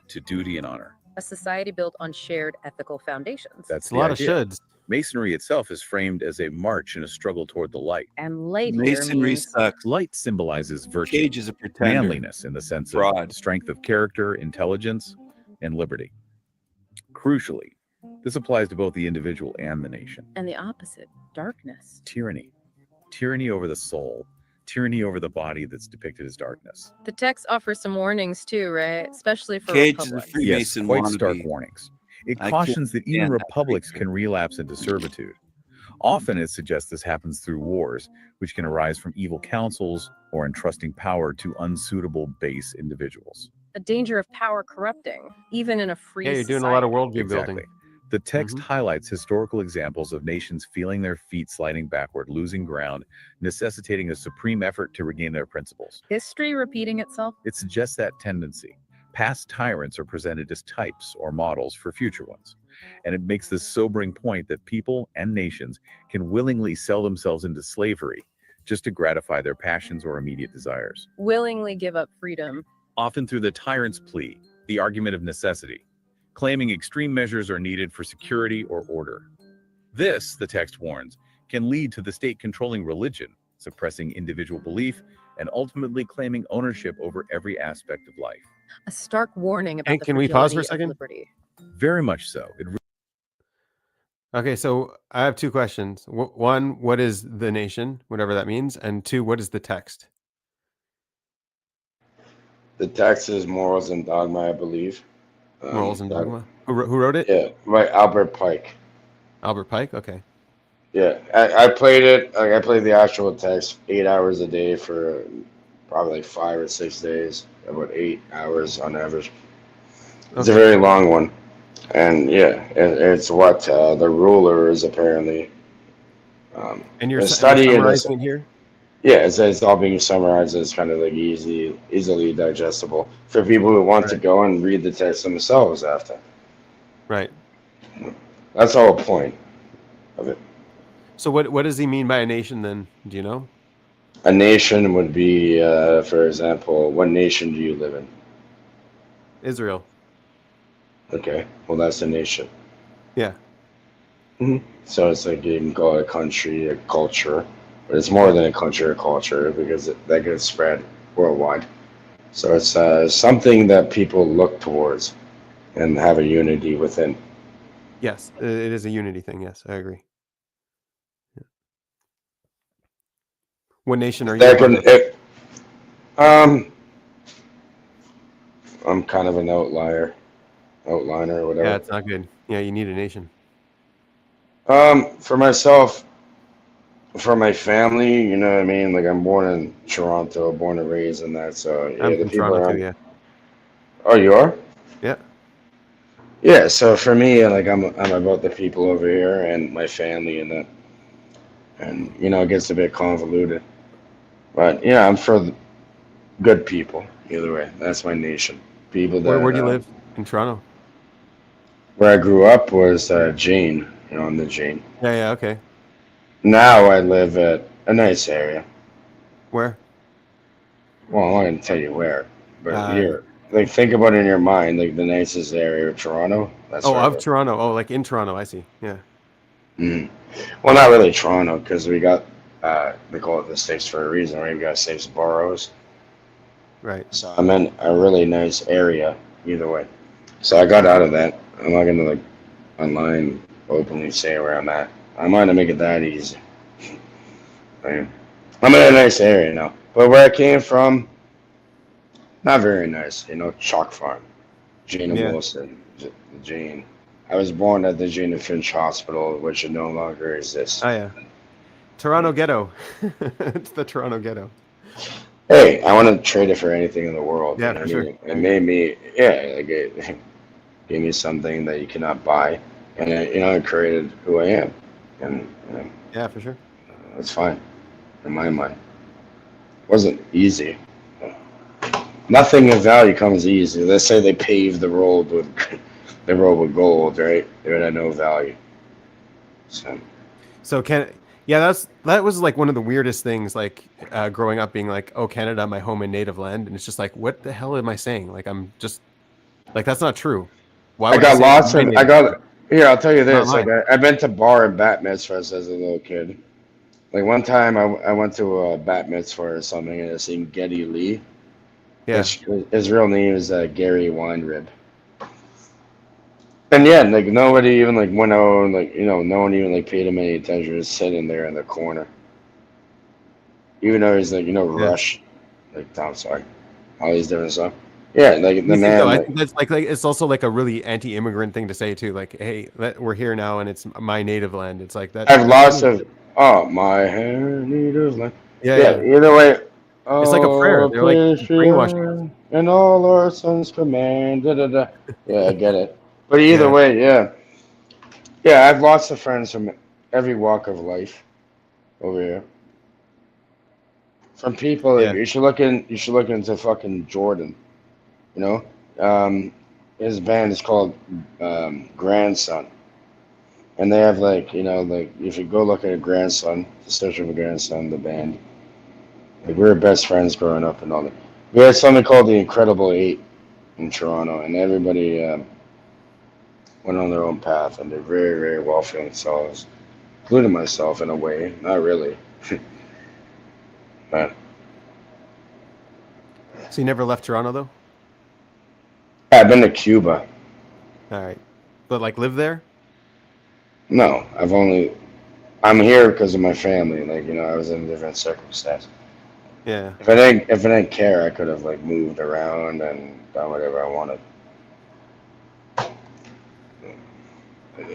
to duty and honor. A society built on shared ethical foundations. That's It's the a lot idea. of shoulds. Masonry itself is framed as a march and a struggle toward the light. And light here Masonry means sucks. Light symbolizes virtue, Cage is a pretender. manliness in the sense Fraud. of strength of character, intelligence, and liberty. Crucially, this applies to both the individual and the nation. and the opposite, darkness. Tyranny. Tyranny over the soul. Tyranny over the body that's depicted as darkness. The text offers some warnings too, right? Especially for Cage is a republics. Freemason Yes, quite wannabe. stark warnings. It I cautions that can't even stand that republics creature. can relapse into servitude. Often it suggests this happens through wars, which can arise from evil councils or entrusting power to unsuitable base individuals. A danger of power corrupting, even in a free Yeah, you're doing a lot of society. worldview building. The text Mhm. highlights historical examples of nations feeling their feet sliding backward, losing ground, necessitating a supreme effort to regain their principles. History repeating itself. It suggests that tendency. Past tyrants are presented as types or models for future ones. And it makes this sobering point that people and nations can willingly sell themselves into slavery just to gratify their passions or immediate desires, Willingly give up freedom. often through the tyrant's plea, the argument of necessity, claiming extreme measures are needed for security or order. This, the text warns, can lead to the state controlling religion, suppressing individual belief, and ultimately claiming ownership over every aspect of life. A stark warning about Hey, the can we pause for a fragility of second? liberty. Very much so. Okay, so I have two questions. One, what is the nation, whatever that means? And two, what is the text? The text is Morals and Dogma, I believe. Morals and Dogma. Who wrote it? Yeah, by Albert Pike. Albert Pike. Okay. Yeah, I played it. Like I played the actual text 8 hours a day for probably like 5 or 6 days, about 8 hours on average. It's a very long one, and yeah, it's what the ruler is apparently. And you're studying summarizing it here. Yeah, it's all being summarized. It's kind of like easily digestible for people who want to go and read the text themselves after. Right. That's the whole point of it. So what does he mean by a nation then? Do you know? A nation would be, for example, what nation do you live in? Israel. Okay, well that's a nation. Yeah. So it's like you can call it a country, a culture, but it's more than a country or culture because that gets spread worldwide. So it's something that people look towards and have a unity within. Yes, it is a unity thing. Yes, I agree. Yeah. What nation are you? That can, I'm kind of an outliner or whatever. Yeah, it's not good. Yeah, you need a nation. For myself, for my family, you know what I mean? Like I'm born in Toronto, born and raised in that. So yeah, I'm the from people Toronto around. too. Yeah. Oh, you are? Yeah. Yeah. So for me, like I'm about the people over here and my family and that, and you know it gets a bit convoluted, but yeah, I'm for good people. Either way, that's my nation. People that. Where do you live in Toronto? Where I grew up was Jane, you know, on the Jane. Yeah. Okay. Now I live at a nice area. Where? Well, I'm not gonna tell you where, but you're like think about it in your mind, like the nicest area of Toronto. That's where I of live. Toronto. Oh, like in Toronto. I see. Yeah. Well, not really Toronto because we got they call it the States for a reason, right? We got 6 boroughs. Right. So I'm in a really nice area either way. So I got out of that. I'm not gonna like online openly say where I'm at. I'm not gonna make it that easy. Right? I'm in a nice area now, but where I came from, not very nice. You know, Chalk Farm, Gina Yeah. Wilson, Jane. I was born at the Gina Finch Hospital, which no longer exists. Oh yeah. Toronto ghetto. It's the Toronto ghetto. Hey, I want to trade it for anything in the world. Yeah, You know for what I sure. mean? It made me, yeah, like it gave me something that you cannot buy, and it, you know, it created who I am, and you know, Yeah, for sure. it's fine in my mind. It wasn't easy. Nothing of value comes easy. They say they paved the road with the road with gold, right? It had no value. So that was like one of the weirdest things, like growing up, being like, oh, Canada, my home and native land, and it's just like, what the hell am I saying? Like, I'm just like, that's not true. Why I would I got say it's lots my of. I native land? got. Here, I'll tell you Not this. Like, mine. I've been to bar and bat mitzvahs as a little kid. Like one time, I went to a bat mitzvah or something, and I seen Geddy Lee, Yeah. which his real name is Gary Weinrib. And yeah, like nobody even like went out, like you know, no one even like paid him any attention. Just sitting there in the corner, even though he's like, you know, Yeah. Rush, like Tom Sorry, all these different stuff. Yeah, like the You think though? man, I like think that's like it's also like a really anti-immigrant thing to say too. Like, hey, we're here now, and it's my native land. It's like that. I've That lots doesn't. of. Oh my hair needles, like Yeah, yeah. yeah. Either way, It's like a prayer. oh, They're like please brainwashing us. fear and all our sons command. Da, da, da. Yeah, I get it. But either Yeah. way, yeah, yeah. I have lots of friends from every walk of life over here. From people, like, Yeah. you should look in. You should look into fucking Jordan. You know, his band is called Grandson, and they have like, you know, like if you go look at a Grandson, search for Grandson, the band. Like we were best friends growing up and all that. We had something called the Incredible Eight in Toronto, and everybody went on their own path, and they're very, very well for themselves, including myself in a way. Not really, but So you never left Toronto though? I've been to Cuba. All right, but like live there? No, I'm here because of my family. Like, you know, I was in a different circumstance. Yeah. If I didn't care, I could have like moved around and done whatever I wanted.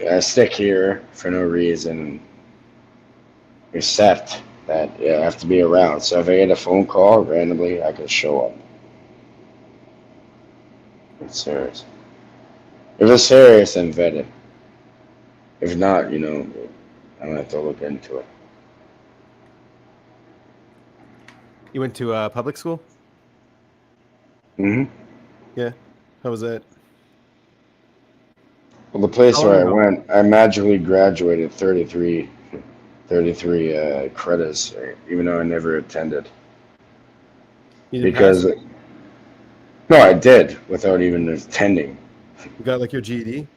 I stick here for no reason, except that yeah, I have to be around. So if I get a phone call randomly, I can show up. It's serious. If it's serious, then vet it. If not, you know, I'm gonna have to look into it. You went to public school? Hmm. Yeah. How was that? Well, the place How long where I ago? went, I magically graduated 33 credits, even though I never attended. You didn't pass? Because, no, I did without even attending. You got like your GED?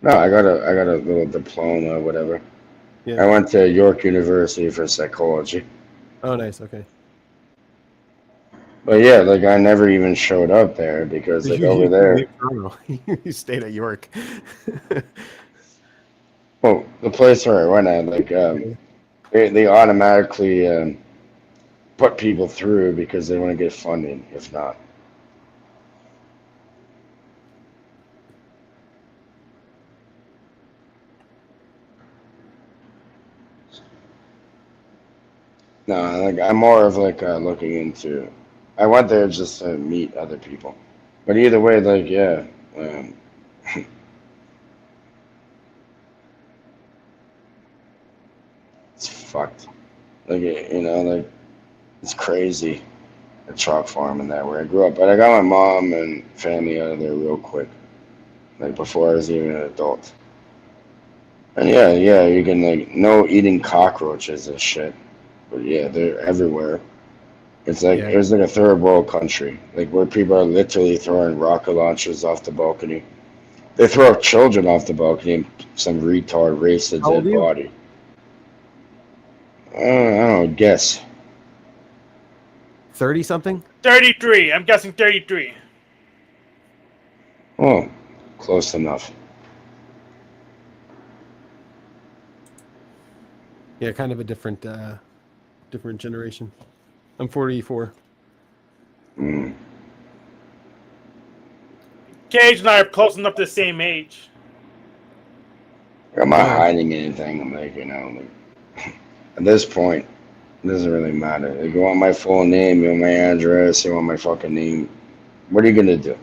No, I got a little diploma, whatever. Yeah. I went to York University for psychology. Oh, nice. Okay. But yeah, like I never even showed up there because like over You didn't leave there, Toronto. You stayed at York. well, the place where I went at, like they automatically put people through because they want to get funding. If not, no, like I'm more of like looking into. I went there just to meet other people, but either way, like yeah, um, it's fucked. Like you know, like it's crazy. A chalk farm and that where I grew up, but I got my mom and family out of there real quick, like before I was even an adult. And yeah, you can like no eating cockroaches and shit, but yeah, they're everywhere. It's like Yeah. it was like a third world country, like where people are literally throwing rocket launchers off the balcony. They throw children off the balcony and some retard race a How old dead are you? body. I don't know, guess. 30 something? 33. I'm guessing 33. Oh, close enough. Yeah, kind of a different different generation. I'm 44. Mm. Cage and I are close enough to the same age. I'm not hiding anything. I'm like, like, at this point, it doesn't really matter. Like, you want my full name, you want my address, you want my fucking name. What are you gonna do?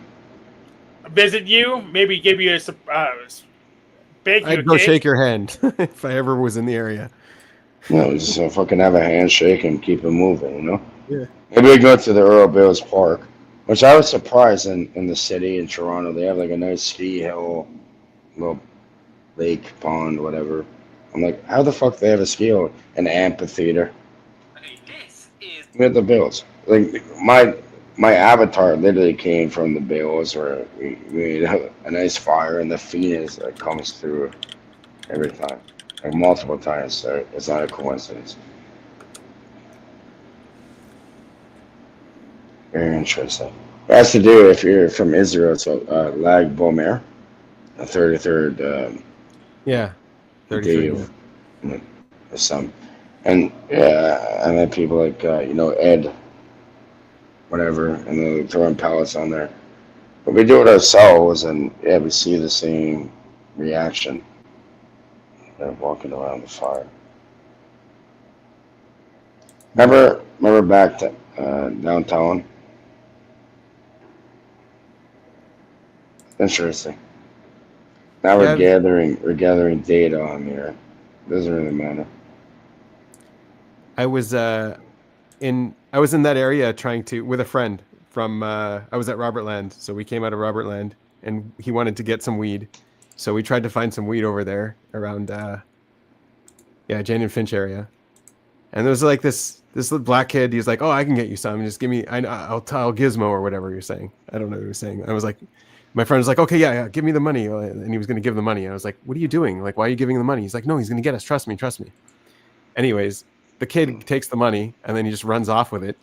Visit you, maybe give you a bake you a I'd go cake. shake your hand if I ever was in the area. No, just fucking have a handshake and keep it moving, Yeah. Maybe we go to the Earl Bills Park, which I was surprised in the city in Toronto. They have like a nice ski hill, little lake, pond, whatever. I'm like, how the fuck they have a ski hill? An amphitheater. We had the Bills. Like my avatar literally came from the Bills, where we made a nice fire, and the Phoenix that comes through every time, like multiple times. So it's not a coincidence. Very interesting. It has to do, if you're from Israel, it's Lag Bomer, the 33rd Yeah. day 33. of the sun. And yeah, I met people like, Ed, whatever, and they're throwing pellets on there. But we do it ourselves, and yeah, we see the same reaction. They're walking around the fire. Remember back to downtown? Interesting. Now Yeah, we're gathering data on here. Doesn't really matter. I was in that area trying to with a friend from I was at Robert Land, so we came out of Robert Land, and he wanted to get some weed, so we tried to find some weed over there around Jane and Finch area, and there was like this little black kid. He's like, "Oh, I can get you some. Just give me. I'll tell Gizmo or whatever you're saying. I don't know what he was saying." I was like, my friend was like, "Okay, yeah, give me the money," and he was going to give the money. I was like, "What are you doing? Like, why are you giving the money?" He's like, "No, he's going to get us. Trust me." Anyways, the kid takes the money and then he just runs off with it.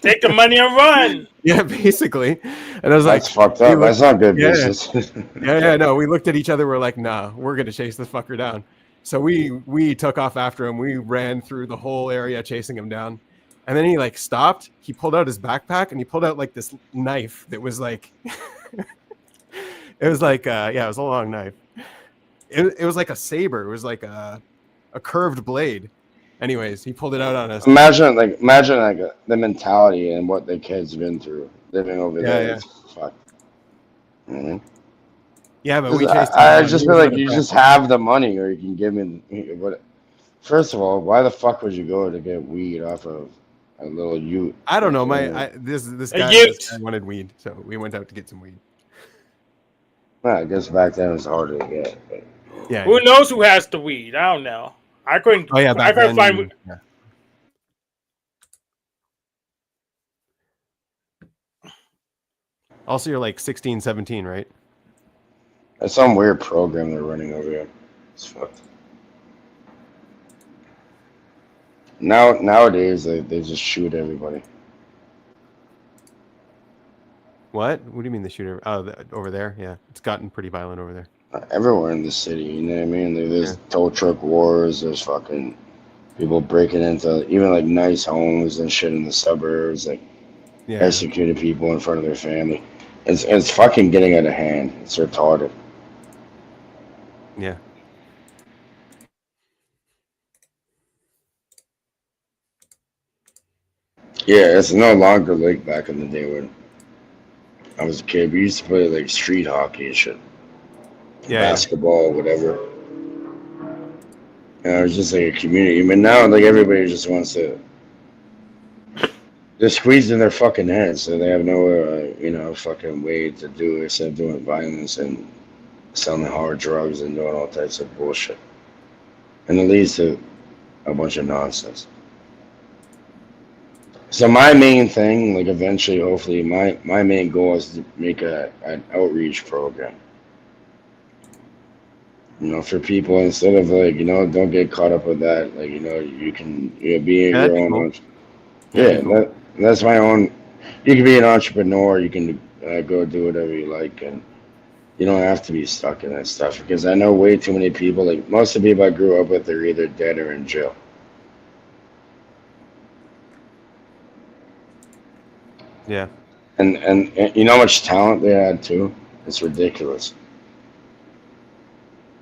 Take the money and run. Yeah, basically. And I was That's like, fucked up. That's not good yeah, business. no. We looked at each other. We're like, nah, we're gonna chase this fucker down. So we took off after him. We ran through the whole area chasing him down. And then he like stopped. He pulled out his backpack and he pulled out like this knife that was like, it was like, it was a long knife. It was like a saber. It was like a curved blade. Anyways, he pulled it out on us. Imagine the mentality and what the kid's been through living over there. Yeah. It's fuck. Mm-hmm. Yeah, but we chased him I down. just He feel was like out of you breath. just have the money, or you can give me what. First of all, why the fuck would you go to get weed off of a little ute? I don't know. This guy wanted weed, so we went out to get some weed. Well, I guess back then it was harder to get. But. Yeah. Who knows who has the weed? I don't know. I couldn't. Oh yeah, I couldn't find. Yeah. Also, you're like 16, 17, right? That's some weird program they're running over here. It's fucked. Nowadays, they just shoot everybody. What? What do you mean the shooter? Oh, over there? Yeah, it's gotten pretty violent over there. Everywhere in the city, you know what I mean? There's tow truck wars. There's fucking people breaking into even like nice homes and shit in the suburbs, like executing people in front of their family. It's fucking getting out of hand. It's retarded. Yeah. Yeah, it's no longer like back in the day when I was a kid. We used to play like street hockey and shit. Basketball, whatever. It was just like a community. But now, like, everybody just wants to. They're squeezing their fucking heads, so they have no, fucking way to do it except doing violence and selling hard drugs and doing all types of bullshit. And it leads to a bunch of nonsense. So my main thing, like, eventually, hopefully, my main goal is to make an outreach program. For people, instead of like, don't get caught up with that. Like, you can be your own. Cool. That's my own. You can be an entrepreneur. You can go do whatever you like, and you don't have to be stuck in that stuff. Because I know way too many people. Like most of the people I grew up with, they're either dead or in jail. Yeah. And you know how much talent they had too? It's ridiculous.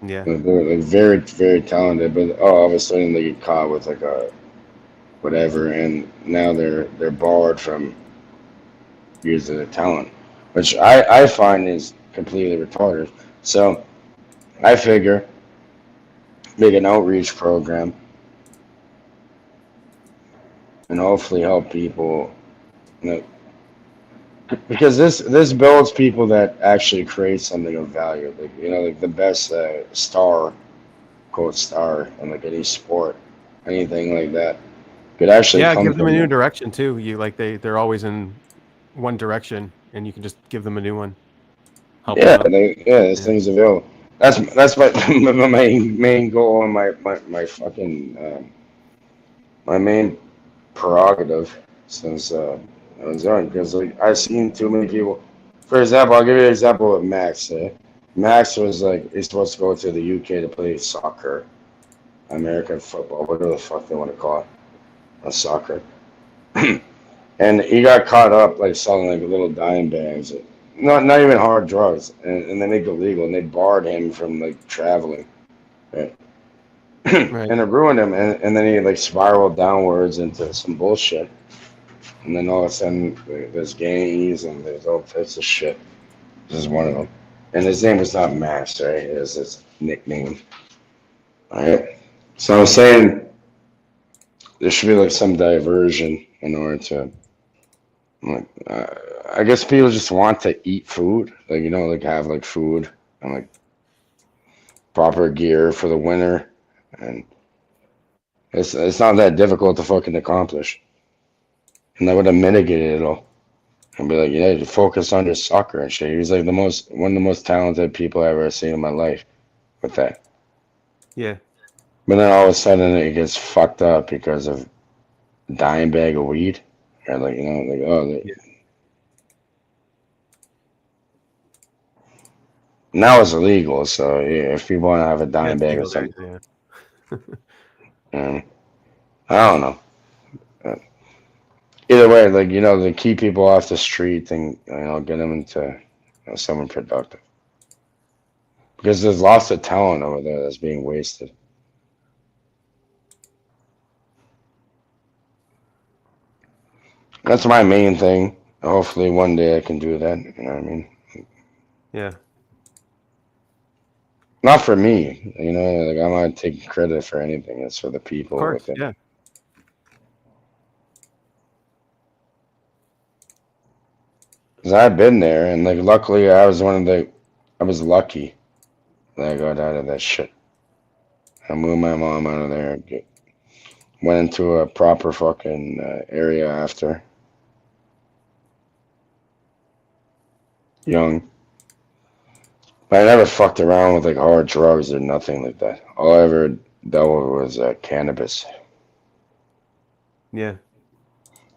Yeah. They're like very, very talented, but all of a sudden they get caught with like a whatever, and now they're barred from using their talent, which I find is completely retarded. So I figure make an outreach program and hopefully help people, you know, because this builds people that actually create something of value. Like like the best star, quote star, in like any sport, anything like that could actually Yeah, come give them a from new that. direction too. You like they're always in one direction, and you can just give them a new one, help them Yeah, out. this Yeah. thing's available. That's my main goal and my fucking my main prerogative since I was young, because like I've seen too many people. For example, I'll give you an example of Max. Max was like he's supposed to go to the UK to play soccer, American football, whatever the fuck they want to call it, soccer. And he got caught up like selling like little dime bags, not even hard drugs, and they make it illegal, and they barred him from like traveling, right? Right. And it ruined him, and then he like spiraled downwards into some bullshit, and then all of a sudden there's gangs and there's all types of shit. This is one of them, and his name was not Max, right? It was his nickname, all right? So I'm saying there should be like some diversion in order to like, I guess people just want to eat food, like like have like food and like proper gear for the winter, and it's not that difficult to fucking accomplish, and that would have mitigated it all. And be like, yeah, you focus on your soccer and shit. He's like one of the most talented people I've ever seen in my life with that. Yeah. But then all of a sudden it gets fucked up because of a dime bag of weed, or like like Yeah. now it's illegal. So yeah, if people want to have a Yeah, dime it's bag or legal there. something, Yeah. I don't know. Uh, Either way, like to keep people off the street and get them into something productive, because there's lots of talent over there that's being wasted. That's my main thing. Hopefully, one day I can do that. You know what I mean? Yeah. Not for me. Like I'm not taking credit for anything. It's for the Of people course. within. Yeah. Because I've been there, and like luckily, I was lucky that I got out of that shit. I moved my mom out of there. Went into a proper fucking area after young. But I never fucked around with like hard drugs or nothing like that. All I ever dealt with was cannabis. Yeah.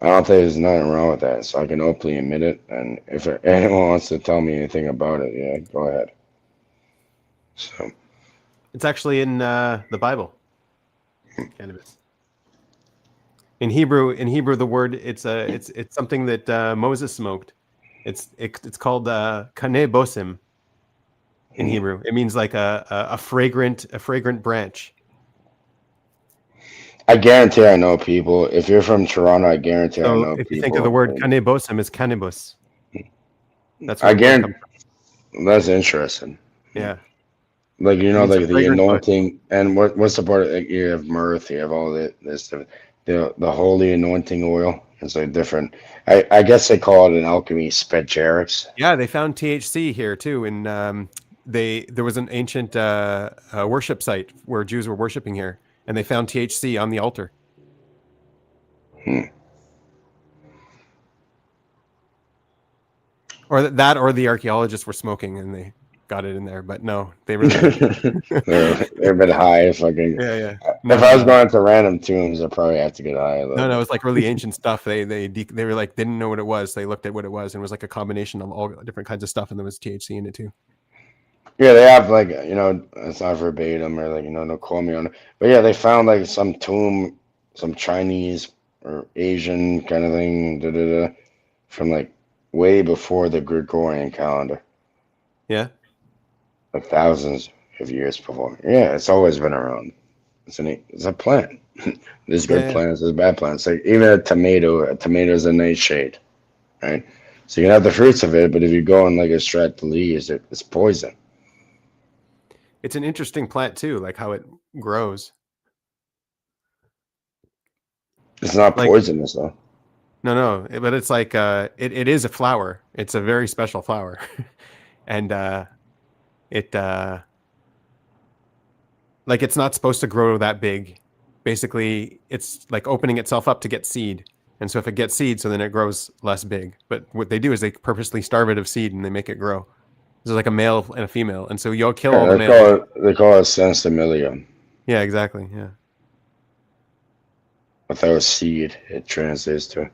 I don't think there's nothing wrong with that, so I can openly admit it. And if anyone wants to tell me anything about it, yeah, go ahead. So It's actually in the Bible. Cannabis. In Hebrew, the word it's something that Moses smoked. It's called kaneh bosim in Hebrew. It means like a fragrant branch. I guarantee I know people. If you're from Toronto, I guarantee I So know if you people. think of the word kaneh bosim as cannabis, that's I where the word guarantee comes from. that's interesting. Yeah. Like It means a like the fragrant bush. anointing, and what's the part? Like, you have mirth, you have all this the holy anointing oil. It's like different. I guess they call it in alchemy spagyrics. Yeah, they found THC here too, and there was an ancient worship site where Jews were worshiping here, and they found THC on the altar. Or that, or the archaeologists were smoking and they got it in there. But no, they really didn't. They're a bit high. Fucking. Yeah. If I was going to random tombs, I'd probably have to get high. No, it's like really ancient stuff. They were like didn't know what it was. They looked at what it was, and it was like a combination of all different kinds of stuff, and there was THC in it too. Yeah, they have like it's not verbatim or like no quote me on it, but yeah, they found like some tomb, some Chinese or Asian kind of thing, from like way before the Gregorian calendar, Yeah. like thousands of years before. Yeah, it's always been around. It's a plant. There's good Yeah, yeah. plants, there's bad plants. Like even a tomato is a nightshade, right? So you can have the fruits of it, but if you go and like extract the leaves, it's poison. It's an interesting plant too, like how it grows. It's not Like poisonous though. no, but it's like it is a flower. It's a very special flower. And it like it's not supposed to grow that big. Basically, it's like opening itself up to get seed. And so if it gets seed, so then it grows less big. But what they do is they purposely starve it of seed and they make it grow. There's like a male and a female. And so you'll kill all the males. They call it sensimilia. Yeah, exactly. Yeah. Without seed, it translates to. a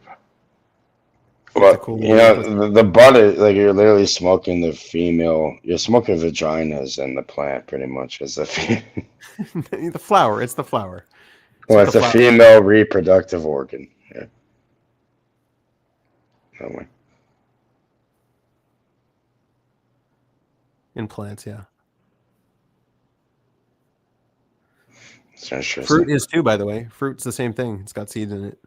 Well, cool you know, the bud is like you're literally smoking the female. You're smoking vaginas in the plant, pretty much. As a The flower. It's the flower. well, what it's the a flower- female reproductive organ. Yeah. That way. In plants, yeah. It's interesting. Fruit is too, by the way. Fruit's the same thing. It's got seeds in it.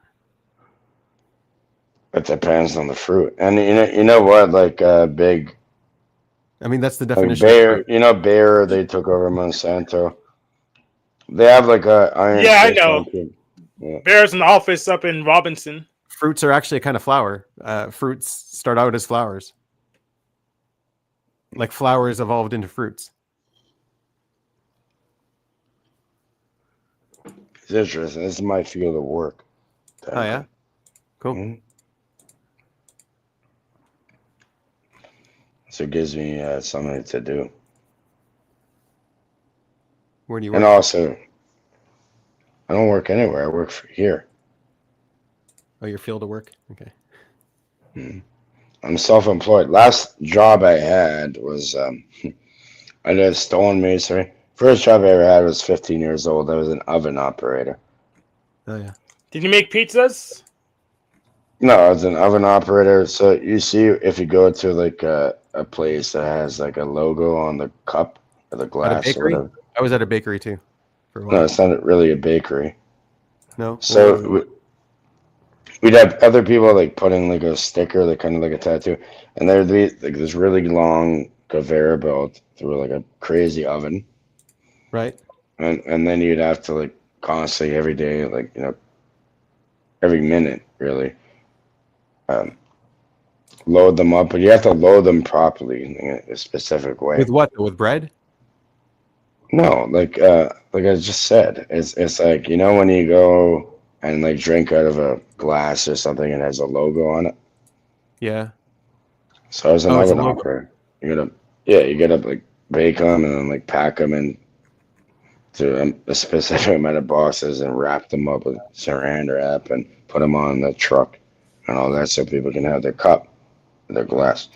It depends on the fruit, and you know what? Like big. I mean, that's the Like definition. Of Bayer, fruit. you know, Bayer. They took over Monsanto. They have like a iron. Yeah, I fist know. on people. Yeah. There's an office up in Robinson. Fruits are actually a kind of flower. Fruits start out as flowers. Like flowers evolved into fruits. It's interesting. This is my field of work. Oh yeah, cool. Mhm. So it gives me something to do. Where do you work? And also, I don't work anywhere. I work for here. Oh, your field of work. Okay. I'm self-employed. Last job I had was I did stone masonry. First job I ever had was 15 years old. I was an oven operator. Oh yeah. Did you make pizzas? No, I was an oven operator. So you see, if you go to like a place that has like a logo on the cup or the At a glass or bakery? whatever. I was at a bakery too. For a while. No, it's not really a bakery. No. So we'd have other people like putting like a sticker, like kind of like a tattoo, and there'd be like this really long conveyor belt through like a crazy oven, Right. and then you'd have to like constantly every day, like you know, every minute really, load them up, but you have to load them properly in a specific way. With what? With bread? No, like I just said, it's like you know when you go and like drink out of a glass or something and it has a logo on it. Yeah. So I was an Oh, it's a oven logo. operator. You gotta like bake them and then like pack them in to a specific amount of boxes and wrap them up with saran wrap and put them on the truck and all that so people can have their cup, their glass.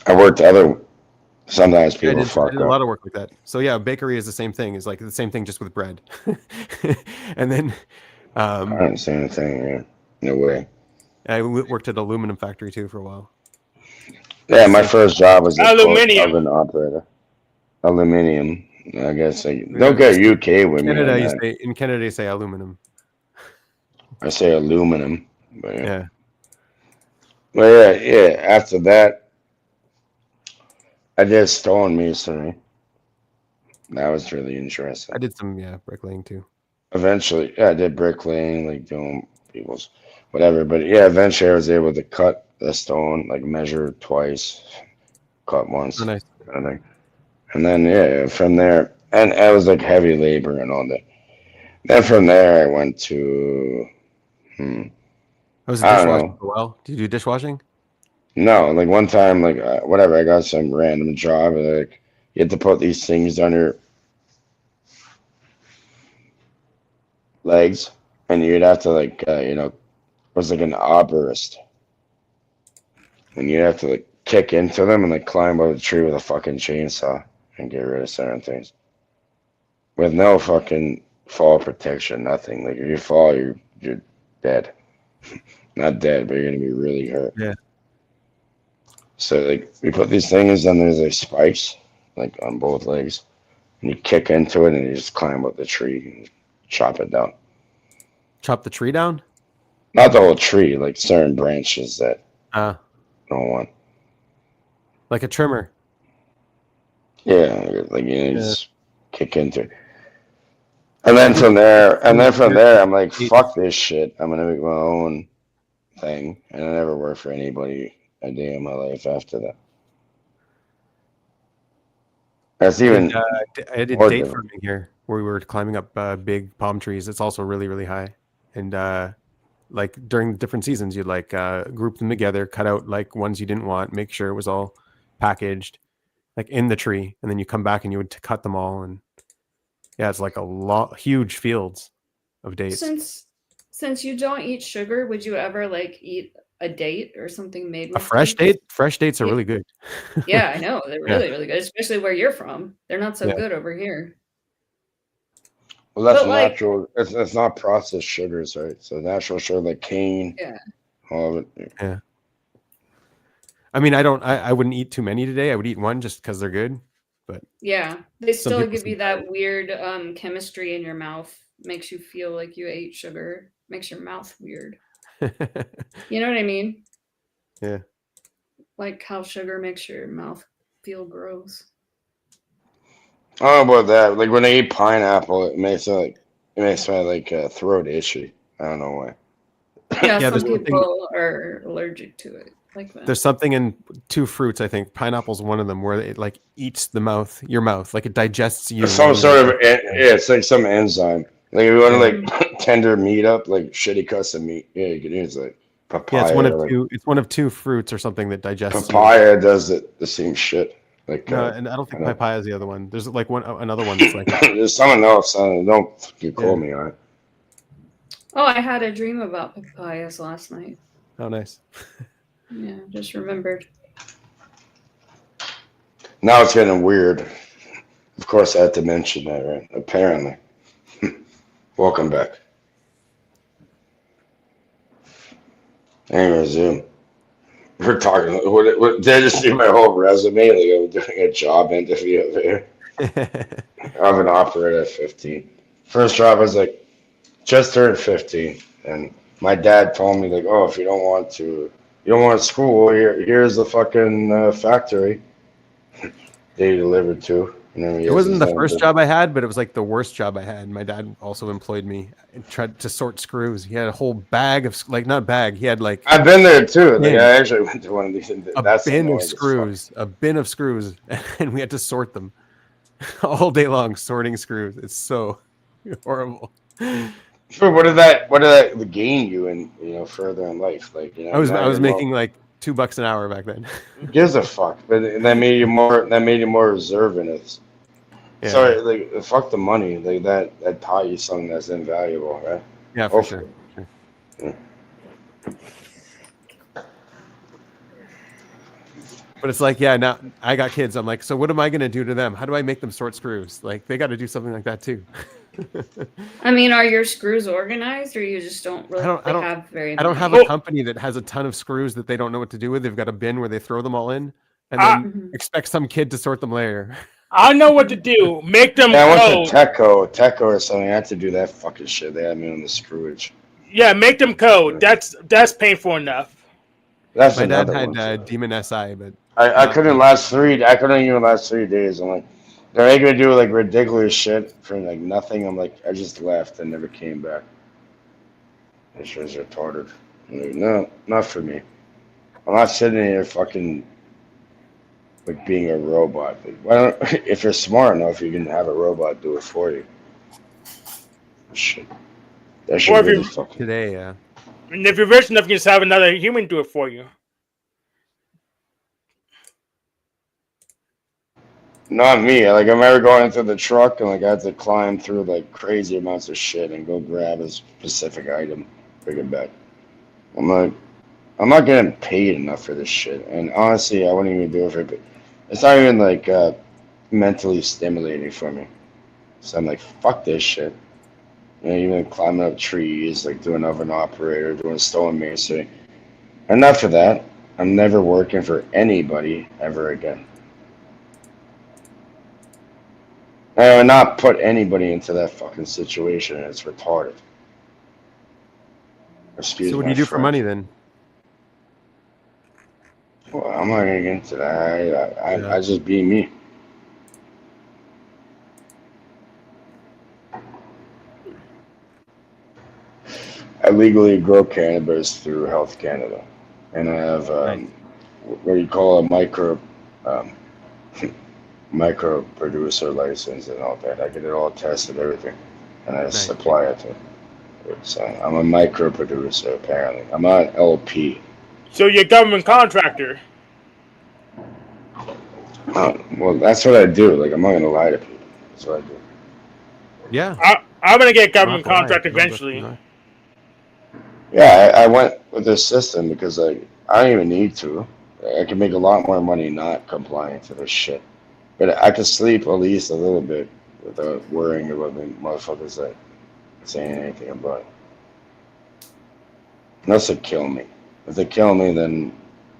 I worked sometimes Yeah, people I fuck did a up. lot of work like that. So yeah, bakery is the same thing. It's like the same thing just with bread. And then I don't say anything. Yeah, no way. I worked at an aluminum factory too for a while. Yeah, my first job was a Aluminium. oven operator. Aluminium. I guess don't get UK with me. Canada, on you that. say, in Canada, you say aluminum. I say aluminum. But Yeah. Well, yeah. After that, I did stone masonry. That was really interesting. I did some bricklaying too. Eventually, yeah, I did bricklaying, like doing people's whatever. But yeah, eventually I was able to cut the stone, like measure twice, cut once, Oh, nice. kind of thing. And then yeah, from there, and I was like heavy labor and all that. Then from there, I went to. I was a I don't dishwasher know. for a while. Do you do dishwashing? No, like one time, like whatever, I got some random job. Like you had to put these things on your legs, and you'd have to like, it was like an arborist, and you'd have to like kick into them and like climb up a tree with a fucking chainsaw and get rid of certain things with no fucking fall protection, nothing. Like if you fall, you're dead. not dead, but you're gonna be really hurt. Yeah. So like we put these things and there's like spikes, like on both legs, and you kick into it and you just climb up the tree and chop it down. Chop the tree down? Not the whole tree, like certain branches that Uh, don't want. like a trimmer. Yeah, like you just kick into it. And then from there, I'm like, fuck this shit. I'm gonna make my own thing, and I never worked for anybody a day in my life after that. That's even. I did more date different. farming here, where we were climbing up big palm trees. It's also really, really high, and like during different seasons, you'd like group them together, cut out like ones you didn't want, make sure it was all packaged, like in the tree, and then you come back and you would cut them all, and yeah, it's like a lot, huge fields of dates. Since you don't eat sugar, would you ever like eat a date or something made with A fresh dates? date? Fresh dates are Yeah. really good. Yeah, I know. They're Yeah. really, really good, especially where you're from. They're not so Yeah. good over here. Well, that's But, like- natural. It's not processed sugars, right? So natural sugar, like cane, Yeah. all of it. Yeah. I mean, I wouldn't eat too many today. I would eat one just because they're good. But Yeah. They Some still people give you seem that weird chemistry in your mouth. Makes you feel like you ate sugar. Makes your mouth weird. You know what I mean? yeah. Like how sugar makes your mouth feel gross. I don't know about that. Like when I eat pineapple, it makes my like throat itchy. I don't know why. Yeah, Yeah, some there's people are allergic to it. Like that. There's something in two fruits, I think. Pineapple's one of them where it like eats your mouth, like it digests you. It's some sort of it's like some enzyme. Like if you want to like tender meat up, like shitty cuts of meat. Yeah, you can use like papaya. Yeah, it's one of like, two. It's one of two fruits or something that digests. papaya does the same shit. Like No, and I don't think papaya is the other one. There's like another one that's like. There's someone else. Don't fucking call me on it. Oh, I had a dream about papayas last night. Oh, nice. Yeah, just remembered. Now it's getting weird. Of course, I had to mention that, right? Apparently. Welcome back. Anyways, we're talking. What, did I just see my whole resume? Like I was doing a job interview over here. I'm an operator at 15. First job, I was like, just turned 15, and my dad told me like, oh, if you don't want school, here's the fucking factory they delivered to. It wasn't the first job I had, but it was like the worst job I had. My dad also employed me and tried to sort screws. He had a whole bag of not bag. He had like I've been there too. Like I actually went to one of these. A bin of screws, and we had to sort them all day long, sorting screws. It's so horrible. Sure, what did that gain you in further in life? Like I was making like $2 an hour back then. Who gives a fuck? But that made you more observant. Yeah. Sorry, like fuck the money. Like that taught you something that's invaluable, right? Yeah, for sure. Yeah. But it's like, yeah, now I got kids. I'm like, so what am I going to do to them? How do I make them sort screws? Like, they got to do something like that too. I mean, are your screws organized, or you just don't really have very? I don't have a company that has a ton of screws that they don't know what to do with. They've got a bin where they throw them all in, and then expect some kid to sort them later. I know what to do. Make them. Yeah, I went to Teco or something. I had to do that fucking shit. They had me on the screwage. Yeah, make them code. That's painful enough. That's my dad another had one, Demon SI, but I couldn't last I couldn't even last 3 days. I'm like, they're making me do like ridiculous shit for like nothing. I'm like, I just left and never came back. This was retarded. I'm like, no, not for me. I'm not sitting here fucking like being a robot. Like, why don't, if you're smart enough, you can have a robot do it for you. Shit. That should really fucking today, yeah. And if you're rich enough, you can just have another human do it for you. Not me. Like I remember going into the truck and like I had to climb through like crazy amounts of shit and go grab a specific item, bring it back. I'm like, I'm not getting paid enough for this shit. And honestly, I wouldn't even do it for it. But it's not even like mentally stimulating for me. So I'm like, fuck this shit. You know, even climbing up trees, like doing oven operator, doing stonemasonry. Enough of that. I'm never working for anybody ever again. I would not put anybody into that fucking situation. It's retarded. Excuse So what do my you do for French. money then? Well, I'm not gonna get into that. Yeah. I just be me. I legally grow cannabis through Health Canada, and I have Nice. what do you call a um, micro producer license and all that. I get it all tested, everything, and I Nice. supply it to. So I'm a micro producer apparently. I'm not an LP. So you're a government contractor. Well, that's what I do. Like I'm not gonna lie to people. That's what I do. Yeah. I'm gonna get a You don't have government to lie. contract You don't have to eventually. lie. Yeah, I went with this system because I don't even need to. I can make a lot more money not complying to this shit. But I could sleep at least a little bit without worrying about the motherfuckers that saying anything about it. Unless they kill me. If they kill me, then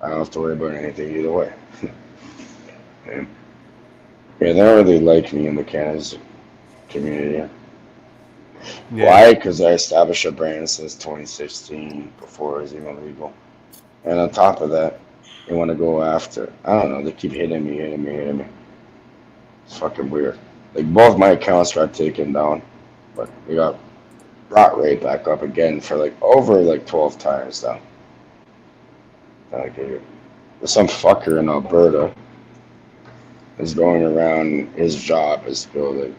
I don't have to worry about anything either way. Yeah, they don't really like me in the cannabis community. Yeah. Why? Because I established a brand since 2016, before it was even legal. And on top of that, they want to go after. I don't know. They keep hitting me. It's fucking weird. Like both my accounts got taken down, but we got brought right back up again for like over like 12 times now. Like there's some fucker in Alberta is going around. His job is to go like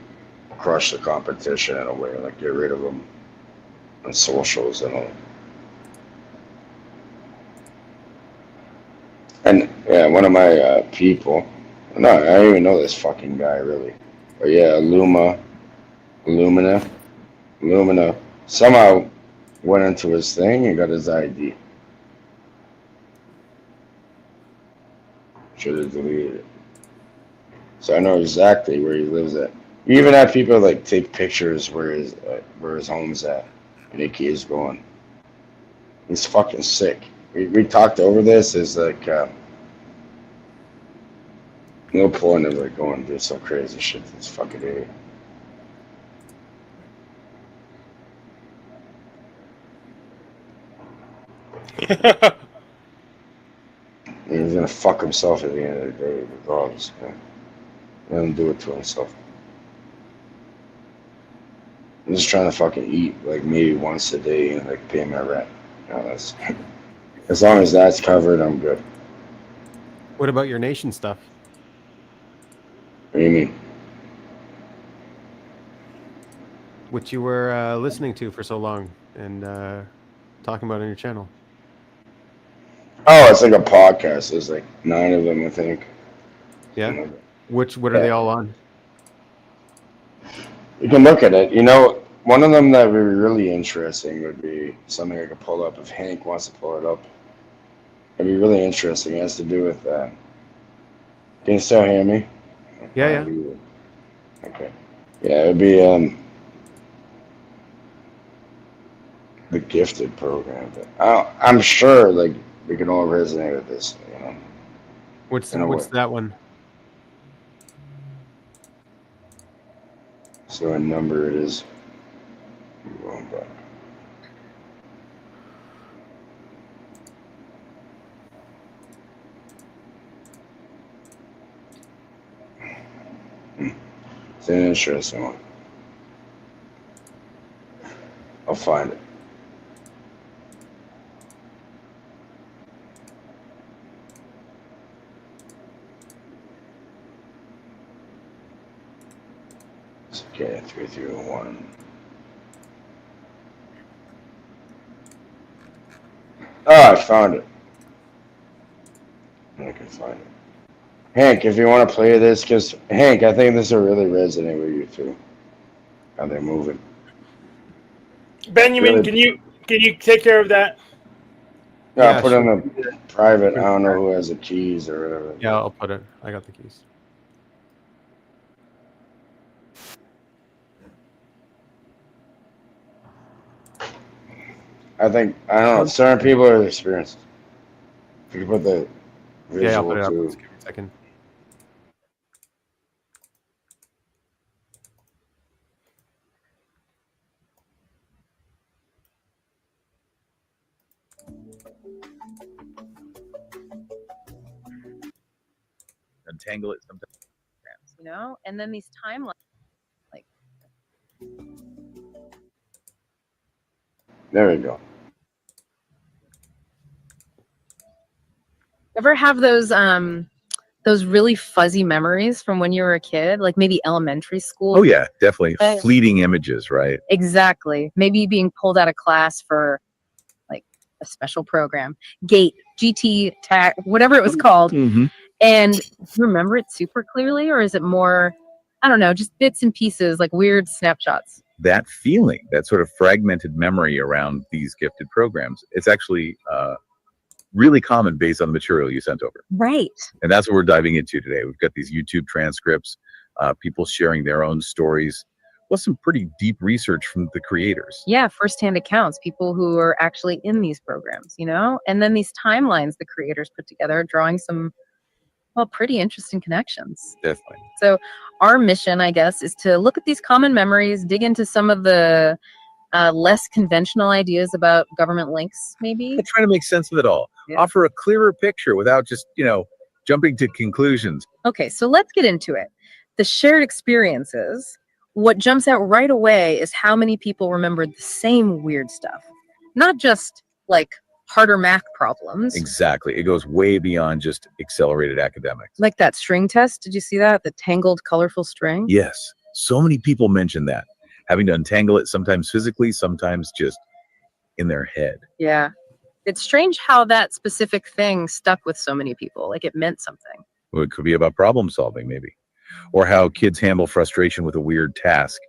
crush the competition in a way, like get rid of them on socials and all. And yeah, one of my people. No, I don't even know this fucking guy really. But yeah, Lumina, somehow went into his thing and got his ID. Should have deleted it. So I know exactly where he lives at. You even have people like take pictures where his home's at, and he keeps going. He's fucking sick. We talked over this. Is like no point of like going and do some crazy shit. It's fucking idiot. He's gonna fuck himself at the end of the day, regardless. Let him do it to himself. I'm just trying to fucking eat like maybe once a day and like pay my rent. You know, that's as long as that's covered, I'm good. What about your nation stuff? What do you mean? Which you were listening to for so long and talking about on your channel. Oh, it's like a podcast. There's like 9 of them, I think. Yeah. What are they all on? You can look at it. You know, one of them that would be really interesting would be something I could pull up if Hank wants to pull it up. It'd be really interesting. It has to do with can you still hear me? Yeah. Okay. Yeah, it would be the gifted program. But I'm sure like we can all resonate with this, you know. What's that one? So what number it is. Going back. It's an interesting one. I'll find it. Okay, 3, 2, 1. Oh, I found it. I can find it. Hank, if you want to play this, because Hank, I think this will really resonate with you too. How they're moving. Benjamin, Really- can you take care of that? No, Yeah, I'll put sure. on the private. I don't know who has the keys or whatever. Yeah, I'll put it. I got the keys. I think I don't know. Certain people are experienced. If you put the Yeah, I'll put visual it up. too. Just give me a second. Untangle it sometimes. You know, and then these timelines. Like, There we go. ever have those really fuzzy memories from when you were a kid, like maybe elementary school? Oh yeah, definitely. Uh, Fleeting images, right? Exactly. Maybe being pulled out of class for like a special program, GATE, GT, TAC, whatever it was called. Mm-hmm. And do you remember it super clearly, or is it more, I don't know, just bits and pieces, like weird snapshots? That feeling, that sort of fragmented memory around these gifted programs, it's actually really common based on the material you sent over. Right. And that's what we're diving into today. We've got these YouTube transcripts, people sharing their own stories, plus some pretty deep research from the creators. Yeah, firsthand accounts, people who are actually in these programs, you know? And then these timelines the creators put together, drawing some, well, pretty interesting connections. Definitely. So our mission, I guess, is to look at these common memories, dig into some of the less conventional ideas about government links, maybe. Trying to make sense of it all. Yeah. Offer a clearer picture without just, jumping to conclusions. Okay, so let's get into it. The shared experiences, what jumps out right away is how many people remembered the same weird stuff. Not just like harder math problems. Exactly. It goes way beyond just accelerated academics. Like that string test. Did you see that? The tangled, colorful string? Yes. So many people mention that. Having to untangle it sometimes physically, sometimes just in their head. Yeah. It's strange how that specific thing stuck with so many people. Like it meant something. Well, it could be about problem solving, maybe. Or how kids handle frustration with a weird task.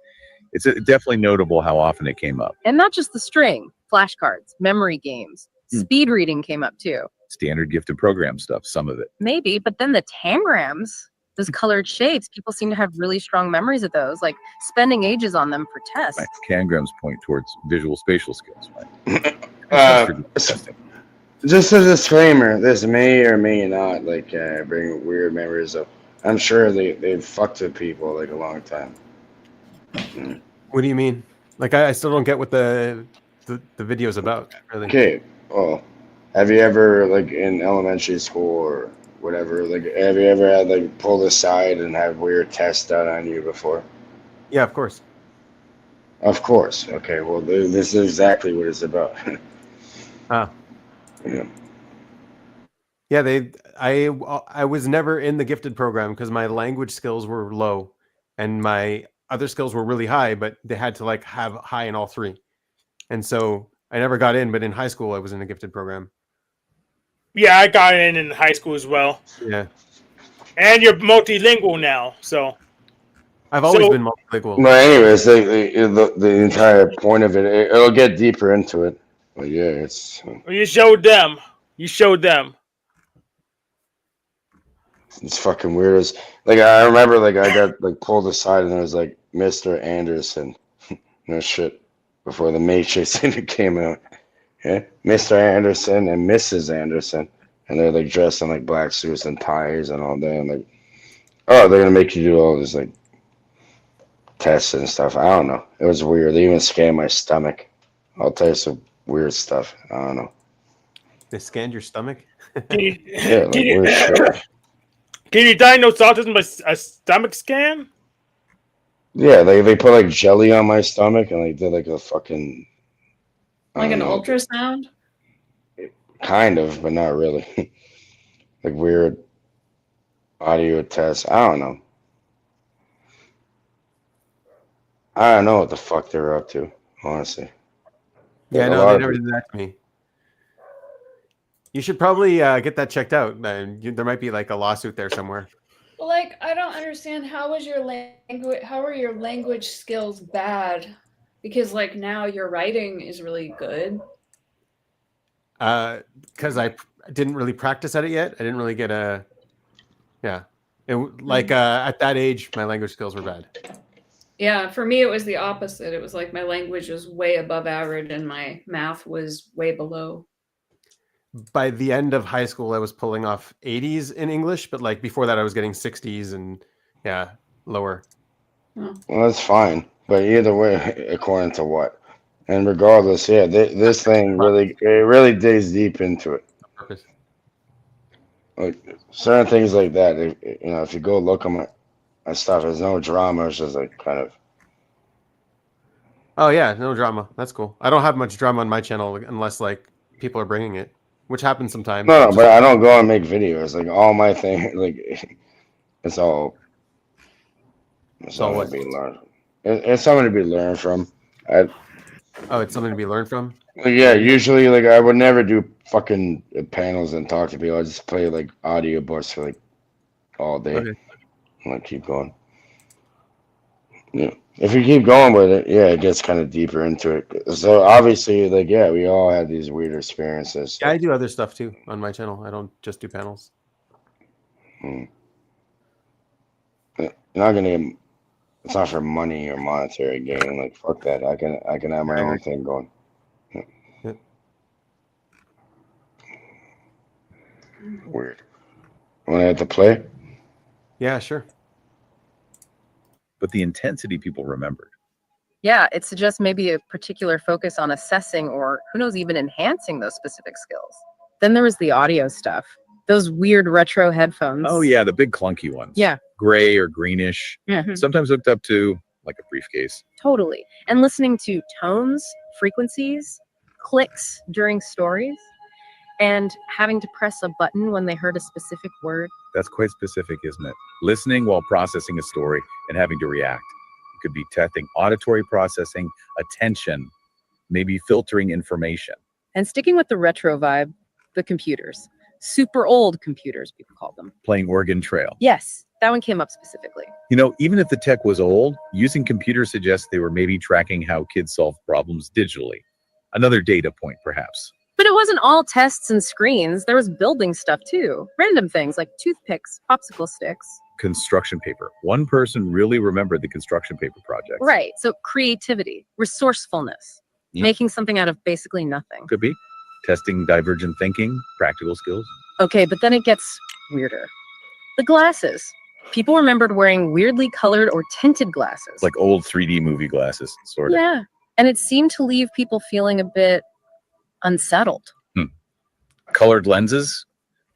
It's definitely notable how often it came up. And not just the string, flashcards, memory games, speed reading came up too. Standard gifted program stuff, some of it. Maybe, but then the tangrams, those colored shapes, people seem to have really strong memories of those, like spending ages on them for tests. Right. Tangrams point towards visual spatial skills, right? Just a disclaimer: this may or may not bring weird memories up. I'm sure they've fucked with people like a long time. What do you mean? Like I still don't get what the video's about, really. Okay. Well, have you ever in elementary school or whatever? Have you ever had pulled aside and have weird tests done on you before? Yeah, of course. Of course. Okay. Well, this is exactly what it's about. Ah. Yeah. Yeah, I was never in the gifted program because my language skills were low and my other skills were really high, but they had to have high in all three. And so I never got in, but in high school I was in a gifted program. Yeah, I got in high school as well. Yeah. And you're multilingual now, so I've always been multilingual. But anyways, the entire point of it'll get deeper into it. But yeah, it's. You showed them. You showed them. It's fucking weird. I remember I got pulled aside and there was Mr. Anderson. No shit. Before the Matrix came out. Yeah. Mr. Anderson and Mrs. Anderson. And they're dressed in black suits and ties and all that. And oh, they're gonna make you do all this tests and stuff. I don't know. It was weird. They even scanned my stomach. All types of weird stuff. I don't know. They scanned your stomach? Yeah, weird shit. Can you diagnose autism by a stomach scan? Yeah, they put jelly on my stomach and did a fucking an ultrasound? Kind of, but not really. Weird audio tests. I don't know. I don't know what the fuck they're up to, honestly. Yeah, no, they never did that to me. You should probably get that checked out. There might be a lawsuit there somewhere. Well, I don't understand how are your language skills bad? Because now your writing is really good. Because I didn't really practice at it yet. I didn't really get at that age, my language skills were bad. Yeah, for me it was the opposite. It was like my language was way above average and my math was way below. By the end of high school, I was pulling off 80s in English, but like before that, I was getting 60s and yeah, lower. Well, that's fine. But either way, according to what? And regardless, yeah, this thing really digs deep into it. Purpose. Like certain things like that, if you go look them at stuff, there's no drama. It's just like kind of. Oh yeah, no drama. That's cool. I don't have much drama on my channel unless like people are bringing it, which happens sometimes. No, but I don't go and make videos. Like all my thing, like it's all. It's all something what? to be learned. It's something to be learned from. Oh, it's something to be learned from. Yeah, usually like I would never do fucking panels and talk to people. I just play like audiobooks for like all day. Okay. And like keep going. Yeah. If you keep going with it, yeah, it gets kind of deeper into it. So obviously, like, yeah, we all had these weird experiences. Yeah, I do other stuff too on my channel. I don't just do panels. You're not gonna get, it's not for money or monetary gain. Like fuck that. I can have my own thing going. Yeah. Weird. Want to have to play? Yeah, sure. But the intensity people remembered. Yeah, it suggests maybe a particular focus on assessing or who knows, even enhancing those specific skills. Then there was the audio stuff. Those weird retro headphones. Oh yeah, the big clunky ones. Yeah. Gray or greenish. Yeah. Sometimes hooked up to like a briefcase. Totally. And listening to tones, frequencies, clicks during stories, and having to press a button when they heard a specific word. That's quite specific, isn't it? Listening while processing a story and having to react. It could be testing auditory processing, attention, maybe filtering information. And sticking with the retro vibe, the computers. Super old computers, people call them. Playing Oregon Trail. Yes, that one came up specifically. You know, even if the tech was old, using computers suggests they were maybe tracking how kids solve problems digitally. Another data point, perhaps. But it wasn't all tests and screens. There was building stuff too. Random things like toothpicks, popsicle sticks. Construction paper. One person really remembered the construction paper project. Right. So creativity, resourcefulness, making something out of basically nothing. Could be. Testing divergent thinking, practical skills. Okay, but then it gets weirder. The glasses. People remembered wearing weirdly colored or tinted glasses. It's like old 3D movie glasses, sort of. Yeah. And it seemed to leave people feeling a bit unsettled. Colored lenses.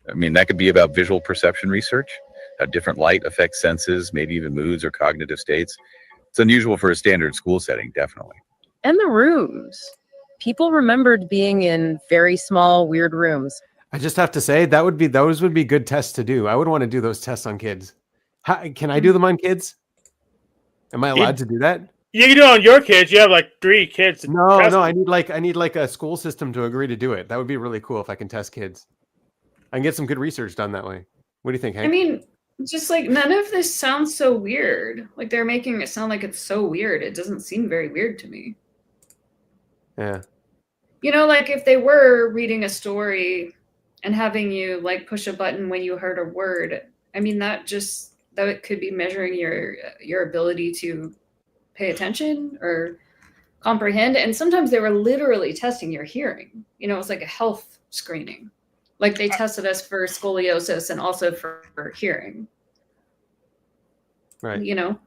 I mean, that could be about visual perception research, how different light affects senses, maybe even moods or cognitive states. It's unusual for a standard school setting, definitely. And the rooms. People remembered being in very small, weird rooms. I just have to say those would be good tests to do. I would want to do those tests on kids. Can I do them on kids? Am I allowed to do that? You can do it on your kids. You have like 3 kids. No. I need like a school system to agree to do it. That would be really cool if I can test kids. I can get some good research done that way. What do you think, Hank? I mean, just like none of this sounds so weird. Like they're making it sound like it's so weird. It doesn't seem very weird to me. Yeah. You know, like if they were reading a story and having you like push a button when you heard a word, I mean that it could be measuring your ability to pay attention or comprehend. And sometimes they were literally testing your hearing. You know, it's like a health screening. Like they tested us for scoliosis and also for hearing. Right. You know,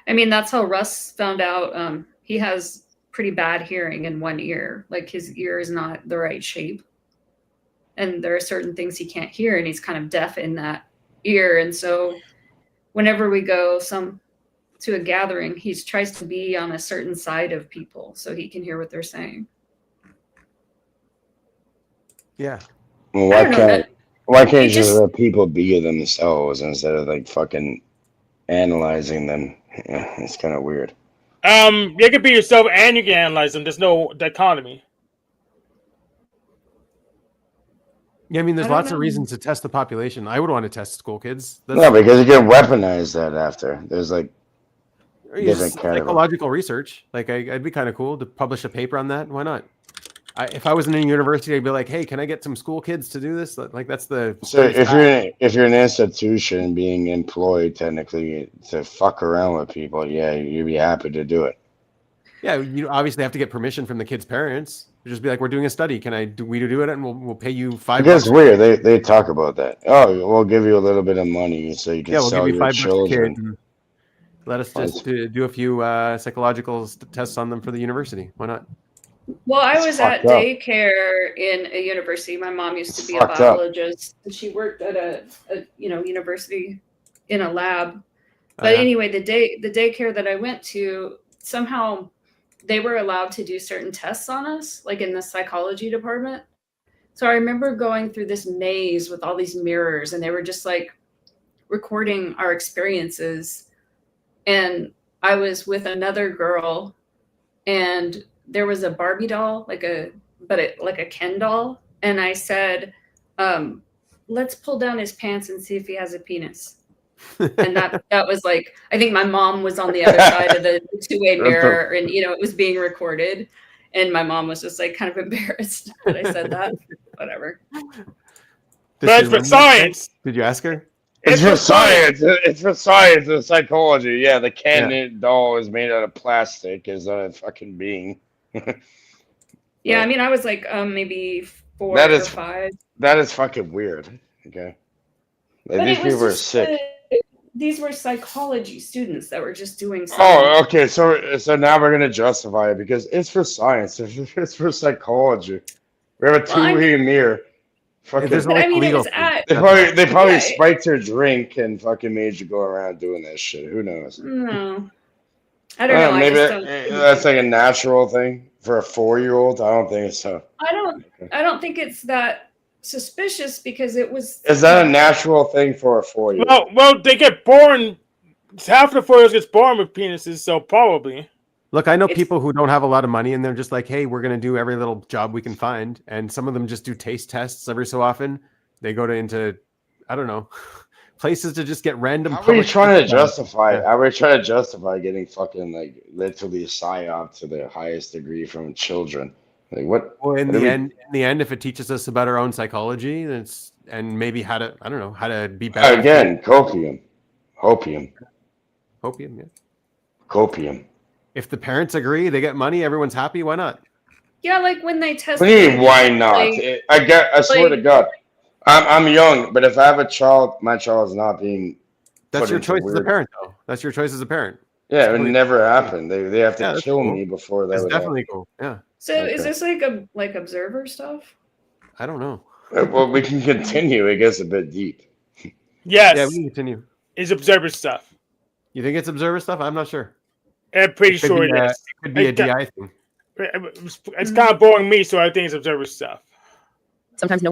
I mean, that's how Russ found out he has pretty bad hearing in one ear. Like his ear is not the right shape. And there are certain things he can't hear and he's kind of deaf in that ear. And so whenever we go to a gathering, he tries to be on a certain side of people so he can hear what they're saying. Yeah. Well, why can't you just let people be themselves instead of like fucking analyzing them? Yeah, it's kind of weird. You can be yourself and you can analyze them. There's no dichotomy. Yeah, I mean, there's lots of reasons to test the population. I would want to test school kids. No, because you can weaponize that after. There's like different kind psychological research. Like, I'd be kind of cool to publish a paper on that. Why not? if I was in a university, I'd be like, hey, can I get some school kids to do this? Like that's the So if you're an institution being employed technically to fuck around with people, yeah, you'd be happy to do it. Yeah, you obviously have to get permission from the kids' parents. You just be like, we're doing a study. Can we do it? And we'll pay you $5. I guess weird. They talk about that. Oh, we'll give you a little bit of money so you can Yeah, we'll sell give you your $5 a children. kid. And let us just do a few psychological tests on them for the university. Why not? Well, I It's was at fucked up. daycare in a university. My mom used to It's be a fucked up. biologist, and she worked at a university in a lab. But anyway, the daycare that I went to, somehow they were allowed to do certain tests on us, like in the psychology department. So I remember going through this maze with all these mirrors, and they were just like recording our experiences. And I was with another girl, and there was a Barbie doll, like a Ken doll. And I said, let's pull down his pants and see if he has a penis. And that was like, I think my mom was on the other side of the two-way mirror, and it was being recorded, and my mom was just like kind of embarrassed that I said that. Whatever. That's for science. Did you ask her? It's for science. It's for science and psychology. Yeah, the Ken doll is made out of plastic. Is a fucking being. Yeah, I mean, I was like maybe 4 or 5. That is fucking weird. Okay. Like, But these it was people are just sick. these were psychology students that were just doing something. Oh, okay. So now we're gonna justify it because it's for science. It's for psychology. We have a two-way mirror. Fucking. There's But I mean, it was They probably spiked your drink and fucking made you go around doing that shit. Who knows? No, I don't know. Maybe I just don't. that's like a natural thing for a 4-year-old. I don't think so. I don't think it's that suspicious because it was. Is that a natural thing for a 4-year-old? Well, they get born. Half the 4-year-olds gets born with penises, so probably. Look, I know people who don't have a lot of money, and they're just like, hey, we're going to do every little job we can find. And some of them just do taste tests every so often. They go into, I don't know, places to just get random. How are you trying to justify? How are you trying to justify getting fucking like literally psyop to the highest degree from children? Like what? Well, in the end, if it teaches us about our own psychology, and maybe how to, I don't know, how to be better. Again, copium. Copium, yeah. Copium. If the parents agree, they get money, everyone's happy. Why not? Yeah, like when they test. What do you mean, why not? Like, I swear to God, I'm young, but if I have a child, my child is not being. That's your choice as a parent, though. That's your choice as a parent. Yeah, it would never happen. They have to kill me before that. That's would definitely happen. cool. Yeah. So is this like observer stuff? I don't know. Well, we can continue. It gets a bit deep. Yes. Yeah, we can continue. It's observer stuff. You think it's observer stuff? I'm not sure. I'm pretty sure it is. It could be a DI thing. It's kind of boring me, so I think it's observer stuff. Sometimes no.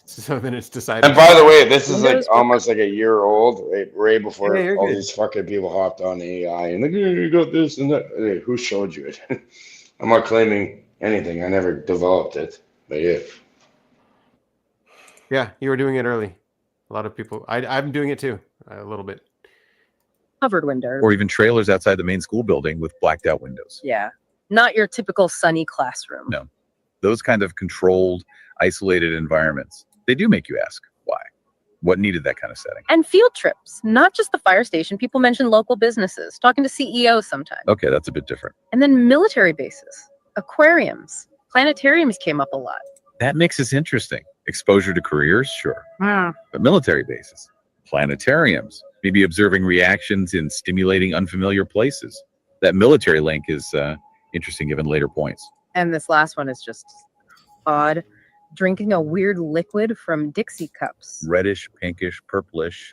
So then it's decided. And by the way, this is like almost like a year old, right before all good. these fucking people hopped on AI and like, you got this and that. Hey, who showed you it? I'm not claiming anything. I never developed it, but yeah. Yeah, you were doing it early. A lot of people. I'm doing it too, a little bit. Covered windows. Or even trailers outside the main school building with blacked out windows. Yeah. Not your typical sunny classroom. No. Those kind of controlled, isolated environments, they do make you ask why. What needed that kind of setting? And field trips, not just the fire station. People mention local businesses, talking to CEOs sometimes. Okay, that's a bit different. And then military bases, aquariums, planetariums came up a lot. That makes this interesting. Exposure to careers, sure. Wow. But military bases, planetariums, maybe observing reactions in stimulating unfamiliar places. That military link is interesting given later points. And this last one is just odd. Drinking a weird liquid from Dixie cups. Reddish, pinkish, purplish.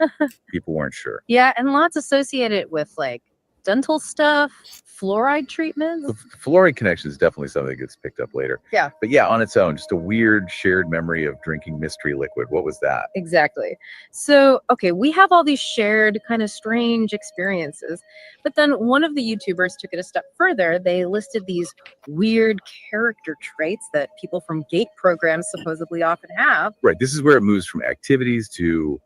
People weren't sure. Yeah, and lots associated with like dental stuff, fluoride treatments. The fluoride connection is definitely something that gets picked up later. Yeah. But yeah, on its own, just a weird shared memory of drinking mystery liquid. What was that? Exactly. So, okay, we have all these shared kind of strange experiences, but then one of the YouTubers took it a step further. They listed these weird character traits that people from GATE programs supposedly often have. Right. This is where it moves from activities to,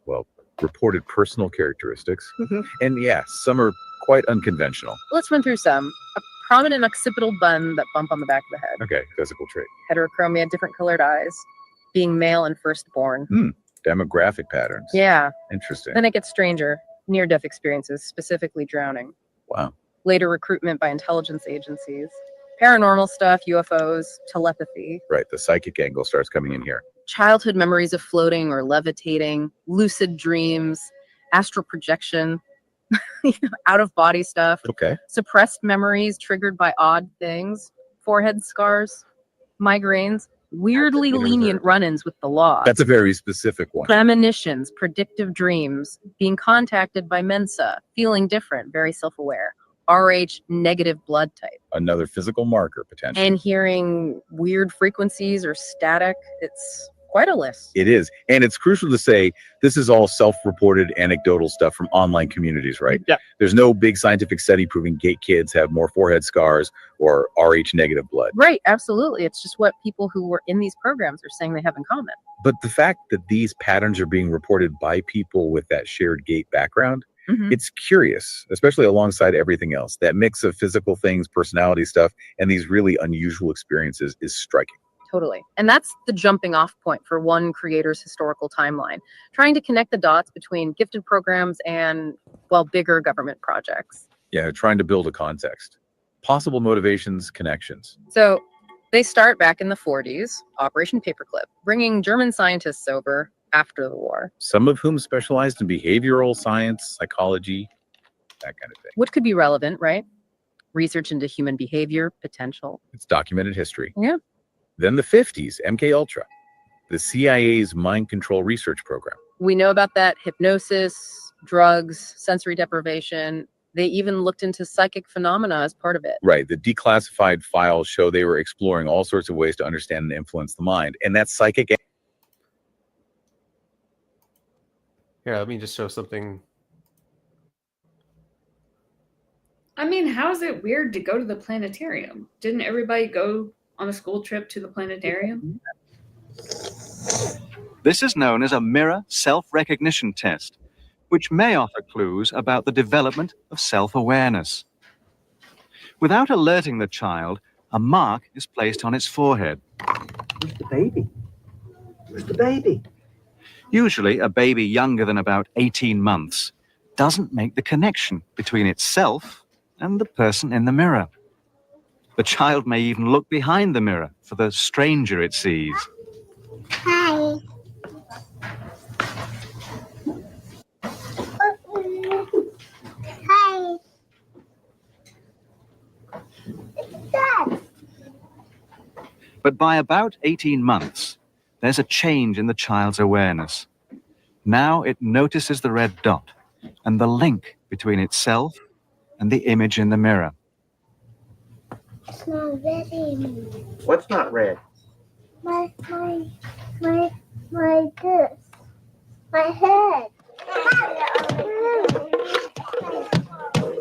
well, reported personal characteristics. Mm-hmm. And yeah, some are quite unconventional. Let's run through some. A prominent occipital bun, that bump on the back of the head. Okay, physical trait. Heterochromia, different colored eyes, being male and firstborn. Demographic patterns. Yeah. Interesting. Then it gets stranger. Near-death experiences, specifically drowning. Wow. Later recruitment by intelligence agencies. Paranormal stuff, UFOs, telepathy. Right, the psychic angle starts coming in here. Childhood memories of floating or levitating, lucid dreams, astral projection, out-of-body stuff. Okay. Suppressed memories triggered by odd things, forehead scars, migraines, weirdly lenient run-ins with the law. That's a very specific one. Premonitions, predictive dreams, being contacted by Mensa, feeling different, very self-aware. RH negative blood type. Another physical marker, potentially. And hearing weird frequencies or static. It's quite a list. It is. And it's crucial to say this is all self-reported anecdotal stuff from online communities, right? Yeah. There's no big scientific study proving gay kids have more forehead scars or RH negative blood. Right, absolutely. It's just what people who were in these programs are saying they have in common. But the fact that these patterns are being reported by people with that shared gait background, it's curious, especially alongside everything else. That mix of physical things, personality stuff, and these really unusual experiences is striking. Totally. And that's the jumping off point for one creator's historical timeline, trying to connect the dots between gifted programs and, well, bigger government projects. Yeah, trying to build a context. Possible motivations, connections. So they start back in the 40s, Operation Paperclip, bringing German scientists over after the war. Some of whom specialized in behavioral science, psychology, that kind of thing. What could be relevant, right? Research into human behavior, potential. It's documented history. Yeah. Then the 50s, MK Ultra, the CIA's mind control research program. We know about that: hypnosis, drugs, sensory deprivation. They even looked into psychic phenomena as part of it. Right. The declassified files show they were exploring all sorts of ways to understand and influence the mind. And that psychic. Here, let me just show something. I mean, how is it weird to go to the planetarium? Didn't everybody go on a school trip to the planetarium? This is known as a mirror self-recognition test, which may offer clues about the development of self-awareness. Without alerting the child, a mark is placed on its forehead. Where's the baby? Where's the baby? Usually, a baby younger than about 18 months doesn't make the connection between itself and the person in the mirror. The child may even look behind the mirror for the stranger it sees. Hi. Hi. It's Dad. But by about 18 months, there's a change in the child's awareness. Now it notices the red dot and the link between itself and the image in the mirror. It's not ready. What's not red? My this. My head.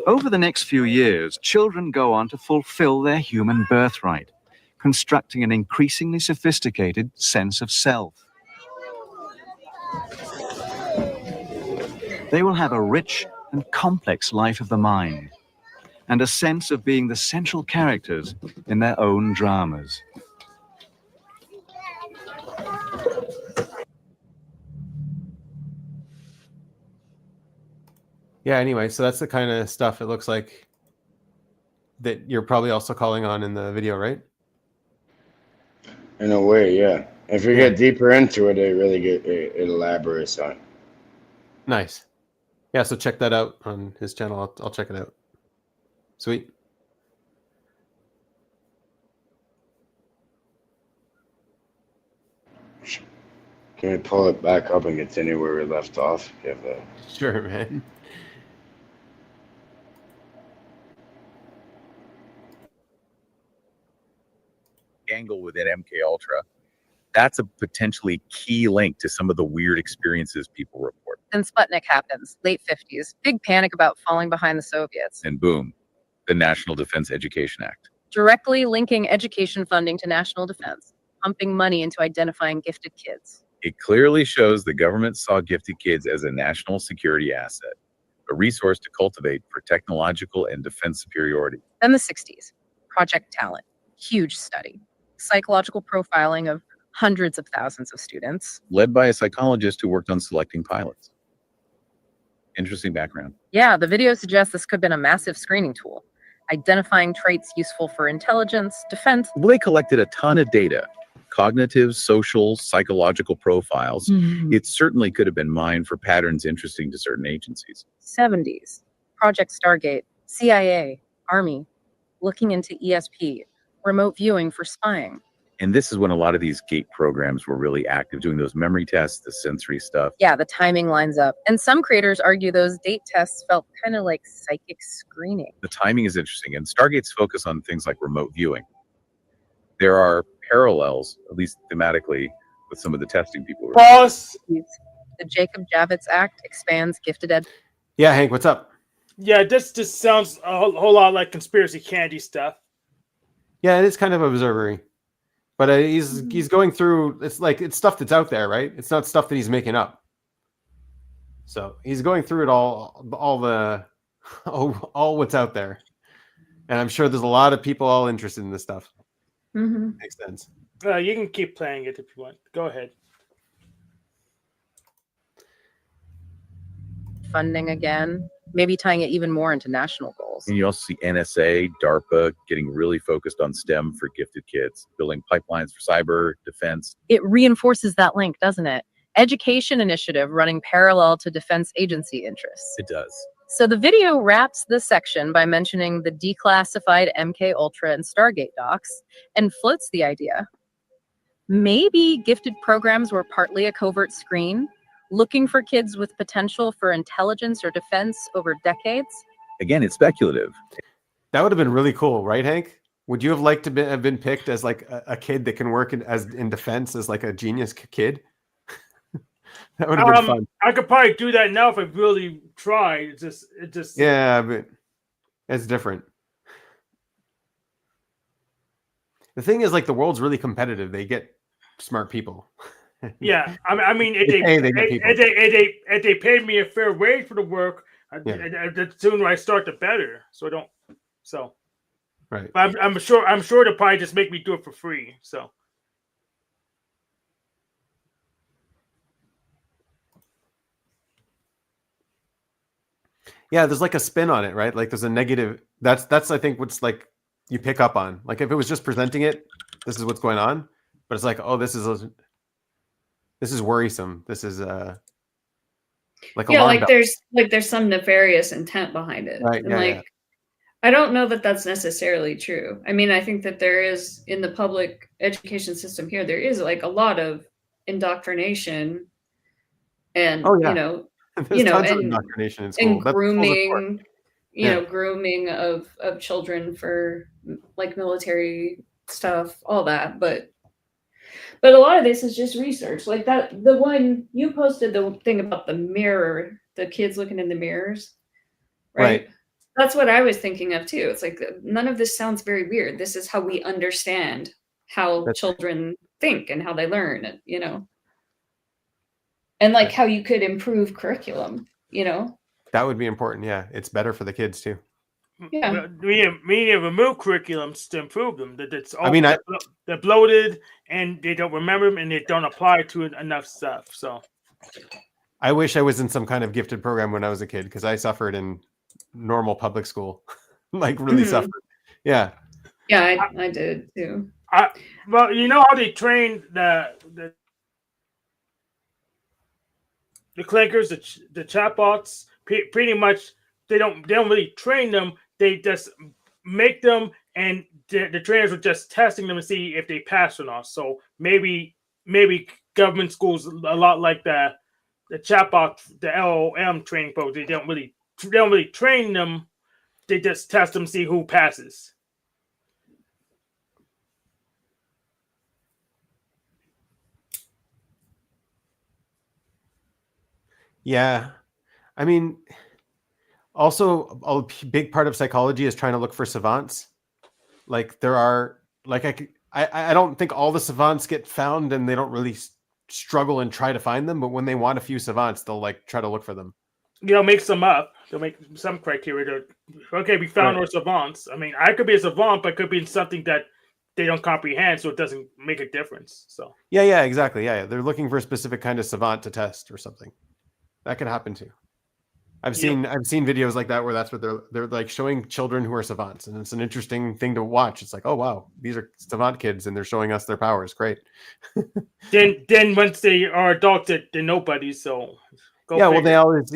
Over the next few years, children go on to fulfill their human birthright, constructing an increasingly sophisticated sense of self. They will have a rich and complex life of the mind, and a sense of being the central characters in their own dramas. Yeah, anyway, so that's the kind of stuff it looks like that you're probably also calling on in the video, right? In a way, yeah. If you get deeper into it, it really it elaborates on it. Nice. Yeah, so check that out on his channel. I'll check it out. Sweet. Can we pull it back up and continue where we left off? You have the... Sure, man. Angle within MK Ultra, that's a potentially key link to some of the weird experiences people report. Then Sputnik happens, late 50s. Big panic about falling behind the Soviets. And boom, the National Defense Education Act. Directly linking education funding to national defense, pumping money into identifying gifted kids. It clearly shows the government saw gifted kids as a national security asset, a resource to cultivate for technological and defense superiority. Then the 60s. Project Talent, huge study. Psychological profiling of hundreds of thousands of students. Led by a psychologist who worked on selecting pilots. Interesting background. Yeah, the video suggests this could have been a massive screening tool, identifying traits useful for intelligence, defense. Well, they collected a ton of data, cognitive, social, psychological profiles. It certainly could have been mined for patterns interesting to certain agencies. 70s, Project Stargate, CIA, Army, looking into ESP, remote viewing for spying. And this is when a lot of these GATE programs were really active, doing those memory tests, the sensory stuff. Yeah, the timing lines up. And some creators argue those date tests felt kind of like psychic screening. The timing is interesting, and Stargate's focus on things like remote viewing. There are parallels, at least thematically, with some of the testing people were doing. Pause. The Jacob Javits Act expands gifted ed. Yeah, Hank, what's up? Yeah, this just sounds a whole lot like conspiracy candy stuff. Yeah, it is kind of observery. But he's going through, it's stuff that's out there, right? It's not stuff that he's making up. So he's going through it all what's out there. And I'm sure there's a lot of people all interested in this stuff. Makes sense. You can keep playing it if you want. Go ahead. Funding again, maybe tying it even more into national goals. And you also see NSA, DARPA getting really focused on STEM for gifted kids, building pipelines for cyber defense. It reinforces that link, doesn't it? Education initiative running parallel to defense agency interests. It does. So the video wraps this section by mentioning the declassified MK Ultra and Stargate docs and floats the idea. Maybe gifted programs were partly a covert screen, looking for kids with potential for intelligence or defense over decades. Again, it's speculative. That would have been really cool, right, Hank? Would you have liked to have been picked as like a kid that can work in defense as like a genius kid? That would have been fun. I could probably do that now if I really tried. It just. Yeah, but it's different. The thing is, like, the world's really competitive. They get smart people. Yeah, I mean, if they paid me a fair wage for the work, the sooner I start, the better. So I don't. So. Right. But I'm sure they'll probably just make me do it for free. So. Yeah, there's like a spin on it, right? Like there's a negative. That's I think what's like you pick up on. Like if it was just presenting it, this is what's going on. But it's like, oh, this is worrisome. This is like there's some nefarious intent behind it. Right. And I don't know that that's necessarily true. I mean, I think that there is in the public education system here, there is like a lot of indoctrination and tons of indoctrination in school. And grooming, grooming of children for like military stuff, all that. But a lot of this is just research. Like the one you posted, the thing about the mirror, the kids looking in the mirrors, right? That's what I was thinking of too. It's like none of this sounds very weird. This is how we understand how children think and how they learn, and like how you could improve curriculum, That would be important. Yeah, it's better for the kids too. Yeah, we need to remove curriculums to improve them. That's all. I mean, they're bloated and they don't remember them and they don't apply to enough stuff. So, I wish I was in some kind of gifted program when I was a kid because I suffered in normal public school, like really suffered. Yeah. Yeah, I did too. Well, you know how they train the clankers, the chatbots. Pretty much, they don't really train them. They just make them, and the trainers are just testing them to see if they pass or not. So maybe government schools a lot like the chatbot, the LOM training program. They don't really train them. They just test them, see who passes. Yeah. I mean, also a big part of psychology is trying to look for savants. Like there are, like I don't think all the savants get found and they don't really struggle and try to find them. But when they want a few savants, they'll like try to look for them. make some up. They'll make some criteria. Okay, we found our savants. I mean, I could be a savant, but could be in something that they don't comprehend, so it doesn't make a difference. So Yeah, exactly. Yeah, they're looking for a specific kind of savant to test or something. That could happen too. I've seen videos like that where that's what they're like showing children who are savants, and it's an interesting thing to watch. It's like, oh wow, these are savant kids, and they're showing us their powers. Great. then once they are adults, they're nobodies. So well, they always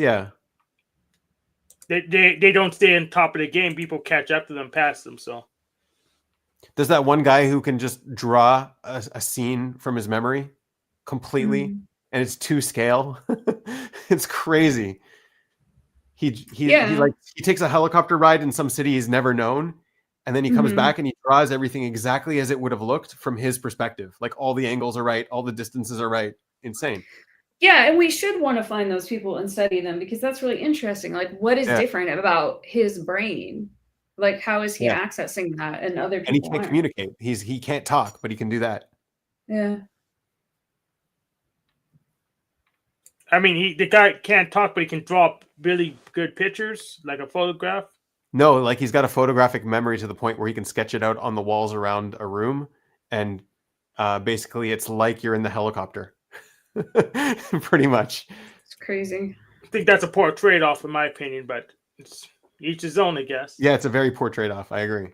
They don't stay on top of the game. People catch up to them, pass them. So there's that one guy who can just draw a scene from his memory completely, and it's to scale. It's crazy. He takes a helicopter ride in some city he's never known, and then he comes back and he draws everything exactly as it would have looked from his perspective. Like all the angles are right, all the distances are right. Insane. Yeah, and we should want to find those people and study them because that's really interesting. Like, what is different about his brain? Like, how is he accessing that and other people? And he can't communicate. He can't talk, but he can do that. Yeah. I mean, the guy can't talk, but he can draw really good pictures, like a photograph. No, like he's got a photographic memory to the point where he can sketch it out on the walls around a room, and basically, it's like you're in the helicopter. Pretty much. It's crazy. I think that's a poor trade-off, in my opinion, but it's each his own, I guess. Yeah, it's a very poor trade-off. I agree.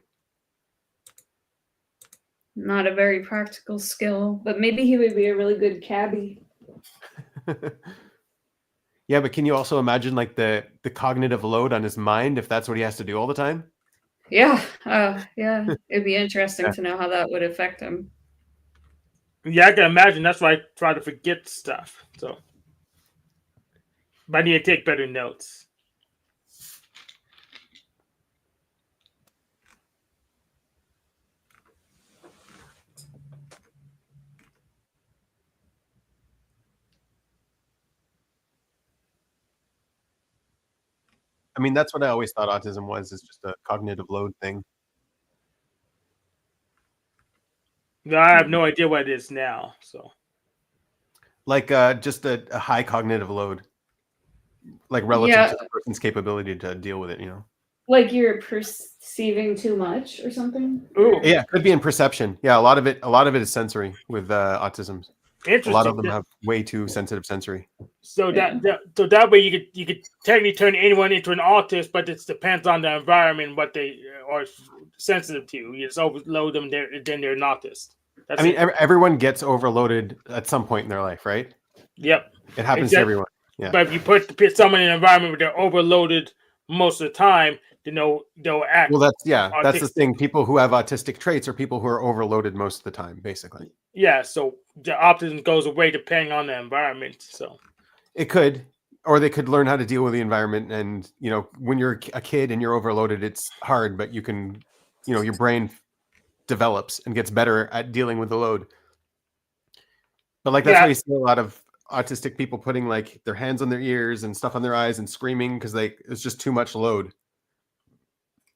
Not a very practical skill, but maybe he would be a really good cabbie. Yeah, but can you also imagine like the cognitive load on his mind if that's what he has to do all the time? Yeah. Yeah. It'd be interesting to know how that would affect him. Yeah, I can imagine. That's why I try to forget stuff. So, but I need to take better notes. I mean, that's what I always thought autism was, is just a cognitive load thing. No, I have no idea what it is now. So, like just a high cognitive load, like relative to the person's capability to deal with it, you know? Like you're perceiving too much or something? Ooh. Yeah, could be in perception. Yeah, a lot of it is sensory with autism. Interesting. A lot of them have way too sensitive sensory. So that way you could technically turn anyone into an autist, but it depends on the environment what they are sensitive to. You just overload them, then they're an autist. I mean, everyone gets overloaded at some point in their life, right? Yep, it happens to everyone. Yeah, but if you put someone in an environment where they're overloaded most of the time, then they'll act. Well, that's the thing. People who have autistic traits are people who are overloaded most of the time, basically. Yeah, so the autism goes away depending on the environment. So it could, or they could learn how to deal with the environment. And when you're a kid and you're overloaded, it's hard, but you can, your brain develops and gets better at dealing with the load. But like that's why you see a lot of autistic people putting like their hands on their ears and stuff on their eyes and screaming because it's just too much load.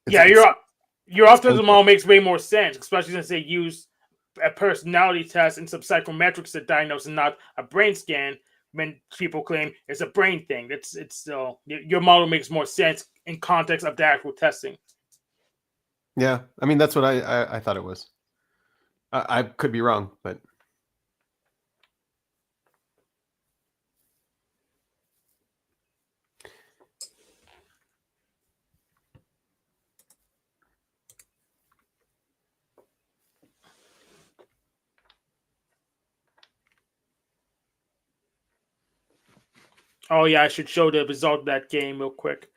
Your autism all makes way more sense, especially since they use a personality test and some psychometrics to diagnose and not a brain scan. When people claim it's a brain thing, it's still your model makes more sense in context of the actual testing. Yeah, I mean that's what I thought it was. I could be wrong, but oh yeah, I should show the result of that game real quick.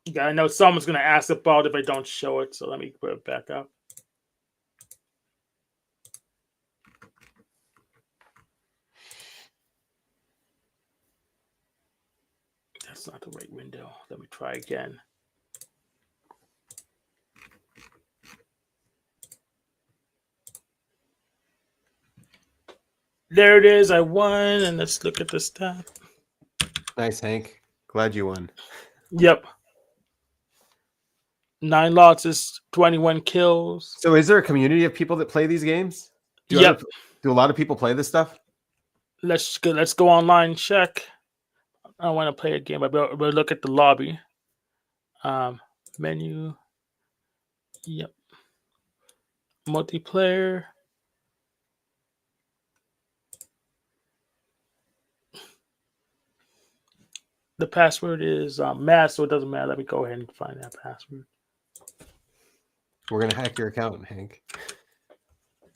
Yeah, I know someone's going to ask about it if I don't show it, so let me put it back up. That's not the right window. Let me try again. There it is. I won, and let's look at the stat. Nice, Hank. Glad you won. Yep. 9 losses, 21 kills. So is there a community of people that play these games? Do a lot of people play this stuff? Let's go online and check. I don't want to play a game. We'll look at the lobby. Menu. Yep. Multiplayer. The password is math, so it doesn't matter. Let me go ahead and find that password. We're gonna hack your account, Hank.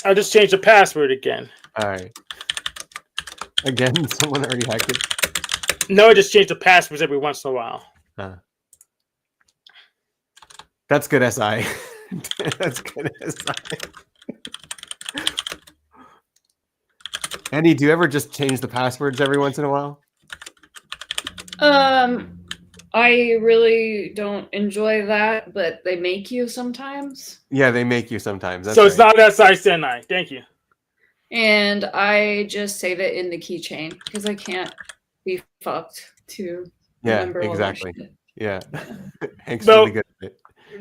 I just changed the password again. All right. Again, someone already hacked it. No, I just change the passwords every once in a while. That's good, SI. That's good, SI. Andy, do you ever just change the passwords every once in a while? I really don't enjoy that, but they make you sometimes. Yeah, they make you sometimes. That's so it's not SI Senai. Thank you. And I just save it in the keychain because I can't be fucked to remember all that exactly. shit. Yeah. Hank's really good at it.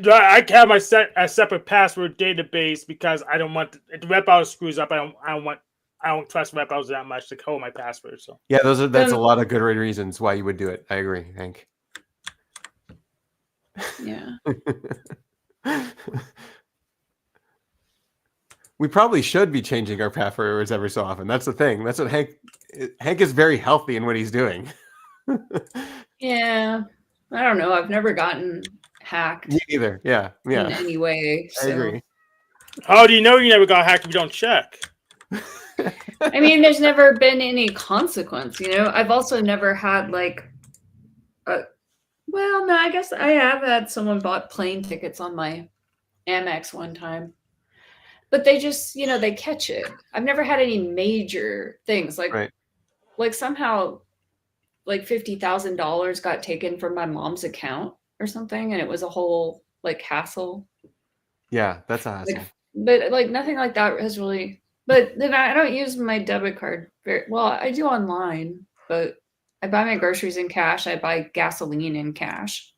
I have a separate password database because I don't want if the rep browser screws up. I don't trust rep browser that much to hold my password. So yeah, that's a lot of good reasons why you would do it. I agree, Hank. Yeah. We probably should be changing our passwords every so often. That's the thing. That's what Hank is very healthy in what he's doing. Yeah. I don't know. I've never gotten hacked. Me either. Yeah. In any way. So. I agree. How do you know you never got hacked if you don't check? I mean, there's never been any consequence, you know? I've also never had like well, no, I guess I have had someone bought plane tickets on my Amex one time. But they just, you know, they catch it. I've never had any major things like somehow like $50,000 got taken from my mom's account or something, and it was a whole like hassle. Yeah, that's a hassle. But like nothing like that has really. But then I don't use my debit card very well. I do online, but I buy my groceries in cash. I buy gasoline in cash.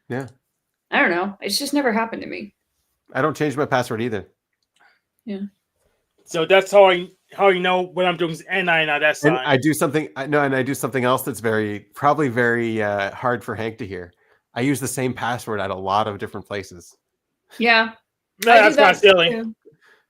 Yeah. I don't know. It's just never happened to me. I don't change my password either. Yeah. So that's how you know what I'm doing is NI, not SI. And I do something. And I do something else that's probably very hard for Hank to hear. I use the same password at a lot of different places. Yeah. No, that's not silly. Too.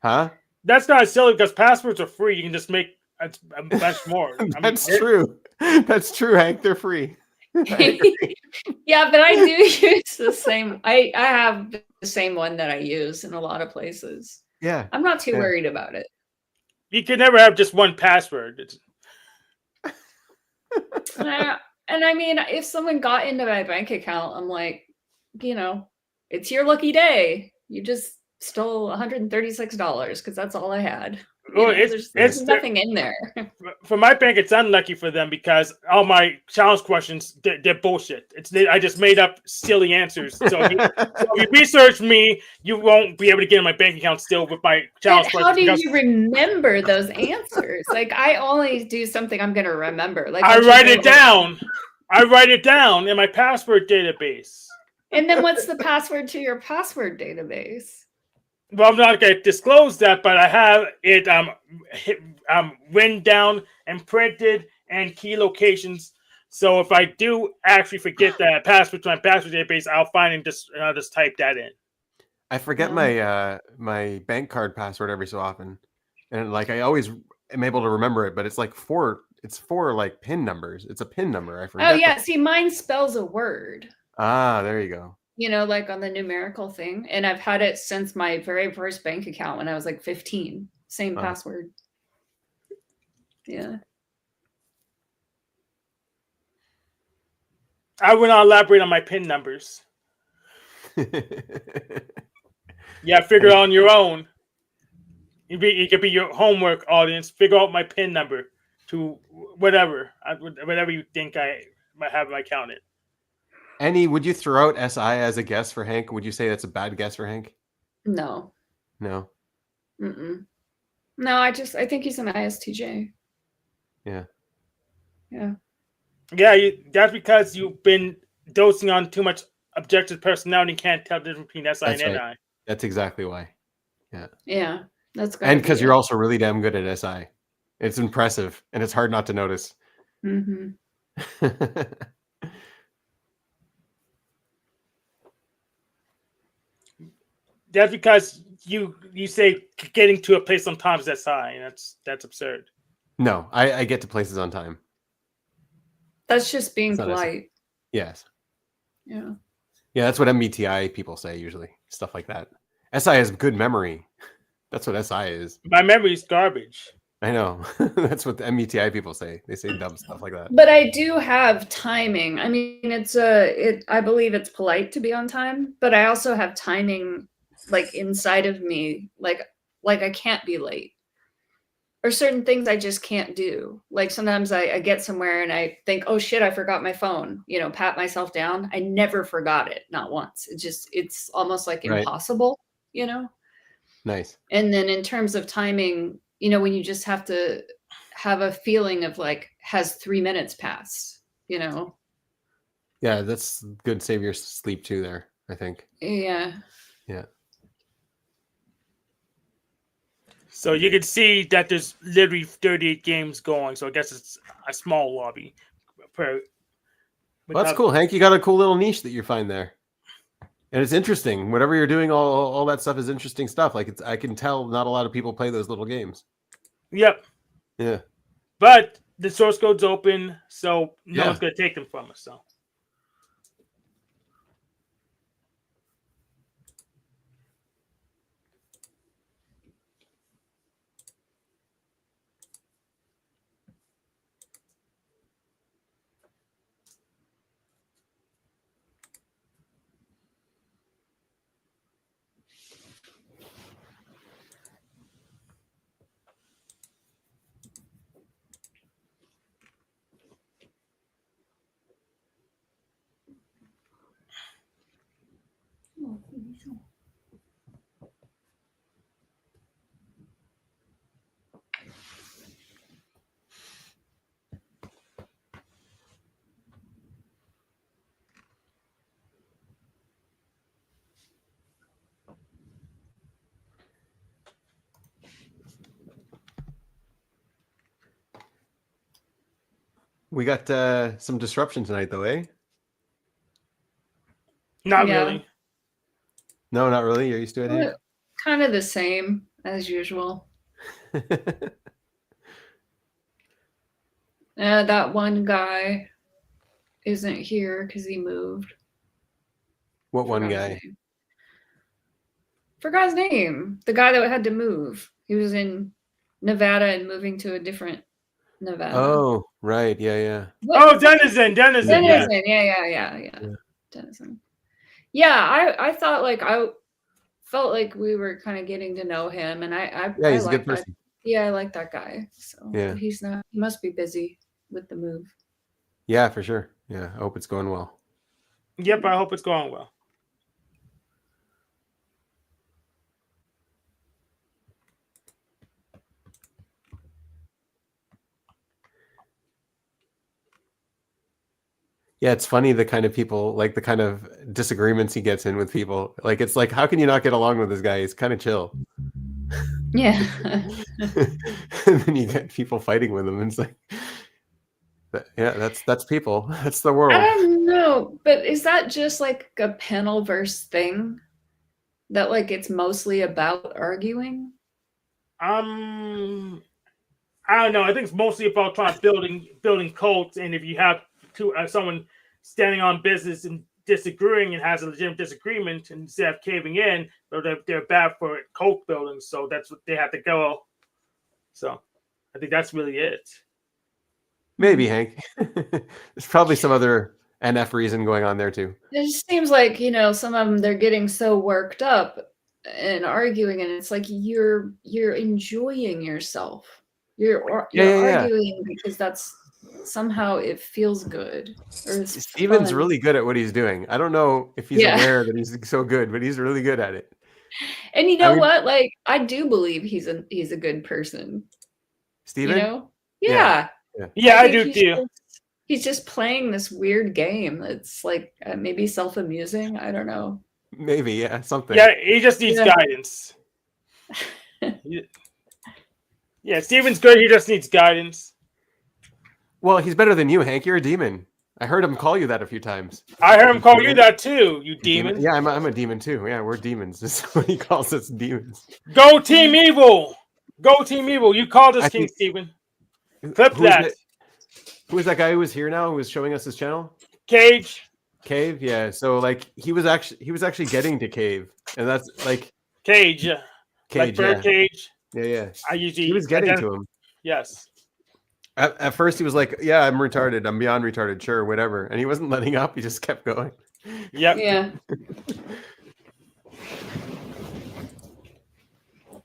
Huh? That's not silly because passwords are free. You can just make a bunch more. That's true. That's true, Hank. They're free. Yeah, but I do use the same. I have the same one that I use in a lot of places. Yeah. I'm not too worried about it. You can never have just one password. And I mean, if someone got into my bank account, I'm like, you know, it's your lucky day. You just stole $136 because that's all I had. Well, there's nothing in there. For my bank, it's unlucky for them because all my challenge questions, they're bullshit. I just made up silly answers. So if you research me, you won't be able to get in my bank account still with my challenge questions. How do you remember those answers? Like, I only do something I'm going to remember. Like, I write it down. I write it down in my password database. And then what's the password to your password database? Well, I'm not going to disclose that, but I have it written down and printed and key locations. So if I do actually forget that password to my password database, I'll find and just type that in. I forget my my bank card password every so often, and like I always am able to remember it, but it's like four like PIN numbers. It's a PIN number. I forget. Oh yeah, see, mine spells a word. Ah, there you go. You know, like on the numerical thing. And I've had it since my very first bank account when I was like 15. Same password. Yeah. I will not elaborate on my PIN numbers. Yeah, figure it out on your own. It could be your homework, audience. Figure out my PIN number to whatever you think I might have my account in. Annie, would you throw out SI as a guess for Hank? Would you say that's a bad guess for Hank? No. No. Mm-mm. No, I think he's an ISTJ. Yeah. Yeah. Yeah, that's because you've been dosing on too much objective personality and can't tell the difference between SI and NI. Right. That's exactly why. Yeah. Yeah. That's good. And because you're also really damn good at SI. It's impressive, and it's hard not to notice. Mm-hmm. That's because you say getting to a place sometimes that's high, and that's absurd. No, I get to places on time. That's just being It's not necessary. polite. Yes. Yeah. Yeah, that's what MBTI people say usually. Stuff like that. SI has good memory. That's what SI is. My memory is garbage. I know. That's what the MBTI people say. They say dumb stuff like that. But I do have timing. I mean, I believe it's polite to be on time, but I also have timing like inside of me, like I can't be late. Or certain things I just can't do. Like sometimes I get somewhere and I think, oh shit, I forgot my phone, pat myself down. I never forgot it, not once. It's almost like Right. impossible, Nice. And then in terms of timing, when you just have to have a feeling of like, has 3 minutes passed, Yeah, that's good. Save your sleep too there, I think. Yeah. Yeah. So you can see that there's literally 38 games going. So I guess it's a small lobby. Well, that's cool, Hank. You got a cool little niche that you find there. And it's interesting. Whatever you're doing, all that stuff is interesting stuff. Like I can tell not a lot of people play those little games. Yep. Yeah. But the source code's open, so no one's going to take them from us. So. We got some disruption tonight, though, eh? Not really. No, not really. You're used to it, Hank? Kind of the same as usual. That one guy isn't here because he moved. What one guy? Forgot his name. The guy that had to move. He was in Nevada and moving to a different Nevada. Oh, right. Yeah. Oh, Denizen. Denizen. Yeah. Denizen. Yeah, I thought I felt like we were kind of getting to know him, and he's a good person. I like that guy. So yeah, he must be busy with the move. Yeah, for sure. Yeah, I hope it's going well. Yep, I hope it's going well. Yeah, it's funny the kind of people, like the kind of disagreements he gets in with people. Like, it's like, how can you not get along with this guy? He's kind of chill. Yeah. And then you get people fighting with him. And it's like, yeah, that's people. That's the world. I don't know, but is that just like a panel-verse thing? That like it's mostly about arguing? I don't know. I think it's mostly about trying to building cults, and if you have someone standing on business and disagreeing and has a legitimate disagreement, and instead of caving in, they're bad for cult building, so that's what they have to go. So I think that's really it. Maybe, Hank. There's probably some other NF reason going on there too. It just seems like, some of them, they're getting so worked up and arguing, and it's like you're enjoying yourself. You're arguing because that's somehow it feels good. Or Steven's really good at what he's doing. I don't know if he's aware that he's so good, but he's really good at it. And you know what? Like, I do believe he's a good person. Steven? Yeah, I do too. He's just playing this weird game. It's like maybe self-amusing. I don't know. Maybe, something. Yeah, he just needs guidance. Yeah, Steven's good. He just needs guidance. Well, he's better than you, Hank. You're a demon. I heard him call you that a few times. I heard him call you that too, you demon. Yeah, I'm a demon too. Yeah, we're demons. This is what he calls us, demons. Go Team Evil! Go Team Evil! You called us King Steven. Clip that. Who is that guy who was here now? Who was showing us his channel? Cave. Yeah. So like he was actually getting to Cave, and that's like Cage. Like bird cage. Yeah. He was getting to him. Yes. At first, he was like, "Yeah, I'm retarded. I'm beyond retarded. Sure, whatever." And he wasn't letting up. He just kept going. Yep. Yeah.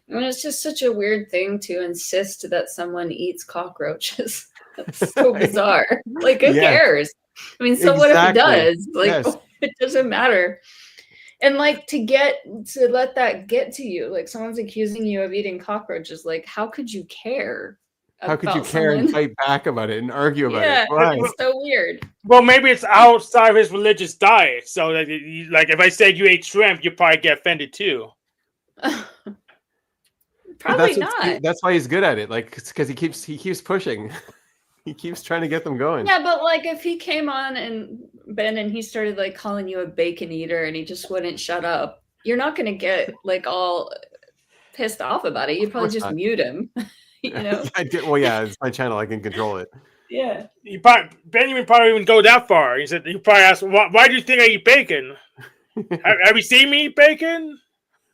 And it's just such a weird thing to insist that someone eats cockroaches. That's so bizarre. Like, who cares? I mean, so what if he does? Like, it doesn't matter. And like to let that get to you, like someone's accusing you of eating cockroaches. Like, how could you care? How could you care and fight back about it and argue about it? Why? It's so weird. Well, maybe it's outside of his religious diet. So, like if I said you ate shrimp, you'd probably get offended too. Probably not. That's why he's good at it. Like, because he keeps pushing. He keeps trying to get them going. Yeah, but like if he came on and Ben and he started like calling you a bacon eater and he just wouldn't shut up, you're not going to get like all pissed off about it. You'd probably just mute him. You know? Well, yeah, it's my channel. I can control it. Yeah. Benjamin probably wouldn't go that far. He said, he probably asked, why do you think I eat bacon? have you seen me eat bacon?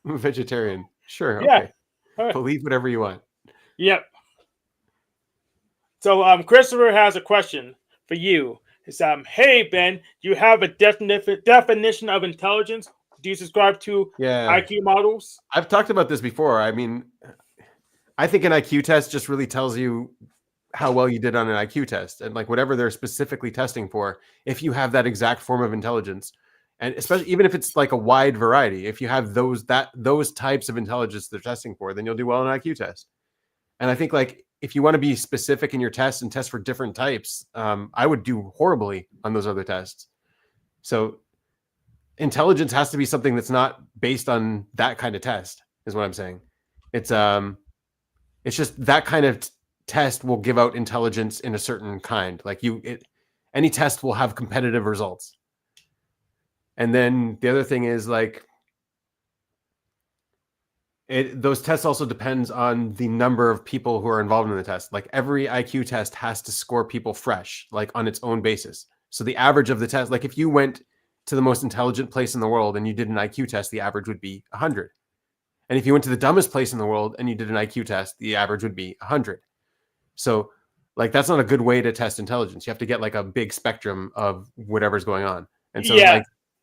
I'm a vegetarian. Sure. Yeah. Okay. Right. Believe whatever you want. Yep. So Christopher has a question for you. It's hey Ben, do you have a definition of intelligence? Do you subscribe to IQ models? I've talked about this before. I mean, I think an IQ test just really tells you how well you did on an IQ test, and like whatever they're specifically testing for, if you have that exact form of intelligence, and especially even if it's like a wide variety, if you have those types of intelligence they're testing for, then you'll do well in an IQ test. And I think like if you want to be specific in your tests and test for different types, I would do horribly on those other tests. So intelligence has to be something that's not based on that kind of test, is what I'm saying. It's just that kind of test will give out intelligence in a certain kind. Like any test will have competitive results. And then the other thing is like, those tests also depends on the number of people who are involved in the test. Like every IQ test has to score people fresh, like on its own basis. So the average of the test, like if you went to the most intelligent place in the world and you did an IQ test, the average would be 100. And if you went to the dumbest place in the world and you did an IQ test, the average would be 100. So like, that's not a good way to test intelligence. You have to get like a big spectrum of whatever's going on. And so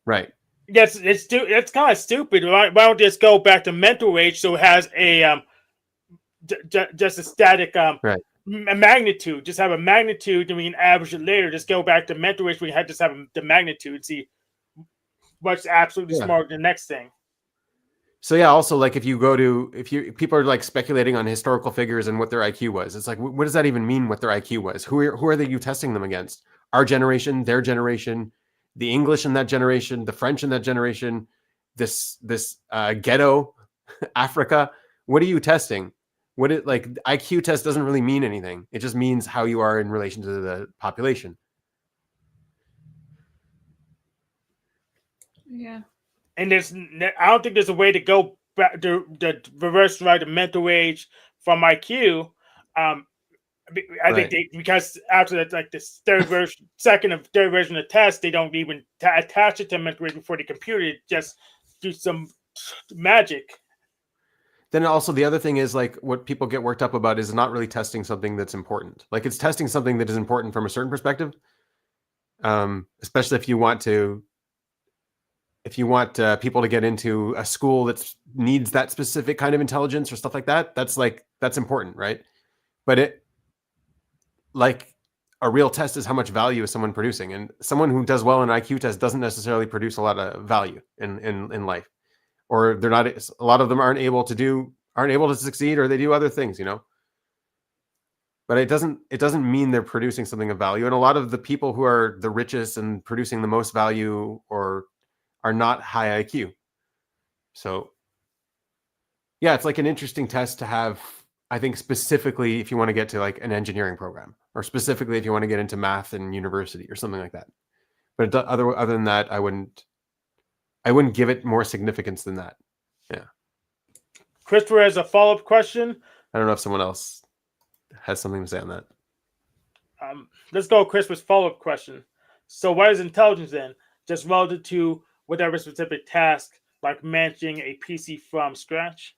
right. Yes, it's kind of stupid. Why don't just go back to mental age so it has a just a static magnitude. Just have a magnitude. I mean, average it later. Just go back to mental age. We had just have the magnitude. See what's absolutely smart. The next thing. So yeah, also like if people are like speculating on historical figures and what their IQ was. It's like, what does that even mean? What their IQ was? Who are you testing them against? Our generation, their generation, the English in that generation, the French in that generation, this ghetto, Africa. What are you testing? IQ test doesn't really mean anything. It just means how you are in relation to the population. Yeah. And I don't think there's a way to go back to reverse the mental age from IQ. I think because after that, like this third version of the test, they don't even attach it to mental age before the computer. Just do some magic. Then also the other thing is like what people get worked up about is not really testing something that's important. Like it's testing something that is important from a certain perspective, especially if you want people to get into a school that needs that specific kind of intelligence or stuff like that. That's important, right? But like a real test is how much value is someone producing, and someone who does well in an IQ test doesn't necessarily produce a lot of value in life, or they're not. A lot of them aren't able to succeed, or they do other things, you know. But it doesn't mean they're producing something of value. And a lot of the people who are the richest and producing the most value are not high IQ. So yeah, it's like an interesting test to have I think specifically if you want to get to like an engineering program, or specifically if you want to get into math in university or something like that. But other than that, I wouldn't give it more significance than that. Yeah. Christopher has a follow-up question. I don't know if someone else has something to say on that. Let's go with Christopher's follow-up question. So what is intelligence then? Just relative to whatever specific task, like managing a PC from scratch?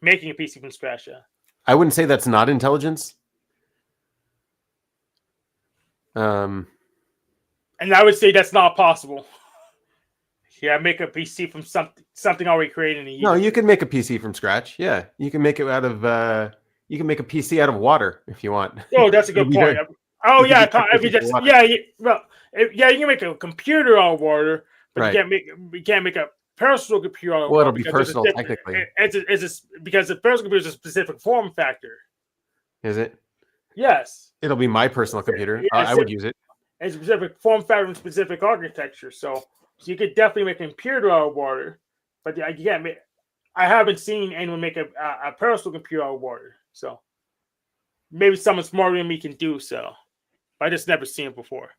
Making a PC from scratch, yeah. I wouldn't say that's not intelligence. And I would say that's not possible. Yeah, make a PC from something already created in a year. No, you can make a PC from scratch. Yeah, you can make it out of. You can make a PC out of water if you want. Oh, that's a good point. Oh yeah, if you just you can make a computer out of water, but Right. you can't make a personal computer out of Well, water. it'll be personal technically. Because the personal computer is a specific form factor. Is it? Yes. It'll be my personal computer. Yeah, I would use it. It's a specific form factor and specific architecture. So you could definitely make a computer out of water, but you can't make. I haven't seen anyone make a personal computer out of water. So maybe someone smarter than me can do so. But I just never seen it before.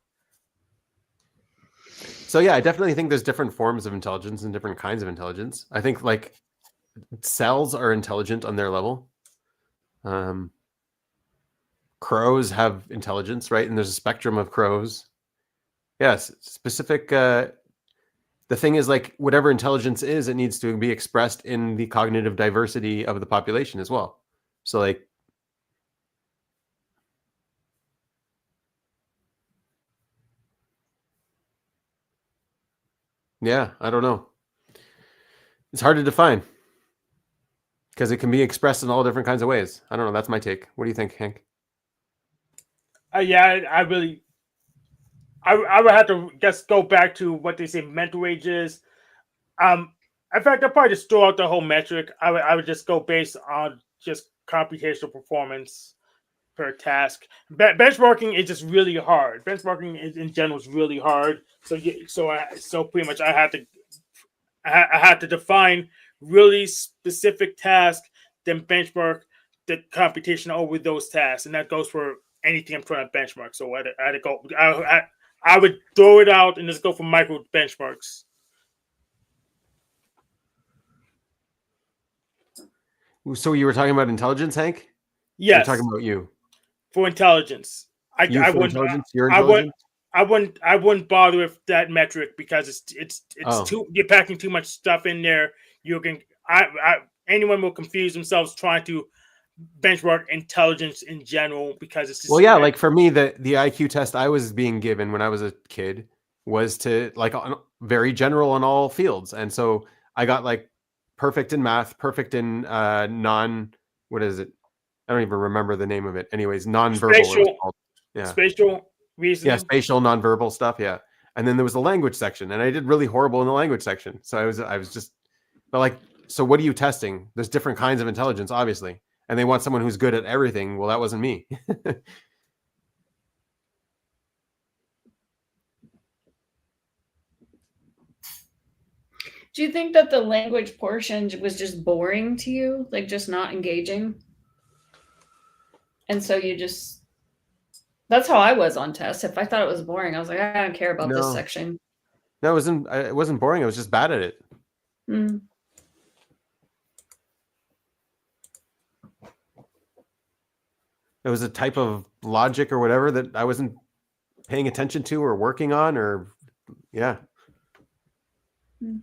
So yeah, I definitely think there's different forms of intelligence and different kinds of intelligence. I think like cells are intelligent on their level. Crows have intelligence, right? And there's a spectrum of crows. Yes, specific. The thing is, like, whatever intelligence is, it needs to be expressed in the cognitive diversity of the population as well. So, like, yeah, I don't know. It's hard to define because it can be expressed in all different kinds of ways. I don't know. That's my take. What do you think, Hank? Yeah, I would have to just go back to what they say mental age is. In fact, I'll probably just throw out the whole metric. I would just go based on just computational performance per task. Benchmarking is just really hard. Benchmarking in general is really hard. So pretty much I had to define really specific tasks, then benchmark the computation over those tasks, and that goes for anything I'm trying to benchmark. So I had to go. I would throw it out and just go for micro benchmarks. So you were talking about intelligence, Hank? Yes. We're talking about you. For intelligence. I wouldn't bother with that metric because it's too, you're packing too much stuff in there. You can anyone will confuse themselves trying to benchmark intelligence in general because it's just like for me the IQ test I was being given when I was a kid was to like very general on all fields, and so I got like perfect in math, perfect in what is it? I don't even remember the name of it. Anyways, nonverbal. Spatial reasoning. Yeah, spatial nonverbal stuff. Yeah, and then there was the language section, and I did really horrible in the language section. So I was just, but like, so what are you testing? There's different kinds of intelligence, obviously, and they want someone who's good at everything. Well, that wasn't me. Do you think that the language portion was just boring to you, like just not engaging? And so you just, that's how I was on tests. If I thought it was boring, I was like, I don't care about this section. No, it wasn't boring. I was just bad at it. Mm. It was a type of logic or whatever that I wasn't paying attention to or working on, or yeah. Mm.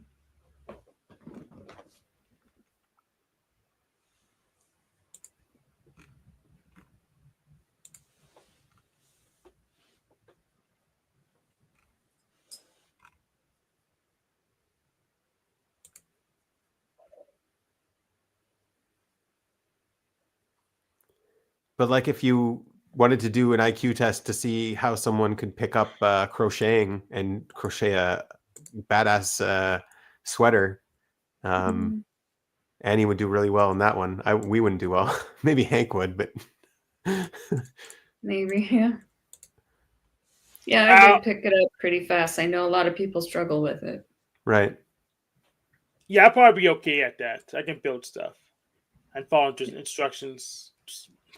But like if you wanted to do an IQ test to see how someone could pick up crocheting and crochet a badass sweater, Annie would do really well in that one. We wouldn't do well. Maybe Hank would, but maybe, yeah. Yeah, I did pick it up pretty fast. I know a lot of people struggle with it. Right. Yeah, I'll probably be okay at that. I can build stuff. and follow just instructions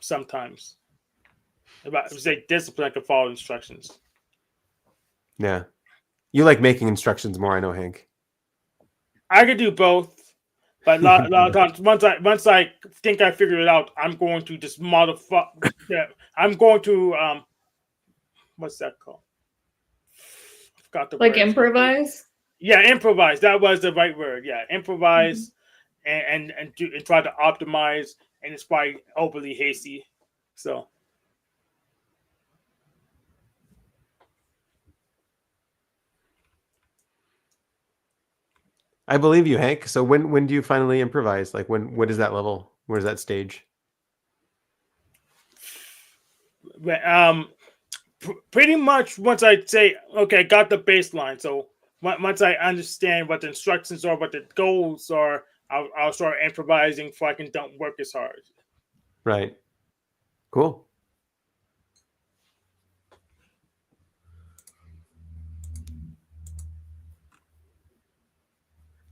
sometimes. If I say discipline, I can follow instructions. Yeah. You like making instructions more, I know, Hank. I could do both. But a lot of times, once I think I figured it out, I'm going to just modify. Yeah, I'm going to what's that called? I forgot the Like word. improvise. Yeah, improvise. That was the right word. Yeah, improvise and try to optimize, and it's probably overly hasty. So I believe you, Hank. So when do you finally improvise? Like what is that level? Where is that stage? pretty much once I say, okay, got the baseline. So once I understand what the instructions are, what the goals are, I'll start improvising so I can don't work as hard. Right. Cool.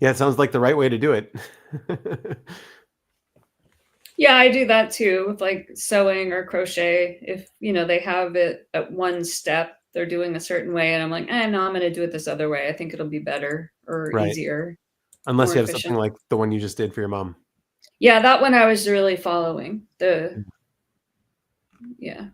Yeah, it sounds like the right way to do it. Yeah, I do that too with like sewing or crochet. If they have it at one step, they're doing a certain way, and I'm like, no, I'm going to do it this other way. I think it'll be better or Right. easier, Unless more you have efficient. something like the one you just did for your mom. Yeah, that one I was really following the. Yeah.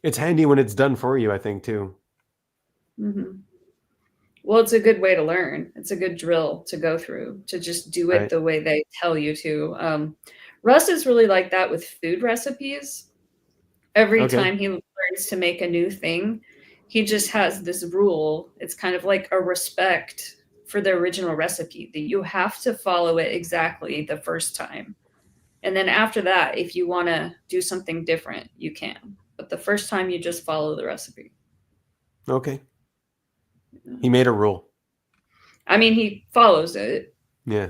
It's handy when it's done for you, I think, too. Mm-hmm. Well, it's a good way to learn. It's a good drill to go through, to just do it Right. the way they tell you to. Russ is really like that with food recipes. Every Okay. time he learns to make a new thing, he just has this rule. It's kind of like a respect for the original recipe that you have to follow it exactly the first time. And then after that, if you want to do something different, you can. But the first time, you just follow the recipe. Okay. He made a rule. I mean, he follows it. Yeah.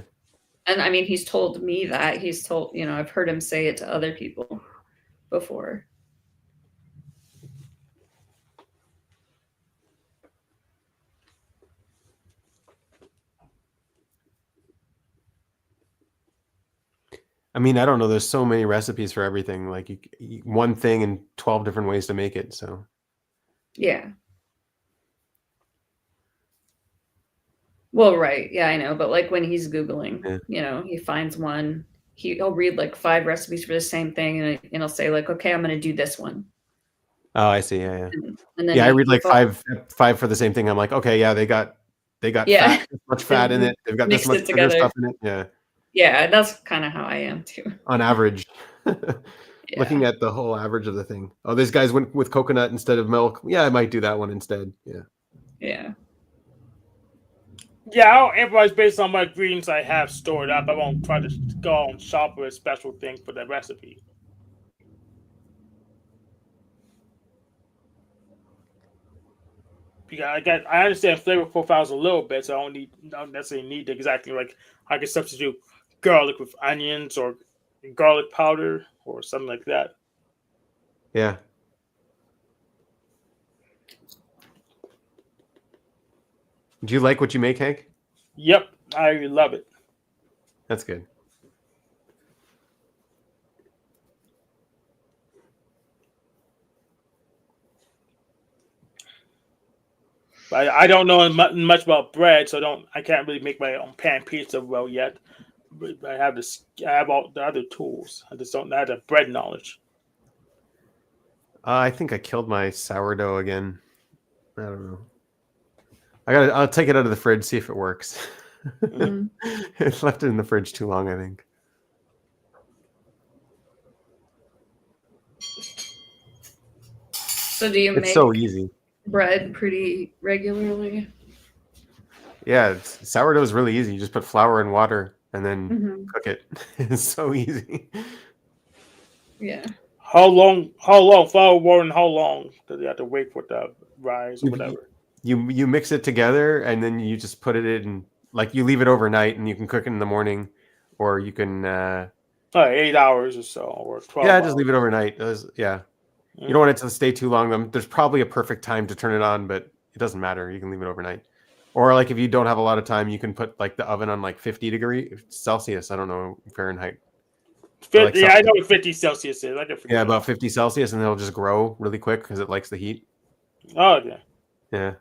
And I mean, he's told me that. He's told, I've heard him say it to other people before. I mean, I don't know. There's so many recipes for everything. Like one thing and 12 different ways to make it. So Yeah. Well, right. Yeah, I know. But like when he's Googling, he finds one. He'll read like 5 recipes for the same thing, and he'll say like, okay, I'm going to do this one. Oh, I see. Yeah, yeah. And then I read like five for the same thing. I'm like, okay, yeah, they got Yeah. fat, this much fat in it. They've got this Mixed much it sugar together. stuff in it. Yeah. Yeah, that's kind of how I am too. On average. Looking at the whole average of the thing. Oh, these guys went with coconut instead of milk. Yeah, I might do that one instead. Yeah. Yeah. Yeah, I'll improvise based on what ingredients I have stored up. I won't try to go and shop for a special thing for the recipe. Because I understand flavor profiles a little bit, so I don't necessarily need exactly like I can substitute garlic with onions or garlic powder or something like that. Yeah. Do you like what you make, Hank? Yep, I love it. That's good. But I don't know much about bread, so I can't really make my own pan pizza well yet. But I have all the other tools. I just don't have the bread knowledge. I think I killed my sourdough again. I don't know. I'll take it out of the fridge, see if it works. It's left it in the fridge too long, I think. So do you It's make so easy. bread pretty regularly? Yeah, sourdough is really easy. You just put flour and water and then Mhm. cook it. It's so easy. Yeah. How long flour, water, and how long do you have to wait for the rise or whatever? You mix it together and then you just put it in, like you leave it overnight and you can cook it in the morning, or you can 8 hours or so, or 12 yeah, hours. just leave it overnight. Yeah. You don't want it to stay too long. There's probably a perfect time to turn it on, but doesn't matter. You can leave it overnight. Or like if you don't have a lot of time, you can put like the oven on like 50 degrees Celsius. I don't know Fahrenheit. Like Yeah, I know what 50 Celsius is. I can forget. Yeah, about 50 Celsius, and it'll just grow really quick because it likes the heat. Oh yeah. Yeah.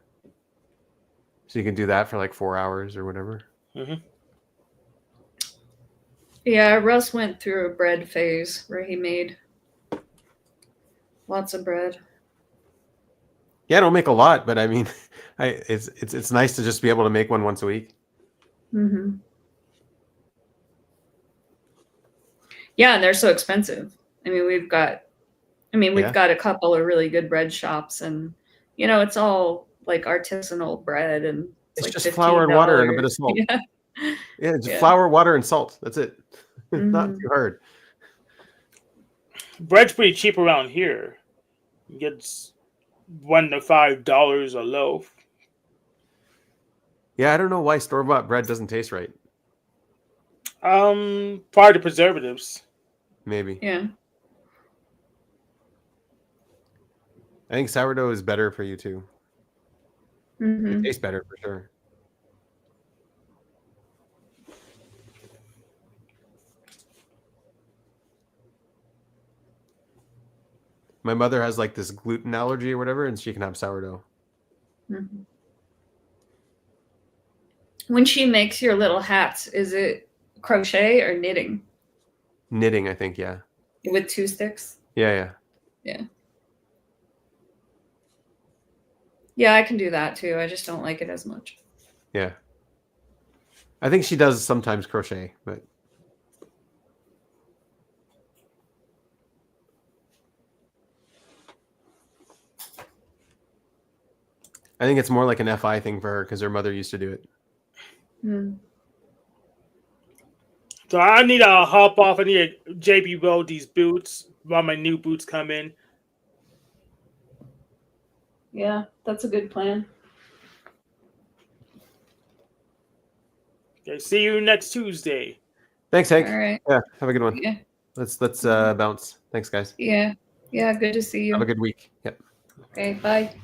So you can do that for like 4 hours or whatever. Mm-hmm. Yeah, Russ went through a bread phase where he made lots of bread. Yeah, I don't make a lot, but I mean, it's nice to just be able to make one once a week. Mm-hmm. Yeah, and they're so expensive. I mean, we've got a couple of really good bread shops, and it's all like artisanal bread, and It's like just flour and water and a bit of $15. salt. Yeah. Yeah, just Yeah. flour, water, and salt. That's it. Not Mhm. too hard. Bread's pretty cheap around here. You get $1 to $5 a loaf. Yeah, I don't know why store-bought bread doesn't taste right. Part of the preservatives. Maybe. Yeah. I think sourdough is better for you too. Mm-hmm. It tastes better for sure. My mother has like this gluten allergy or whatever, and she can have sourdough. Mm-hmm. When she makes your little hats, is it crochet or knitting Knitting, I think, yeah. with 2 sticks? Yeah. Yeah. Yeah, I can do that too. I just don't like it as much. Yeah. I think she does sometimes crochet, but I think it's more like an FI thing for her because her mother used to do it. Hmm. So I need to hop off. I need to JB weld these boots while my new boots come in. Yeah, that's a good plan. Okay, see you next Tuesday. Thanks, Hank. All right. Yeah, have a good one. Yeah. Let's bounce. Thanks, guys. Yeah. Yeah, good to see you. Have a good week. Yep. Okay, bye.